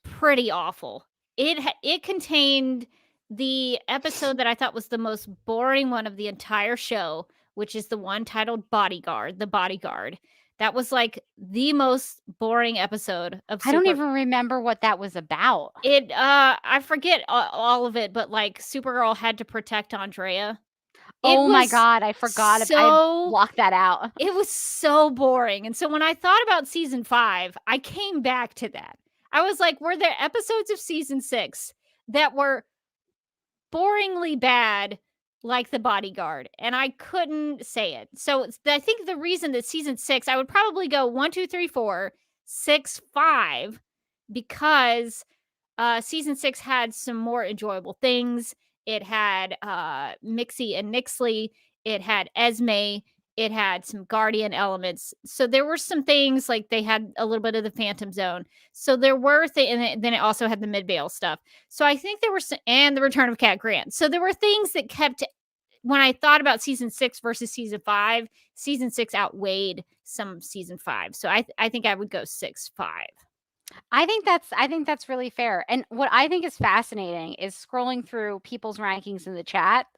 pretty awful. It contained the episode that I thought was the most boring one of the entire show, which is the one titled Bodyguard, The Bodyguard. That was like the most boring episode of I don't even remember what that was about. I forget all of it, but like Supergirl had to protect Andrea. Oh my God, I forgot. I blocked that out. It was so boring. And so when I thought about season 5, I came back to that. I was like, were there episodes of season 6 that were boringly bad like The Bodyguard? And I couldn't say it. So I think the reason that season 6, I would probably go 1, 2, 3, 4, 6, 5, because season 6 had some more enjoyable things. It had Mixie and Nixley. It had Esme. It had some Guardian elements. So there were some things like they had a little bit of the Phantom Zone. So there were and then it also had the Midvale stuff. So I think there were and the return of Cat Grant. So there were things that kept, when I thought about season 6 versus season 5, season 6 outweighed some season 5. So I think I would go 6, 5. I think that's really fair. And what I think is fascinating is scrolling through people's rankings in the chat.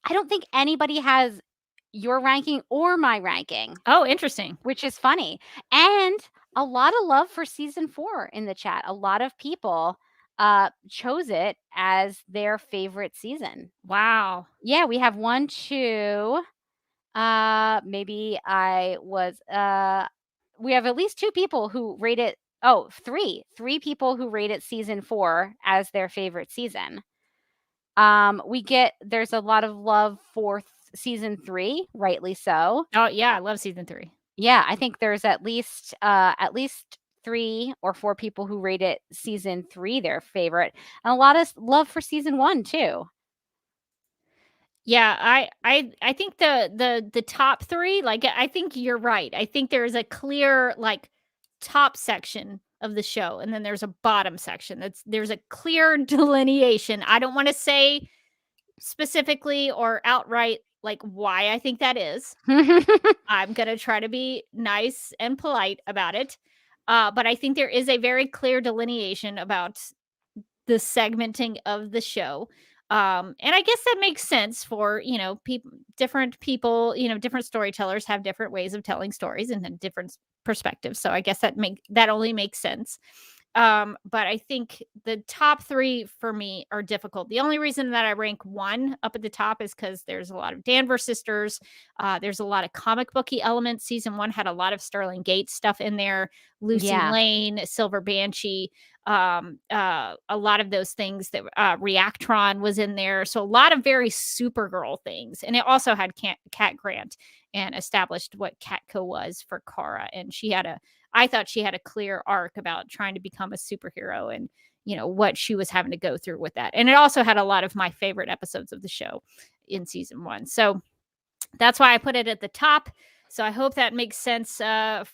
I don't think anybody has your ranking or my ranking. Oh, interesting. Which is funny. And a lot of love for season 4 in the chat. A lot of people chose it as their favorite season. Wow. Yeah, we have 1, 2. Maybe I was we have at least 2 people who rate it. Oh, 3 people who rated season 4 as their favorite season. There's a lot of love for season 3, rightly so. Oh yeah, I love season 3. Yeah, I think there's at least 3 or 4 people who rated season 3 their favorite, and a lot of love for season 1 too. Yeah, I think the top 3, like I think you're right. I think there's a clear like top section of the show, and then there's a bottom section. There's a clear delineation. I don't want to say specifically or outright like why I think that is. I'm gonna try to be nice and polite about it, but I think there is a very clear delineation about the segmenting of the show. And I guess that makes sense for, different people, different storytellers have different ways of telling stories and then different perspectives. So I guess that only makes sense. But I think the top 3 for me are difficult. The only reason that I rank 1 up at the top is because there's a lot of Danvers sisters. There's a lot of comic booky elements. Season 1 had a lot of Sterling Gates stuff in there. Lucy Lane, Silver Banshee, a lot of those things that Reactron was in there. So a lot of very Supergirl things. And it also had Cat Grant and established what Catco was for Kara. And I thought she had a clear arc about trying to become a superhero and, what she was having to go through with that. And it also had a lot of my favorite episodes of the show in season 1. So that's why I put it at the top. So I hope that makes sense for our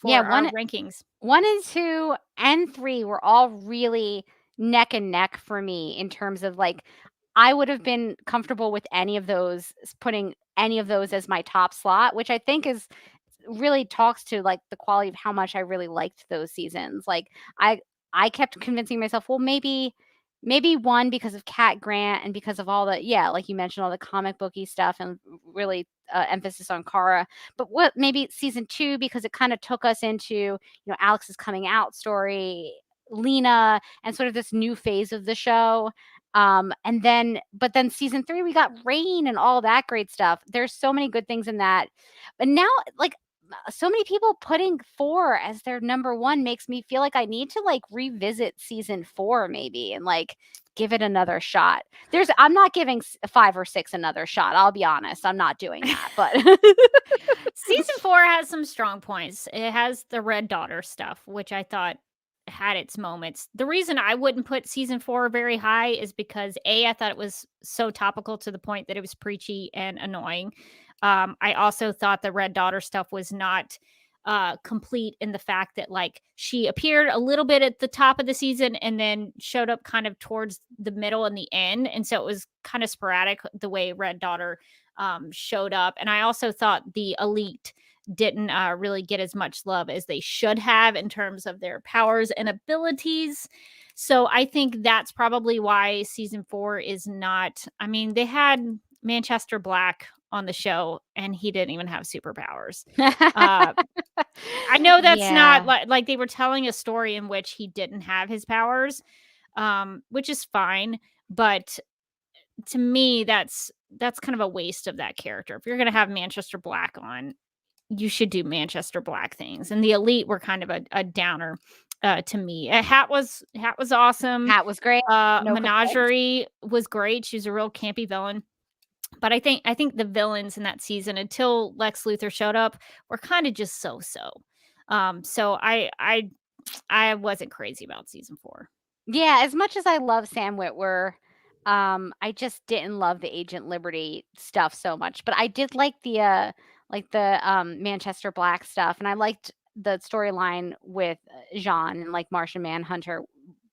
rankings. 1 and 2 and 3 were all really neck and neck for me in terms of like, I would have been comfortable with any of those, putting any of those as my top slot, which I think really talks to like the quality of how much I really liked those seasons. Like I kept convincing myself, well, maybe 1 because of Cat Grant and because of all the, like you mentioned, all the comic booky stuff and really emphasis on Kara. But maybe season 2 because it kind of took us into, Alex's coming out story. Lena and sort of this new phase of the show. But then season 3, we got Rain and all that great stuff. There's so many good things in that. But now, like, so many people putting 4 as their number 1 makes me feel like I need to like revisit season 4 maybe and like give it another shot. I'm not giving 5 or 6 another shot. I'll be honest. I'm not doing that. But Season 4 has some strong points. It has the Red Daughter stuff, which I thought had its moments. The reason I wouldn't put season 4 very high is because I thought it was so topical to the point that it was preachy and annoying. I also thought the Red Daughter stuff was not complete in the fact that like she appeared a little bit at the top of the season and then showed up kind of towards the middle and the end, and so it was kind of sporadic the way Red Daughter showed up. And I also thought the Elite didn't really get as much love as they should have in terms of their powers and abilities. So I think that's probably why season 4 is not. I mean, they had Manchester Black on the show and he didn't even have superpowers. I know that's not like they were telling a story in which he didn't have his powers, which is fine. But to me, that's kind of a waste of that character. If you're going to have Manchester Black on, you should do Manchester Black things. And the Elite were kind of a downer to me. Hat was awesome. Hat was great. Menagerie was great. She's a real campy villain. But I think the villains in that season, until Lex Luthor showed up, were kind of just so-so. So I wasn't crazy about season 4. Yeah, as much as I love Sam Witwer, I just didn't love the Agent Liberty stuff so much. But I did like the Manchester Black stuff, and I liked the storyline with Jean and like Martian Manhunter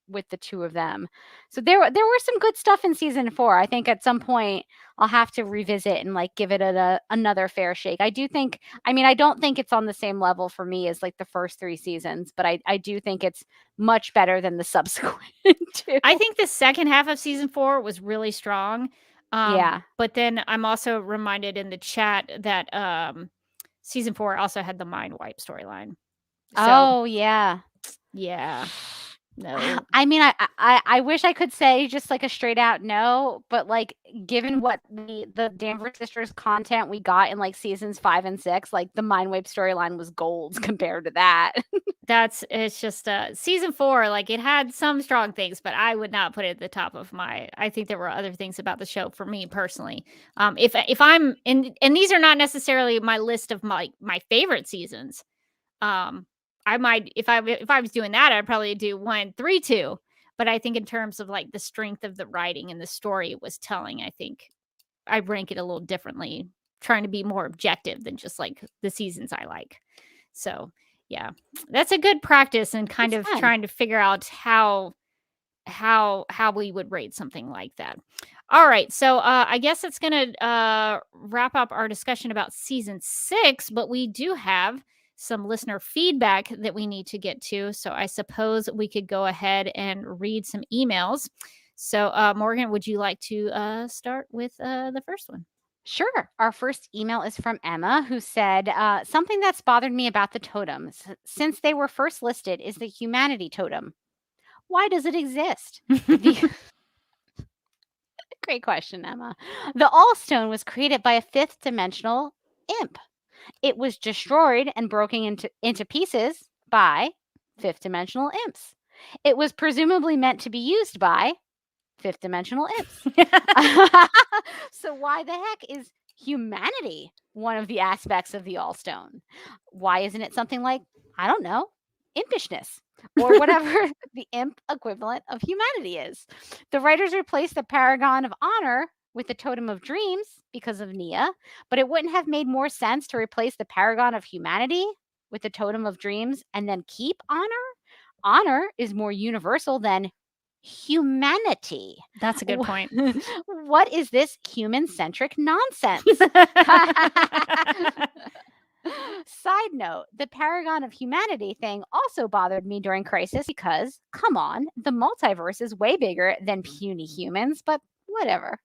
with the two of them. So there were some good stuff in season 4. I think at some point I'll have to revisit and like give it another fair shake. I don't think it's on the same level for me as like the first 3 seasons, but I do think it's much better than the subsequent 2. I think the second half of season 4 was really strong. But then I'm also reminded in the chat that season 4 also had the Mind Wipe storyline. So, yeah. No. I mean, I wish I could say just like a straight out no, but like given what the Danvers sisters content we got in like seasons 5 and 6, like the Mind Wipe storyline was gold compared to that. It's just season 4, like it had some strong things, but I would not put it at the top of I think there were other things about the show for me personally. If I'm and these are not necessarily my list of my favorite seasons. I might, if I was doing that, I'd probably do 1, 3, 2. But I think in terms of like the strength of the writing and the story it was telling, I think I rank it a little differently, trying to be more objective than just like the seasons I like. So yeah, that's a good practice and kind of trying to figure out how we would rate something like that. All right, so I guess it's gonna wrap up our discussion about season 6, but we do have some listener feedback that we need to get to. So I suppose we could go ahead and read some emails. So Morgan, would you like to start with the first one? Sure. Our first email is from Emma, who said, something that's bothered me about the totems since they were first listed is the humanity totem. Why does it exist? Great question, Emma. The All-Stone was created by a 5th dimensional imp. It was destroyed and broken into pieces by 5th dimensional imps. It was presumably meant to be used by 5th dimensional imps. So why the heck is humanity one of the aspects of the All-Stone? Why isn't it something like, I don't know, impishness or whatever the imp equivalent of humanity is? The writers replaced the Paragon of Honor with the Totem of Dreams because of Nia, but it wouldn't have made more sense to replace the Paragon of Humanity with the Totem of Dreams and then keep honor? Honor is more universal than humanity. That's a good point. What is this human-centric nonsense? Side note, the Paragon of Humanity thing also bothered me during Crisis because, come on, the multiverse is way bigger than puny humans, but whatever.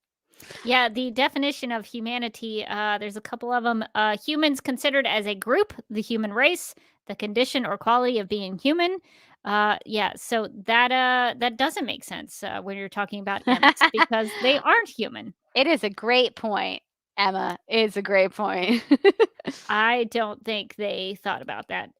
Yeah, the definition of humanity, there's a couple of them. Humans considered as a group, the human race, the condition or quality of being human, Yeah, so that doesn't make sense when you're talking about imps because they aren't human. It is a great point, Emma. It's a great point. I don't think they thought about that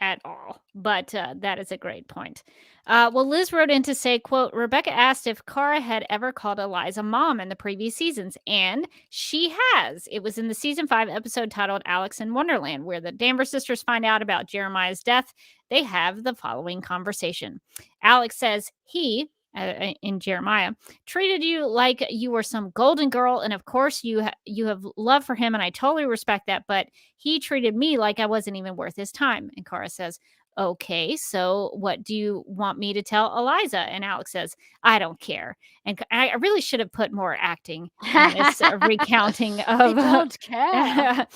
at all, but that is a great point. Well, Liz wrote in to say, quote, Rebecca asked if Kara had ever called Eliza mom in the previous seasons, and she has. It was in the season 5 episode titled Alex in Wonderland, where the Danvers sisters find out about Jeremiah's death. They have the following conversation. Alex says he, in Jeremiah, treated you like you were some golden girl, and of course you have love for him, and I totally respect that, but he treated me like I wasn't even worth his time. And Kara says, okay, so what do you want me to tell Eliza? And Alex says, I don't care. And I really should have put more acting in this recounting of. I don't care.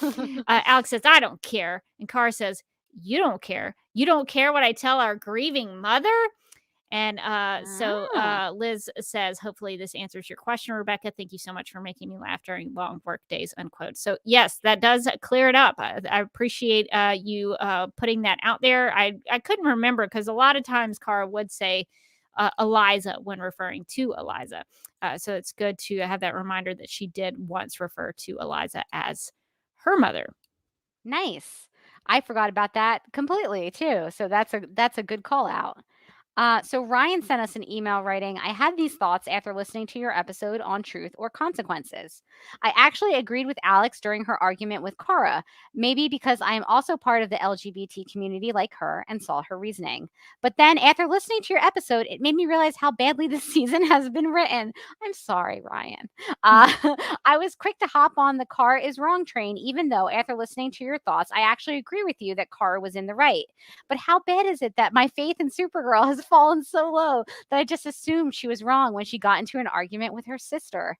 Alex says, I don't care. And Kara says, you don't care. You don't care what I tell our grieving mother? And so Liz says, hopefully this answers your question, Rebecca. Thank you so much for making me laugh during long work days, unquote. So yes, that does clear it up. I appreciate you putting that out there. I couldn't remember because a lot of times Kara would say Eliza when referring to Eliza. So it's good to have that reminder that she did once refer to Eliza as her mother. Nice. I forgot about that completely too. So that's a good call out. So Ryan sent us an email writing, I had these thoughts after listening to your episode on truth or consequences. I actually agreed with Alex during her argument with Kara, maybe because I am also part of the LGBT community like her and saw her reasoning. But then after listening to your episode, it made me realize how badly this season has been written. I'm sorry, Ryan. I was quick to hop on the Kara is wrong train, even though after listening to your thoughts, I actually agree with you that Kara was in the right. But how bad is it that my faith in Supergirl has fallen so low that I just assumed she was wrong when she got into an argument with her sister?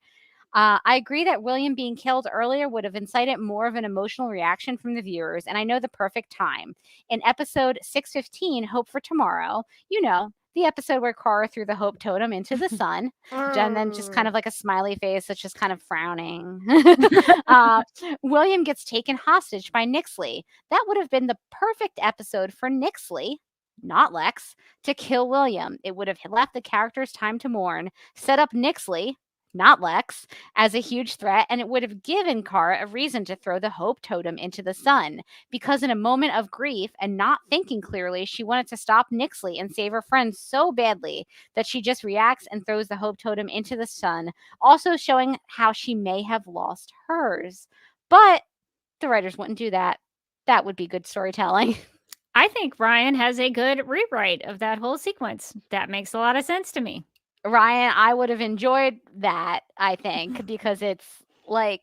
I agree that William being killed earlier would have incited more of an emotional reaction from the viewers, and I know the perfect time. In episode 615, Hope for Tomorrow, the episode where Kara threw the hope totem into the sun, and then just kind of like a smiley face that's just kind of frowning. William gets taken hostage by Nixley. That would have been the perfect episode for Nixley, not Lex, to kill William. It would have left the characters time to mourn, set up Nixley, not Lex, as a huge threat, and it would have given Kara a reason to throw the hope totem into the sun, because in a moment of grief and not thinking clearly, she wanted to stop Nixley and save her friend so badly that she just reacts and throws the hope totem into the sun, also showing how she may have lost hers. But the writers wouldn't do that. That would be good storytelling. I think Ryan has a good rewrite of that whole sequence. That makes a lot of sense to me. Ryan, I would have enjoyed that, I think, because it's like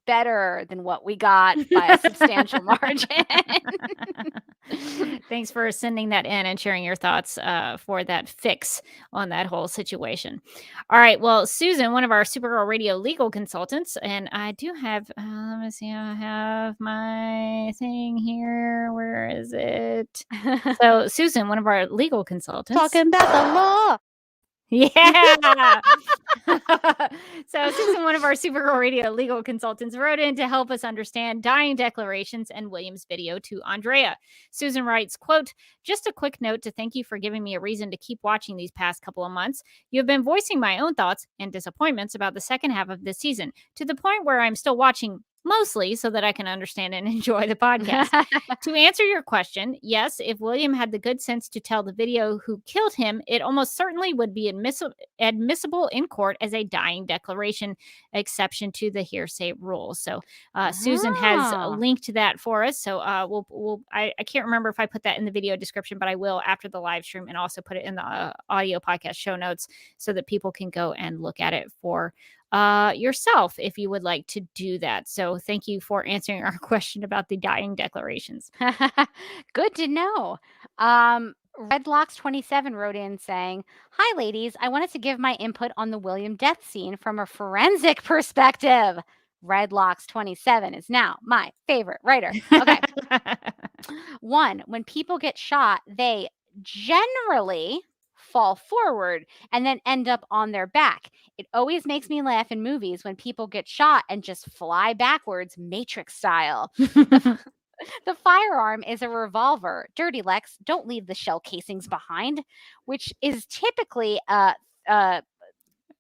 better than what we got by a substantial margin. Thanks for sending that in and sharing your thoughts for that fix on that whole situation. All right. Well, Susan, one of our Supergirl Radio legal consultants, and I do have, let me see, I have my thing here. Where is it? So, Susan, one of our legal consultants. Talking about the law. Yeah. So Susan, one of our Supergirl Radio legal consultants, wrote in to help us understand dying declarations and William's video to Andrea. Susan writes, quote, just a quick note to thank you for giving me a reason to keep watching these past couple of months. You have been voicing my own thoughts and disappointments about the second half of this season to the point where I'm still watching mostly so that I can understand and enjoy the podcast. To answer your question, yes, if William had the good sense to tell the video who killed him, it almost certainly would be admissible in court as a dying declaration, exception to the hearsay rule. So Susan has linked that for us. So I can't remember if I put that in the video description, but I will after the live stream and also put it in the audio podcast show notes so that people can go and look at it for yourself if you would like to do that. So thank you for answering our question about the dying declarations. Good to know. Redlocks27 wrote in saying, hi ladies, I wanted to give my input on the William death scene from a forensic perspective. Redlocks27 is now my favorite writer. Okay. 1, when people get shot, they generally fall forward and then end up on their back. It always makes me laugh in movies when people get shot and just fly backwards, Matrix style. The firearm is a revolver. Dirty Lex, don't leave the shell casings behind, which is typically a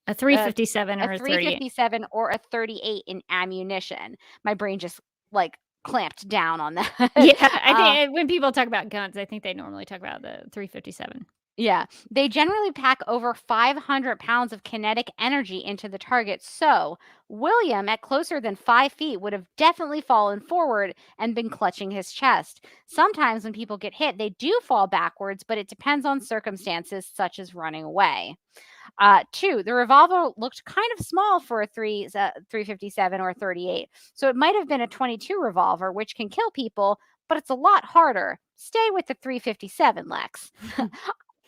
A 357 or a 38. 357 or a 38 in ammunition. My brain just like clamped down on that. Yeah, I think when people talk about guns, I think they normally talk about the 357. Yeah, they generally pack over 500 pounds of kinetic energy into the target. So William, at closer than 5 feet, would have definitely fallen forward and been clutching his chest. Sometimes when people get hit, they do fall backwards, but it depends on circumstances such as running away. 2, the revolver looked kind of small for a 357 or 38, so it might have been a 22 revolver, which can kill people, but it's a lot harder. Stay with the 357, Lex.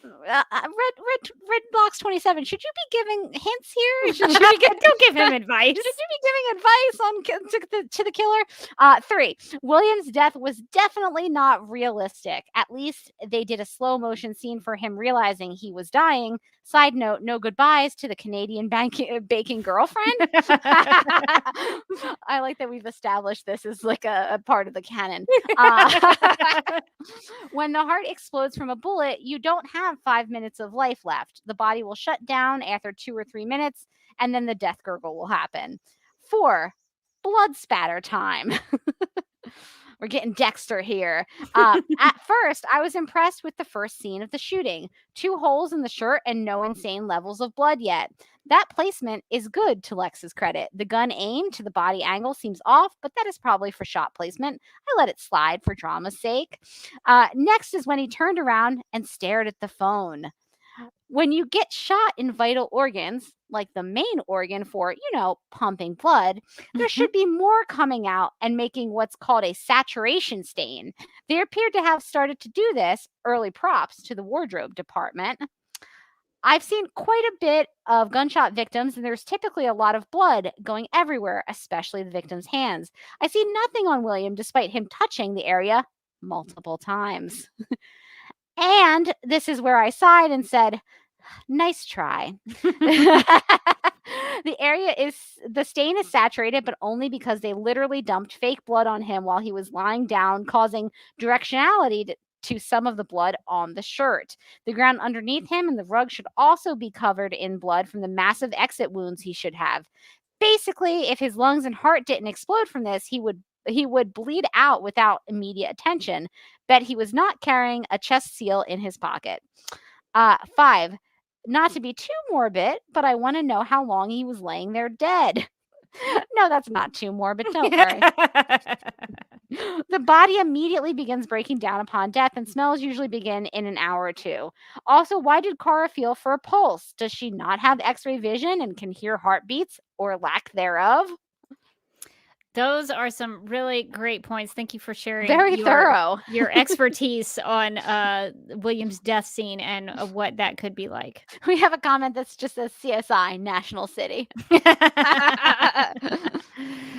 Red Box 27. Should you be giving hints here? Don't give him advice. Should you be giving advice to the killer? 3. William's death was definitely not realistic. At least they did a slow motion scene for him realizing he was dying. Side note: no goodbyes to the Canadian baking girlfriend. I like that we've established this as like a part of the canon. When the heart explodes from a bullet, you don't have 5 minutes of life left. The body will shut down after 2 or 3 minutes, and then the death gurgle will happen. 4, blood spatter time. We're getting Dexter here. At first, I was impressed with the first scene of the shooting. 2 holes in the shirt and no insane levels of blood yet. That placement is good, to Lex's credit. The gun aim to the body angle seems off, but that is probably for shot placement. I let it slide for drama's sake. Next is when he turned around and stared at the phone. When you get shot in vital organs, like the main organ for, pumping blood, there should be more coming out and making what's called a saturation stain. They appeared to have started to do this. Early props to the wardrobe department. I've seen quite a bit of gunshot victims, and there's typically a lot of blood going everywhere, especially the victim's hands. I see nothing on William despite him touching the area multiple times. And this is where I sighed and said, nice try. The stain is saturated, but only because they literally dumped fake blood on him while he was lying down, causing directionality to some of the blood on the shirt. The ground underneath him and the rug should also be covered in blood from the massive exit wounds he should have. Basically, if his lungs and heart didn't explode from this, he would bleed out without immediate attention. Bet he was not carrying a chest seal in his pocket. 5, not to be too morbid, but I want to know how long he was laying there dead. No, that's not too morbid. Don't worry. The body immediately begins breaking down upon death, and smells usually begin in an hour or 2. Also, why did Kara feel for a pulse? Does she not have X-ray vision and can hear heartbeats or lack thereof? Those are some really great points. Thank you for sharing thorough your expertise on William's death scene and what that could be like. We have a comment that's just says CSI, National City.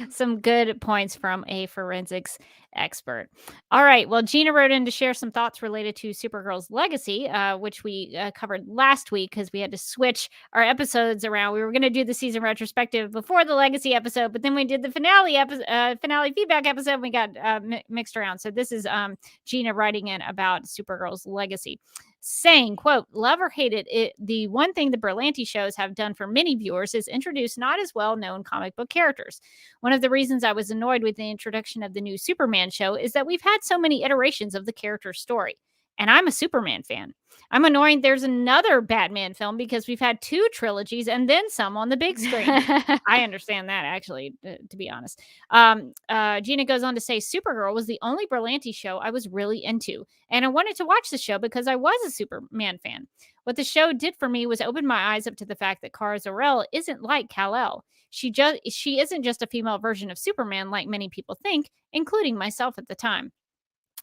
Some good points from a forensics expert. All right. Well, Gina wrote in to share some thoughts related to Supergirl's legacy, which we covered last week because we had to switch our episodes around. We were going to do the season retrospective before the legacy episode, but then we did the finale feedback episode. And we got mixed around. So this is Gina writing in about Supergirl's legacy, saying, quote, love or hate it, the one thing the Berlanti shows have done for many viewers is introduce not as well-known comic book characters. One of the reasons I was annoyed with the introduction of the new Superman show is that we've had so many iterations of the character's story. And I'm a Superman fan. I'm annoyed there's another Batman film because we've had 2 trilogies and then some on the big screen. I understand that, actually, to be honest. Gina goes on to say, Supergirl was the only Berlanti show I was really into. And I wanted to watch the show because I was a Superman fan. What the show did for me was open my eyes up to the fact that Kara Zor-El isn't like Kal-El. She isn't just a female version of Superman like many people think, including myself at the time.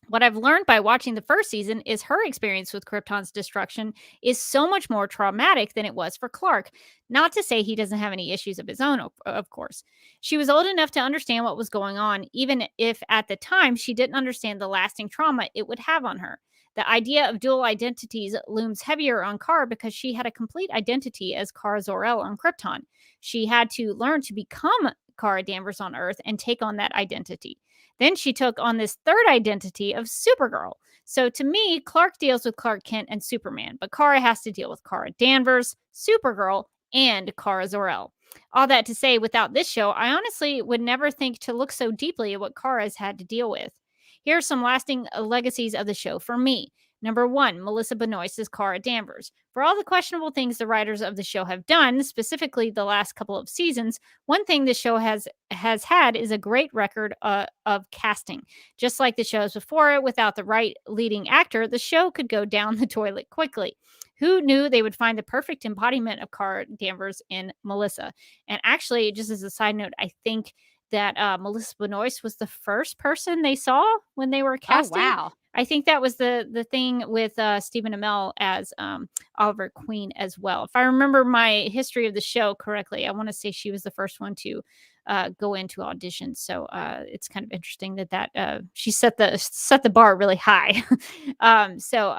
What I've learned by watching the first season is her experience with Krypton's destruction is so much more traumatic than it was for Clark. Not to say he doesn't have any issues of his own, of course. She was old enough to understand what was going on, even if at the time she didn't understand the lasting trauma it would have on her. The idea of dual identities looms heavier on Kara because she had a complete identity as Kara Zor-El on Krypton. She had to learn to become Kara Danvers on Earth and take on that identity. Then she took on this third identity of Supergirl. So to me, Clark deals with Clark Kent and Superman, but Kara has to deal with Kara Danvers, Supergirl, and Kara Zor-El. All that to say, without this show, I honestly would never think to look so deeply at what Kara has had to deal with. Here are some lasting legacies of the show for me. Number 1, Melissa Benoist as Kara Danvers. For all the questionable things the writers of the show have done, specifically the last couple of seasons, one thing the show has had is a great record of casting. Just like the shows before it, without the right leading actor, the show could go down the toilet quickly. Who knew they would find the perfect embodiment of Kara Danvers in Melissa? And actually, just as a side note, I think that Melissa Benoist was the first person they saw when they were casting. Oh, wow. I think that was the thing with Stephen Amell as Oliver Queen as well. If I remember my history of the show correctly, I want to say she was the first one to go into auditions. So it's kind of interesting that she set the bar really high. So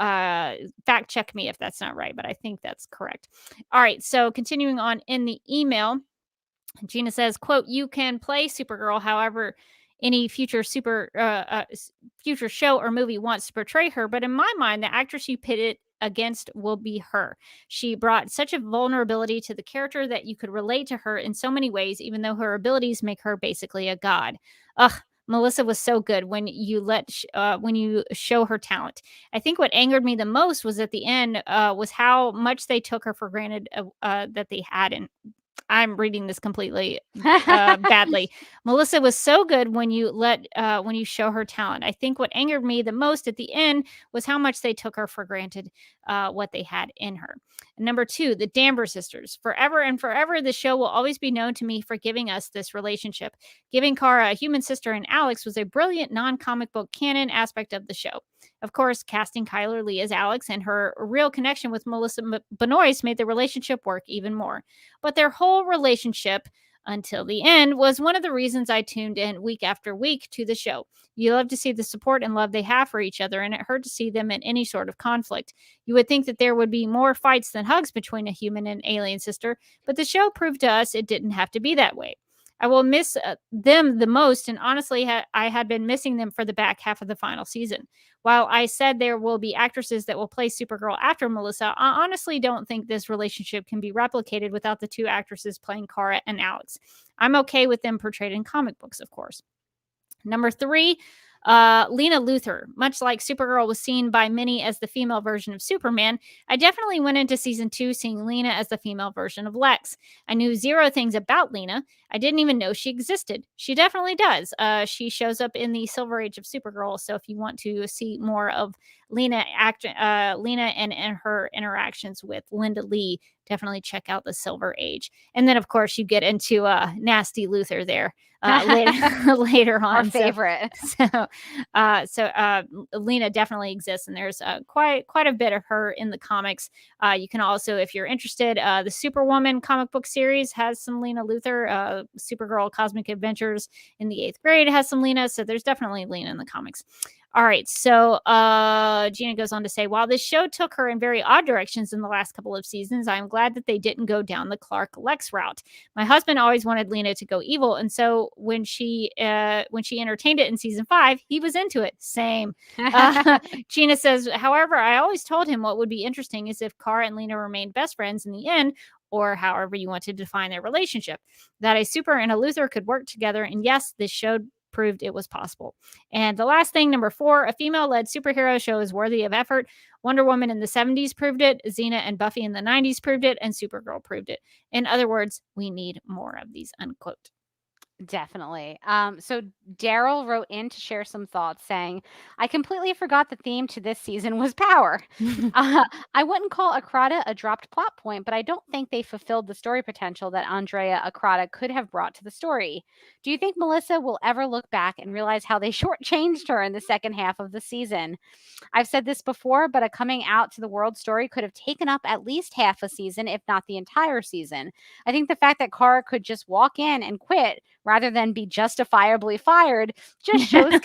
fact check me if that's not right, but I think that's correct. All right. So continuing on in the email, Gina says, quote, "You can play Supergirl however any future future show or movie wants to portray her, but in my mind, the actress you pit it against will be her. She brought such a vulnerability to the character that you could relate to her in so many ways, even though her abilities make her basically a god. Ugh, Melissa was so good when you show her talent. I think what angered me the most was at the end was how much they took her for granted that they hadn't. I'm reading this completely badly. Melissa was so good when you show her talent. I think what angered me the most at the end was how much they took her for granted, what they had in her. And number 2, the Danvers sisters. Forever and forever, the show will always be known to me for giving us this relationship. Giving Kara a human sister and Alex was a brilliant non-comic book canon aspect of the show. Of course, casting Kyler Lee as Alex and her real connection with Melissa Benoist made the relationship work even more. But their whole relationship until the end was one of the reasons I tuned in week after week to the show. You love to see the support and love they have for each other, and it hurt to see them in any sort of conflict. You would think that there would be more fights than hugs between a human and alien sister, but the show proved to us it didn't have to be that way. I will miss them the most, and honestly, I had been missing them for the back half of the final season. While I said there will be actresses that will play Supergirl after Melissa, I honestly don't think this relationship can be replicated without the two actresses playing Kara and Alex. I'm okay with them portrayed in comic books, of course. Number 3, Lena Luthor. Much like Supergirl was seen by many as the female version of Superman, I definitely went into season 2 seeing Lena as the female version of Lex. I knew zero things about Lena. I didn't even know she existed. She definitely does. She shows up in the Silver Age of Supergirl. So if you want to see more of Lena and her interactions with Linda Lee, definitely check out the Silver Age. And then, of course, you get into Nasty Luthor there later on. Our favorite. So Lena definitely exists, and there's quite a bit of her in the comics. You can also, if you're interested, the Superwoman comic book series has some Lena Luthor. Supergirl Cosmic Adventures in the 8th grade has some Lena, so there's definitely Lena in the comics. All right, so Gina goes on to say, while this show took her in very odd directions in the last couple of seasons, I'm glad that they didn't go down the Clark-Lex route. My husband always wanted Lena to go evil, and so when she entertained it in season 5, he was into it. Same. Gina says, however, I always told him what would be interesting is if Kara and Lena remained best friends in the end, or however you want to define their relationship, that a Super and a Luthor could work together, and yes, this show proved it was possible. And the last thing, number 4, a female-led superhero show is worthy of effort. Wonder Woman in the 70s proved it, Xena and Buffy in the 90s proved it, and Supergirl proved it. In other words, we need more of these, unquote. Definitely. So Daryl wrote in to share some thoughts saying, I completely forgot the theme to this season was power. I wouldn't call Akrata a dropped plot point, but I don't think they fulfilled the story potential that Andrea Akrata could have brought to the story. Do you think Melissa will ever look back and realize how they shortchanged her in the second half of the season? I've said this before, but a coming out to the world story could have taken up at least half a season, if not the entire season. I think the fact that Kara could just walk in and quit rather than be justifiably fired just shows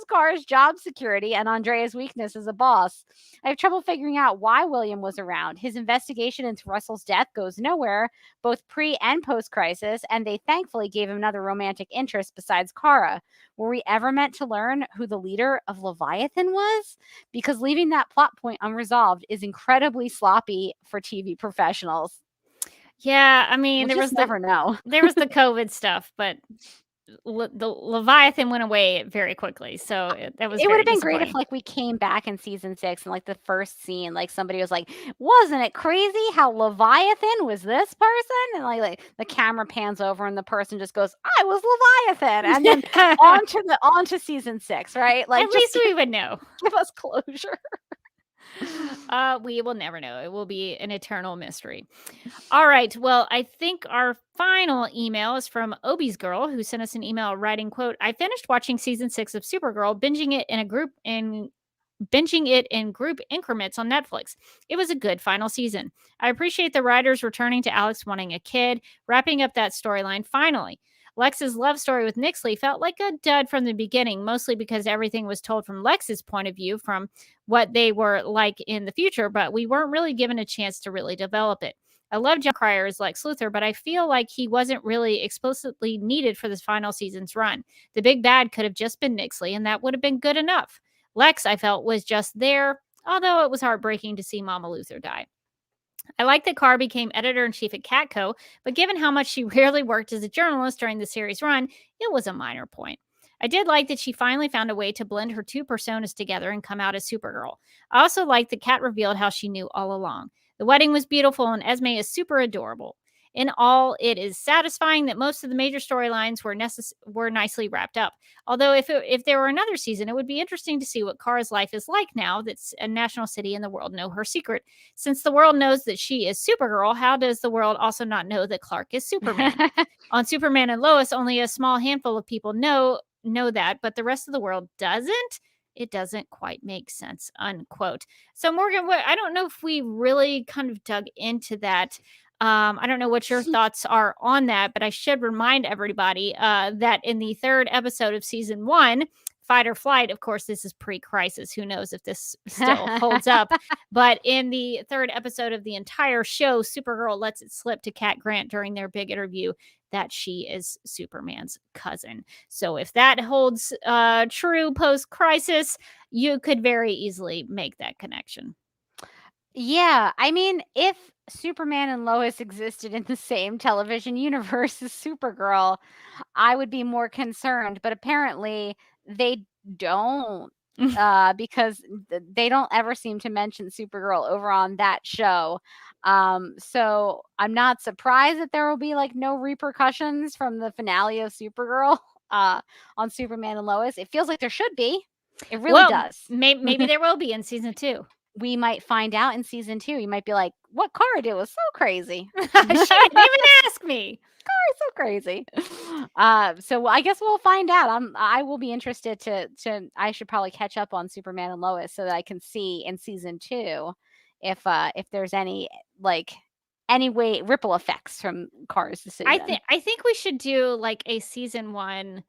Kara's job security and Andrea's weakness as a boss. I have trouble figuring out why William was around. His investigation into Russell's death goes nowhere, both pre and post crisis, and they thankfully gave him another romantic interest besides Kara. Were we ever meant to learn who the leader of Leviathan was? Because leaving that plot point unresolved is incredibly sloppy for TV professionals. Yeah, I mean, We'll just never know. There was the COVID stuff, but the Leviathan went away very quickly, so that was. It would have been great if like we came back in season 6 and like the first scene, like somebody was like, "Wasn't it crazy how Leviathan was this person?" And like the camera pans over and the person just goes, "I was Leviathan," and then onto season 6, right? Like at least we would know. Give us closure. We will never know. It will be an eternal mystery. All right. Well, I think our final email is from Obi's Girl, who sent us an email writing, quote, "I finished watching season 6 of Supergirl, binging it in group increments on Netflix. It was a good final season. I appreciate the writers returning to Alex wanting a kid, wrapping up that storyline finally. Lex's love story with Nixley felt like a dud from the beginning, mostly because everything was told from Lex's point of view, from what they were like in the future, but we weren't really given a chance to really develop it. I love John Cryer as Lex Luthor, but I feel like he wasn't really explicitly needed for this final season's run. The big bad could have just been Nixley, and that would have been good enough. Lex, I felt, was just there, although it was heartbreaking to see Mama Luthor die. I like that Carr became editor-in-chief at Catco, but given how much she rarely worked as a journalist during the series run, it was a minor point. I did like that she finally found a way to blend her two personas together and come out as Supergirl. I also liked that Kat revealed how she knew all along. The wedding was beautiful, and Esme is super adorable. In all, it is satisfying that most of the major storylines were nicely wrapped up. Although if there were another season, it would be interesting to see what Kara's life is like now that a national city and the world know her secret. Since the world knows that she is Supergirl, how does the world also not know that Clark is Superman? On Superman and Lois, only a small handful of people know that, but the rest of the world doesn't. It doesn't quite make sense, unquote. So, Morgan, I don't know if we really kind of dug into that. I don't know what your thoughts are on that, but I should remind everybody that in the 3rd episode of season 1, Fight or Flight, of course, this is pre-crisis. Who knows if this still holds up? But in the 3rd episode of the entire show, Supergirl lets it slip to Cat Grant during their big interview that she is Superman's cousin. So if that holds true post-crisis, you could very easily make that connection. Yeah, I mean, if Superman and Lois existed in the same television universe as Supergirl, I would be more concerned. But apparently they don't, because they don't ever seem to mention Supergirl over on that show. So I'm not surprised that there will be like no repercussions from the finale of Supergirl on Superman and Lois. It feels like there should be. It really does. Maybe there will be in season 2. We might find out in season 2. You might be like, what Kara did was so crazy. She didn't even ask me. Kara's so crazy. So I guess we'll find out. I will be interested to I should probably catch up on Superman and Lois so that I can see in season 2 if there's any way ripple effects from Kara's decision. I think we should do like a season 1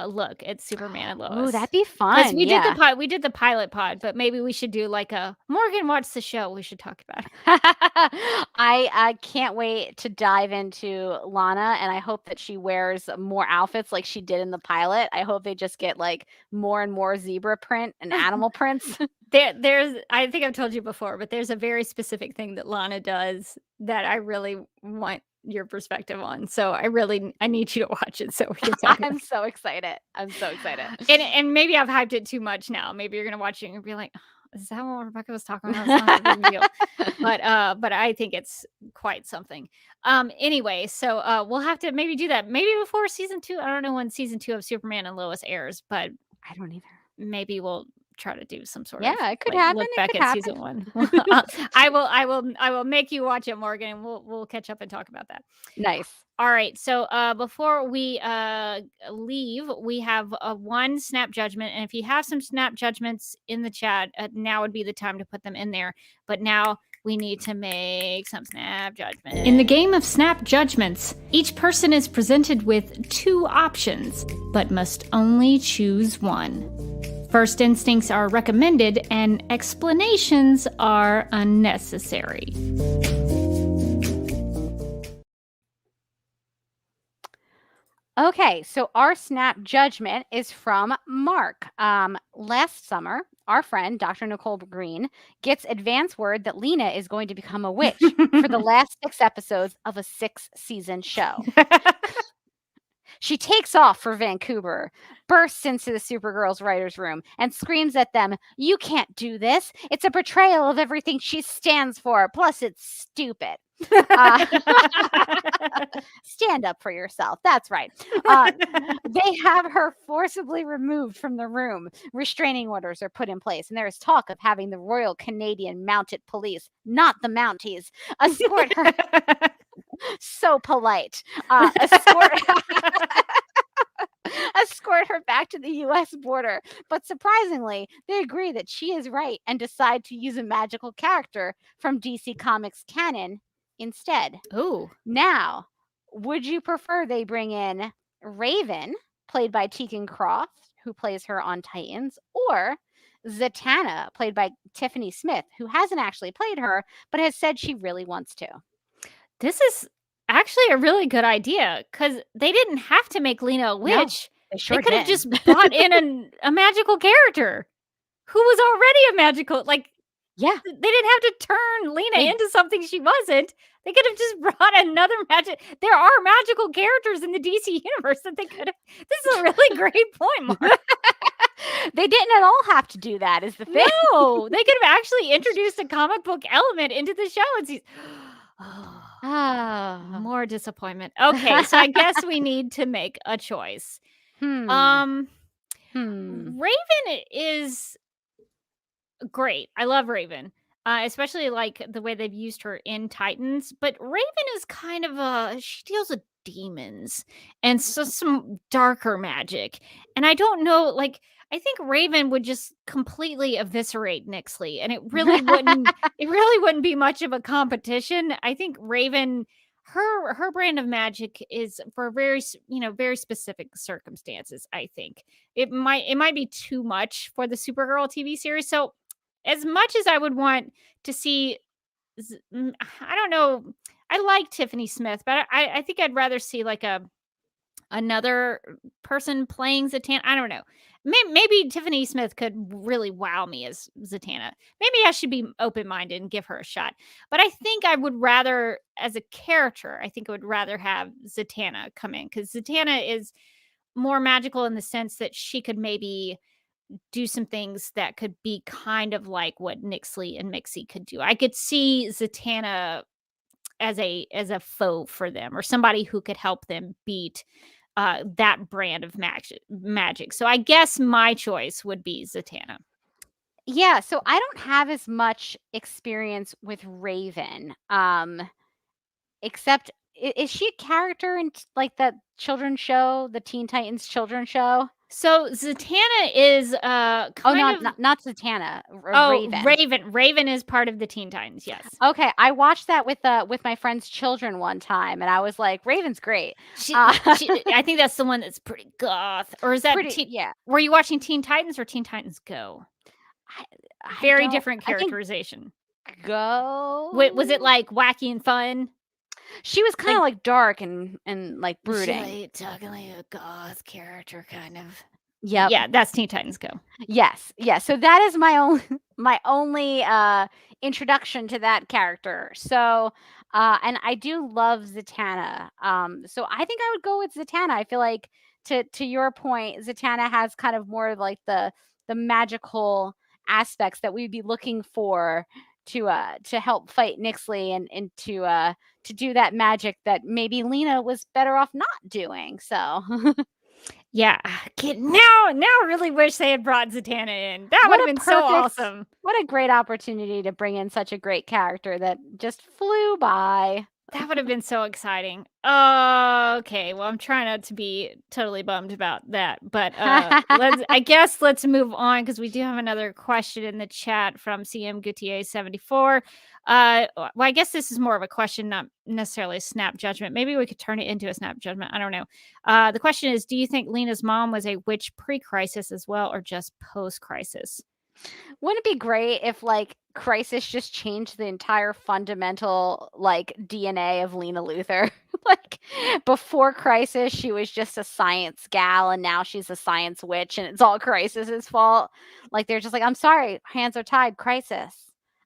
look at Superman and Lois. Oh, that'd be fun. We did the pilot pod, but maybe we should do like a Morgan watched the show. We should talk about it. I can't wait to dive into Lana, and I hope that she wears more outfits like she did in the pilot. I hope they just get like more and more zebra print and animal prints. There's I think I've told you before, but there's a very specific thing that Lana does that I really want your perspective on. So I need you to watch it so we can talk about I'm so excited. And maybe I've hyped it too much now. Maybe you're gonna watch it and you'll be like, oh, is that what Rebecca was talking about? It's not a big deal. But I think it's quite something. Anyway, so we'll have to maybe do that. Maybe before season 2. I don't know when season 2 of Superman and Lois airs, but I don't either. Maybe we'll try to do some sort of it could happen. Look back at season 1. I will make you watch it, Morgan, and we'll catch up and talk about that. Nice. All right. So before we leave, we have one snap judgment, and if you have some snap judgments in the chat, now would be the time to put them in there. But now we need to make some snap judgments. In the game of snap judgments, each person is presented with 2 options, but must only choose one. First instincts are recommended and explanations are unnecessary. Okay, so our snap judgment is from Mark. Last summer, our friend, Dr. Nicole Green, gets advance word that Lena is going to become a witch for the last 6 episodes of a 6-season show. She takes off for Vancouver, bursts into the Supergirl's writer's room, and screams at them, "You can't do this. It's a betrayal of everything she stands for. Plus, it's stupid." Stand up for yourself. That's right. They have her forcibly removed from the room. Restraining orders are put in place, and there is talk of having the Royal Canadian Mounted Police, not the Mounties, escort her. So polite. Escort her back to the U.S. border. But surprisingly, they agree that she is right and decide to use a magical character from DC Comics canon instead. Ooh. Now, would you prefer they bring in Raven, played by Tegan Croft, who plays her on Titans, or Zatanna, played by Tiffany Smith, who hasn't actually played her, but has said she really wants to? This is actually a really good idea, because they didn't have to make Lena a witch. They sure They could have did. just brought in a magical character who was already a magical, Yeah. they didn't have to turn Lena into something she wasn't. They could have just brought another magic. There are magical characters in the DC universe that they could have. This is a really great point, Mark. They didn't at all have to do that, is the thing. No, they could have actually introduced a comic book element into the show. And see, more disappointment. Okay, so I guess we need to make a choice. Raven is great. I love Raven, especially the way they've used her in Titans. But Raven is kind of she deals with demons and so some darker magic. And I don't know, I think Raven would just completely eviscerate Nixley, and it really wouldn't be much of a competition. I think Raven, her brand of magic is for very specific circumstances. I think it might be too much for the Supergirl TV series. So as much as I would want to see, I don't know, I like Tiffany Smith, but I think I'd rather see another person playing Zatanna. I don't know. Maybe Tiffany Smith could really wow me as Zatanna. Maybe I should be open-minded and give her a shot. But I think I would rather, as a character, I would rather have Zatanna come in, because Zatanna is more magical in the sense that she could maybe do some things that could be kind of like what Nixley and Mixie could do. I could see Zatanna as a foe for them, or somebody who could help them beat that brand of magic. So I guess my choice would be Zatanna. Yeah, so I don't have as much experience with Raven, except is she a character in that children's show, the Teen Titans children's show? So Zatanna is not Zatanna. Raven. Raven is part of the Teen Titans. Yes. Okay, I watched that with my friend's children one time, and I was like, Raven's great. I think that's the one that's pretty goth. Or is that yeah? Were you watching Teen Titans or Teen Titans Go? Very different characterization. Go. Wait, was it wacky and fun? She was kind of dark and brooding. Talking like a goth character, kind of. Yep. Yeah, that's Teen Titans Go. Yes. So that is my only introduction to that character. So, and I do love Zatanna. So I think I would go with Zatanna. I feel like to your point, Zatanna has kind of more of the magical aspects that we'd be looking for to help fight Nixley and to do that magic that maybe Lena was better off not doing. So yeah, now I really wish they had brought Zatanna in. That would have been so awesome. What a great opportunity to bring in such a great character that just flew by. That would have been so exciting. Okay. Well, I'm trying not to be totally bummed about that, but let's move on because we do have another question in the chat from CM Gutier 74. Well, I guess this is more of a question, not necessarily a snap judgment. Maybe we could turn it into a snap judgment. I don't know. The question is, do you think Lena's mom was a witch pre-crisis as well, or just post-crisis? Wouldn't it be great if like Crisis just changed the entire fundamental like DNA of Lena Luthor? Like before Crisis, she was just a science gal, and now she's a science witch, and it's all Crisis's fault. Like they're just like, I'm sorry, hands are tied, Crisis.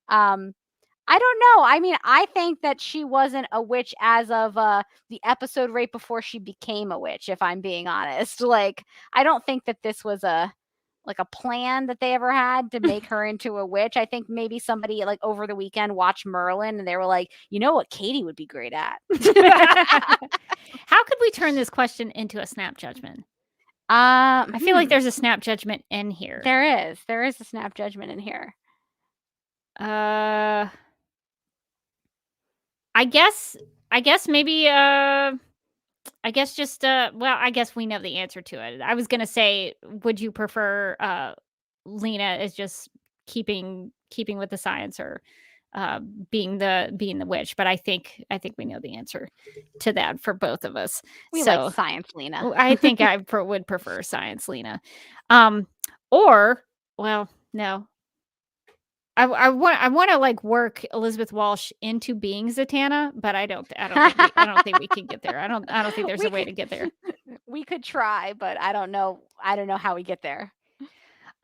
I don't know. I mean, I think that she wasn't a witch as of the episode right before she became a witch, if I'm being honest. Like, I don't think that this was a plan that they ever had to make her into a witch. I think maybe somebody like over the weekend watched Merlin and they were like, you know what Katie would be great at? How could we turn this question into a snap judgment? I feel like there's a snap judgment in here. There is a snap judgment in here. I guess maybe I guess just well, I guess we know the answer to it. I was gonna say, would you prefer Lena is just keeping with the science, or being the witch? But I think we know the answer to that for both of us. We like science Lena. I think I would prefer science Lena. Or well, no. I want to like work Elizabeth Walsh into being Zatanna, but I don't think we can get there. I don't think there's a way to get there. We could try, but I don't know how we get there.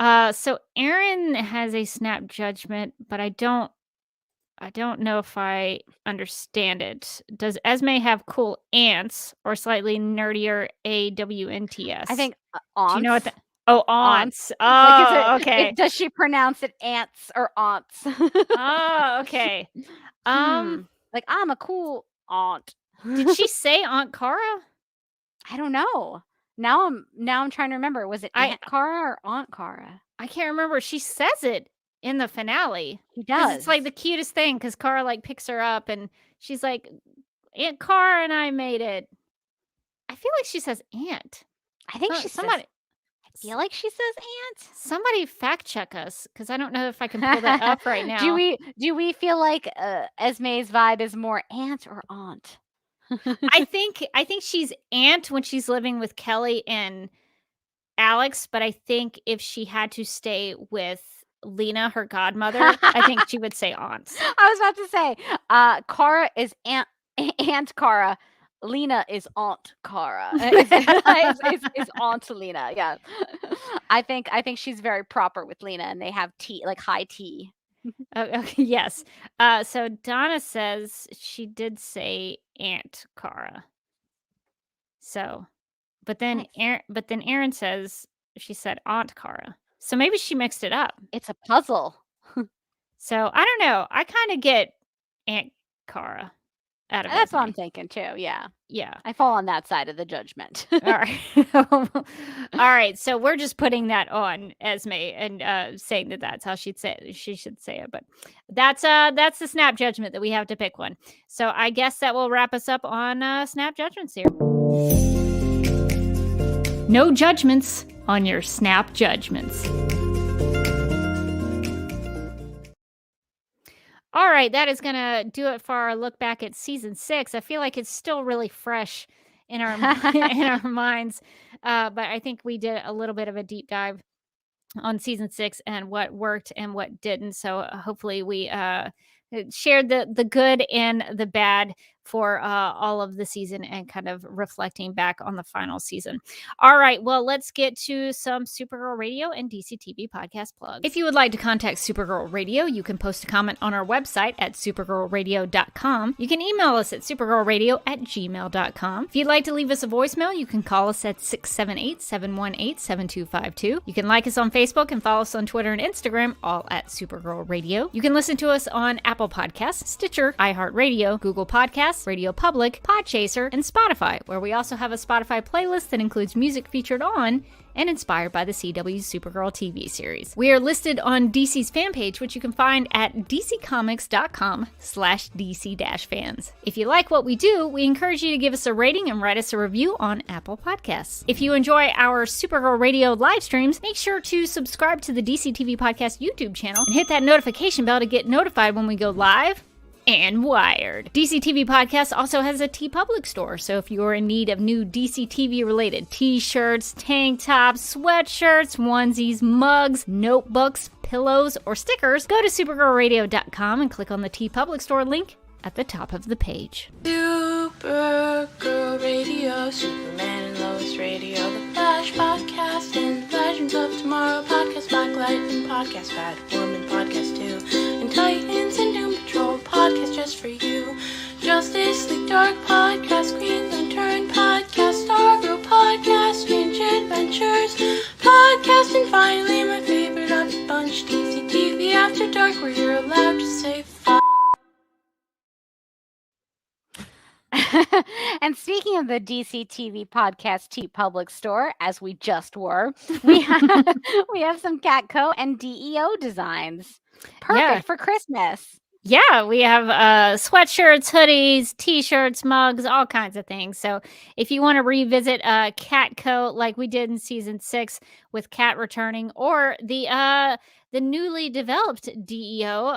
So Aaron has a snap judgment, but I don't know if I understand it. Does Esme have cool aunts or slightly nerdier AWNTS? I think aunts. Do you know what aunts. Oh, okay. Does she pronounce it ants or aunts? Oh, okay. Like I'm a cool aunt. Did she say Aunt Cara? I don't know. Now I'm trying to remember. Was it Aunt Cara or Aunt Cara? I can't remember. She says it in the finale. He does. It's like the cutest thing because Cara like picks her up and she's like, Aunt Cara and I made it. I feel like she says aunt. I think she somebody. I feel like she says aunt. Somebody fact check us because I don't know if I can pull that up right now. Do we feel like Esme's vibe is more aunt or aunt? I think she's aunt when she's living with Kelly and Alex, but I think if she had to stay with Lena, her godmother, I think she would say aunt. I was about to say, Cara is aunt Cara. Lena is Aunt Cara. Is Aunt Lena. Yeah. I think she's very proper with Lena, and they have tea, like high tea. Okay, yes. So Donna says she did say Aunt Cara. So, but then Aaron says she said Aunt Cara. So maybe she mixed it up. It's a puzzle. So I don't know. I kind of get Aunt Cara. That's what I'm thinking too. Yeah. I fall on that side of the judgment. All right. All right. So we're just putting that on Esme and saying that that's how she should say it. But that's the snap judgment that we have to pick one. So I guess that will wrap us up on snap judgments here. No judgments on your snap judgments. All right, that is going to do it for our look back at season 6. I feel like it's still really fresh in our in our minds, but I think we did a little bit of a deep dive on season 6 and what worked and what didn't. So hopefully we shared the good and the bad for all of the season and kind of reflecting back on the final season. All right, well, let's get to some Supergirl Radio and DCTV podcast plugs. If you would like to contact Supergirl Radio, you can post a comment on our website at supergirlradio.com. You can email us at supergirlradio@gmail.com. If you'd like to leave us a voicemail, you can call us at 678-718-7252. You can like us on Facebook and follow us on Twitter and Instagram, all at Supergirl Radio. You can listen to us on Apple Podcasts, Stitcher, iHeartRadio, Google Podcasts, Podcasts, Radio Public, Podchaser, and Spotify, where we also have a Spotify playlist that includes music featured on and inspired by the CW's Supergirl TV series. We are listed on DC's fan page, which you can find at dccomics.com/DC-fans. If you like what we do, we encourage you to give us a rating and write us a review on Apple Podcasts. If you enjoy our Supergirl Radio live streams, make sure to subscribe to the DC TV Podcast YouTube channel and hit that notification bell to get notified when we go live and wired. DC TV Podcast also has a TeePublic store, so if you're in need of new DC TV related t-shirts, tank tops, sweatshirts, onesies, mugs, notebooks, pillows, or stickers, go to supergirlradio.com and click on the TeePublic store link at the top of the page. Supergirl Radio, Superman and Lois Radio, The Flash Podcast, and Legends of Tomorrow Podcast, Black Lightning Podcast, Batwoman Podcast 2, and Titans and Doom Patrol Podcast just for you. Justice League Dark Podcast, Green Lantern Podcast, Stargirl Podcast, Strange Adventures Podcast, and finally my favorite of the bunch, DC TV After Dark, where you're allowed to say fuck. And speaking of the DC TV Podcast TeePublic store, as we just were, we have some Catco and DEO designs. Perfect for Christmas. Yeah, we have sweatshirts, hoodies, t-shirts, mugs, all kinds of things. So if you want to revisit Catco like we did in season 6 with Cat returning, or the newly developed DEO,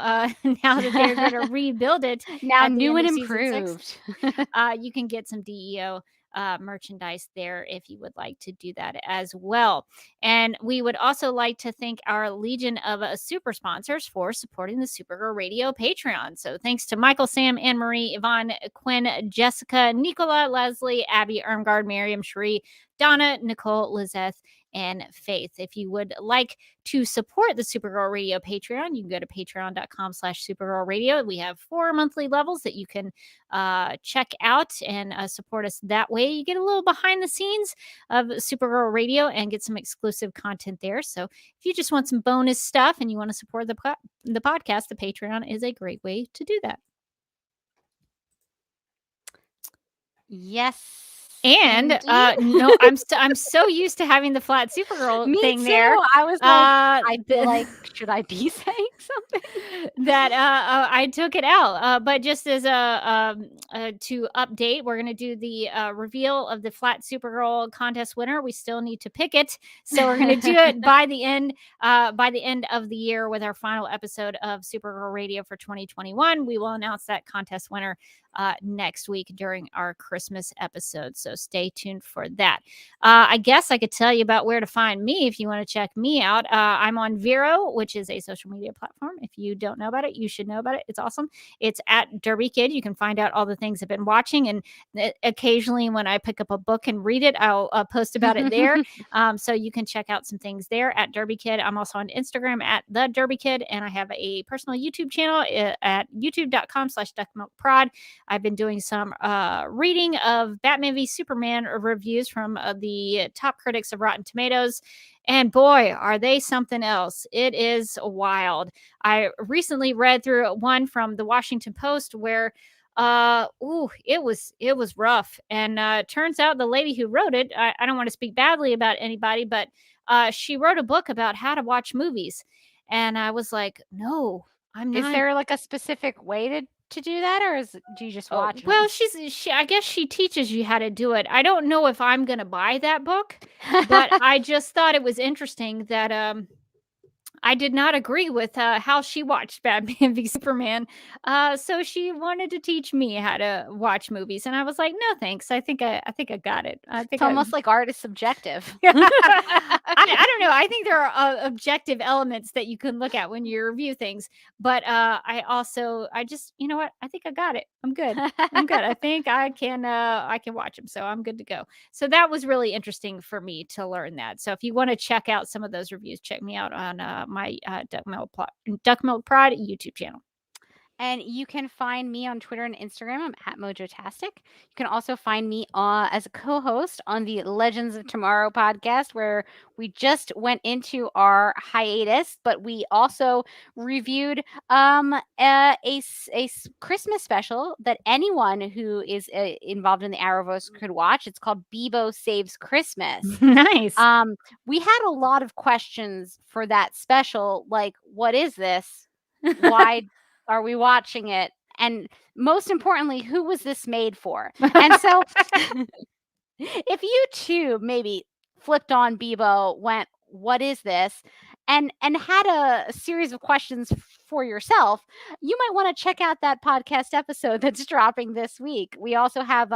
now that they're going to rebuild it, now at the new end and of season improved. 6, you can get some DEO merchandise there if you would like to do that as well. And we would also like to thank our legion of super sponsors for supporting the Supergirl Radio Patreon. So thanks to Michael, Sam, Anne Marie, Yvonne, Quinn, Jessica, Nicola, Leslie, Abby, Irmgard, Miriam, Cherie, Donna, Nicole, Lizeth, and Faith. If you would like to support the Supergirl Radio Patreon, you can go to patreon.com/Supergirl Radio. We have 4 monthly levels that you can check out and support us that way. You get a little behind the scenes of Supergirl Radio and get some exclusive content there. So if you just want some bonus stuff and you want to support the podcast, the Patreon is a great way to do that. Yes. And no, I'm so used to having the flat Supergirl thing too. there. I was like, I feel like, should I be saying something? That I took it out. But just as to update, we're going to do the reveal of the flat Supergirl contest winner. We still need to pick it, so we're going to do it by the end of the year with our final episode of Supergirl Radio for 2021. We will announce that contest winner next week during our Christmas episode. So stay tuned for that. I guess I could tell you about where to find me if you want to check me out. I'm on Vero, which is a social media platform. If you don't know about it, you should know about it. It's awesome. It's at Derby Kid. You can find out all the things I've been watching. And occasionally when I pick up a book and read it, I'll post about it there. So you can check out some things there at Derby Kid. I'm also on Instagram at The Derby Kid. And I have a personal YouTube channel at youtube.com/duckmilkprod. I've been doing some reading of Batman v Superman reviews from the top critics of Rotten Tomatoes. And boy, are they something else. It is wild. I recently read through one from the Washington Post where it was rough. And turns out the lady who wrote it, I don't want to speak badly about anybody, but she wrote a book about how to watch movies. And I was like, no, I'm not. Is there like a specific way to do that, or do you just watch them? Well, I guess she teaches you how to do it. I don't know if I'm going to buy that book, but I just thought it was interesting that I did not agree with how she watched Batman v Superman. So she wanted to teach me how to watch movies. And I was like, no, thanks. I think I got it. It's almost like art is subjective. I don't know. I think there are objective elements that you can look at when you review things. But you know what? I think I got it. I'm good. I think I can watch them. So I'm good to go. So that was really interesting for me to learn that. So if you want to check out some of those reviews, check me out on my Duck Milk Prod YouTube channel. And you can find me on Twitter and Instagram. I'm at Mojotastic. You can also find me as a co-host on the Legends of Tomorrow podcast, where we just went into our hiatus, but we also reviewed a Christmas special that anyone who is involved in the Arrowverse could watch. It's called Bebo Saves Christmas. Nice. We had a lot of questions for that special, like, what is this? Why are we watching it? And most importantly, who was this made for? And so if you too maybe flipped on Bebo, went, what is this? And had a series of questions for yourself, you might want to check out that podcast episode that's dropping this week. We also have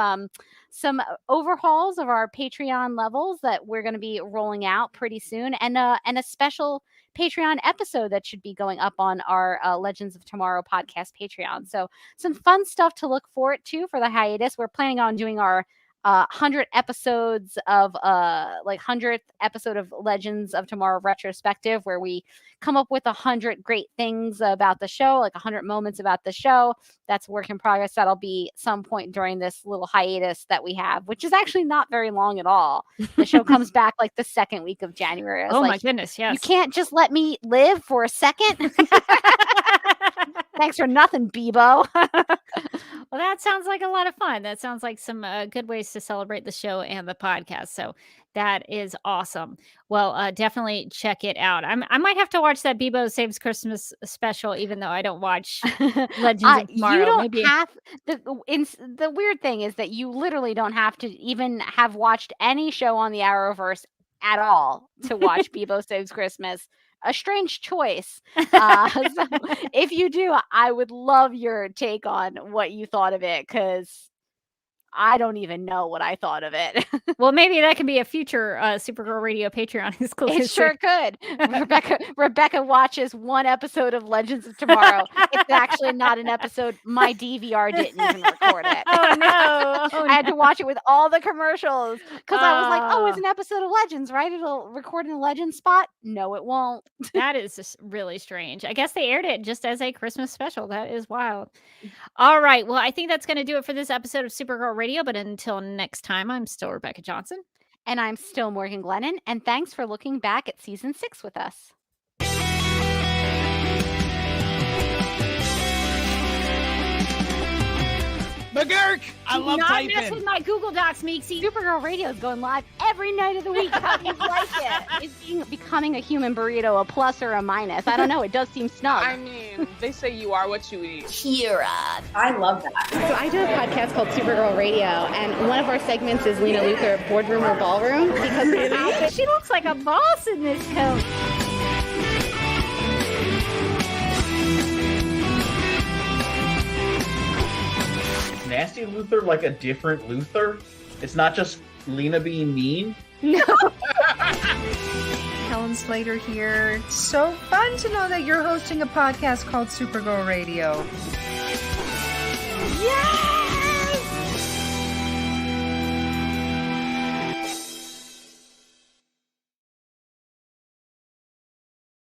some overhauls of our Patreon levels that we're going to be rolling out pretty soon, and a special Patreon episode that should be going up on our Legends of Tomorrow podcast Patreon. So some fun stuff to look forward to for the hiatus. We're planning on doing our 100 episodes of 100th episode of Legends of Tomorrow retrospective, where we come up with 100 great things about the show, like 100 moments about the show. That's work in progress. That'll be some point during this little hiatus that we have, which is actually not very long at all. The show comes back like the second week of January. Oh my goodness, yes. You can't just let me live for a second. Thanks for nothing, Bebo. Well, that sounds like a lot of fun. That sounds like some good ways to celebrate the show and the podcast. So that is awesome. Well, definitely check it out. I might have to watch that Bebo Saves Christmas special, even though I don't watch Legends of Tomorrow. You don't have the weird thing is that you literally don't have to even have watched any show on the Arrowverse at all to watch Bebo Saves Christmas. A strange choice. So if you do, I would love your take on what you thought of it, because I don't even know what I thought of it. Well, maybe that could be a future Supergirl Radio Patreon exclusive. It sure could. Rebecca watches one episode of Legends of Tomorrow. It's actually not an episode. My DVR didn't even record it. Oh, no. I had to watch it with all the commercials because I was like, oh, it's an episode of Legends, right? It'll record in the Legends spot. No, it won't. That is just really strange. I guess they aired it just as a Christmas special. That is wild. All right. Well, I think that's going to do it for this episode of Supergirl Radio. But until next time, I'm still Rebecca Johnson. And I'm still Morgan Glennon. And thanks for looking back at season 6 with us. McGurk! I love Not typing. mess with my Google Docs, Meeksy. Supergirl Radio is going live every night of the week. How do you like it? Is becoming a human burrito a plus or a minus? I don't know. It does seem snug. I mean, they say you are what you eat. Kira. I love that. So I do a podcast called Supergirl Radio, and one of our segments is Lena Luthor, Boardroom or Ballroom, because She looks like a boss in this coat. Nasty Luthor like a different Luthor? It's not just Lena being mean? No. Helen Slater here. So fun to know that you're hosting a podcast called Supergirl Radio. Yeah!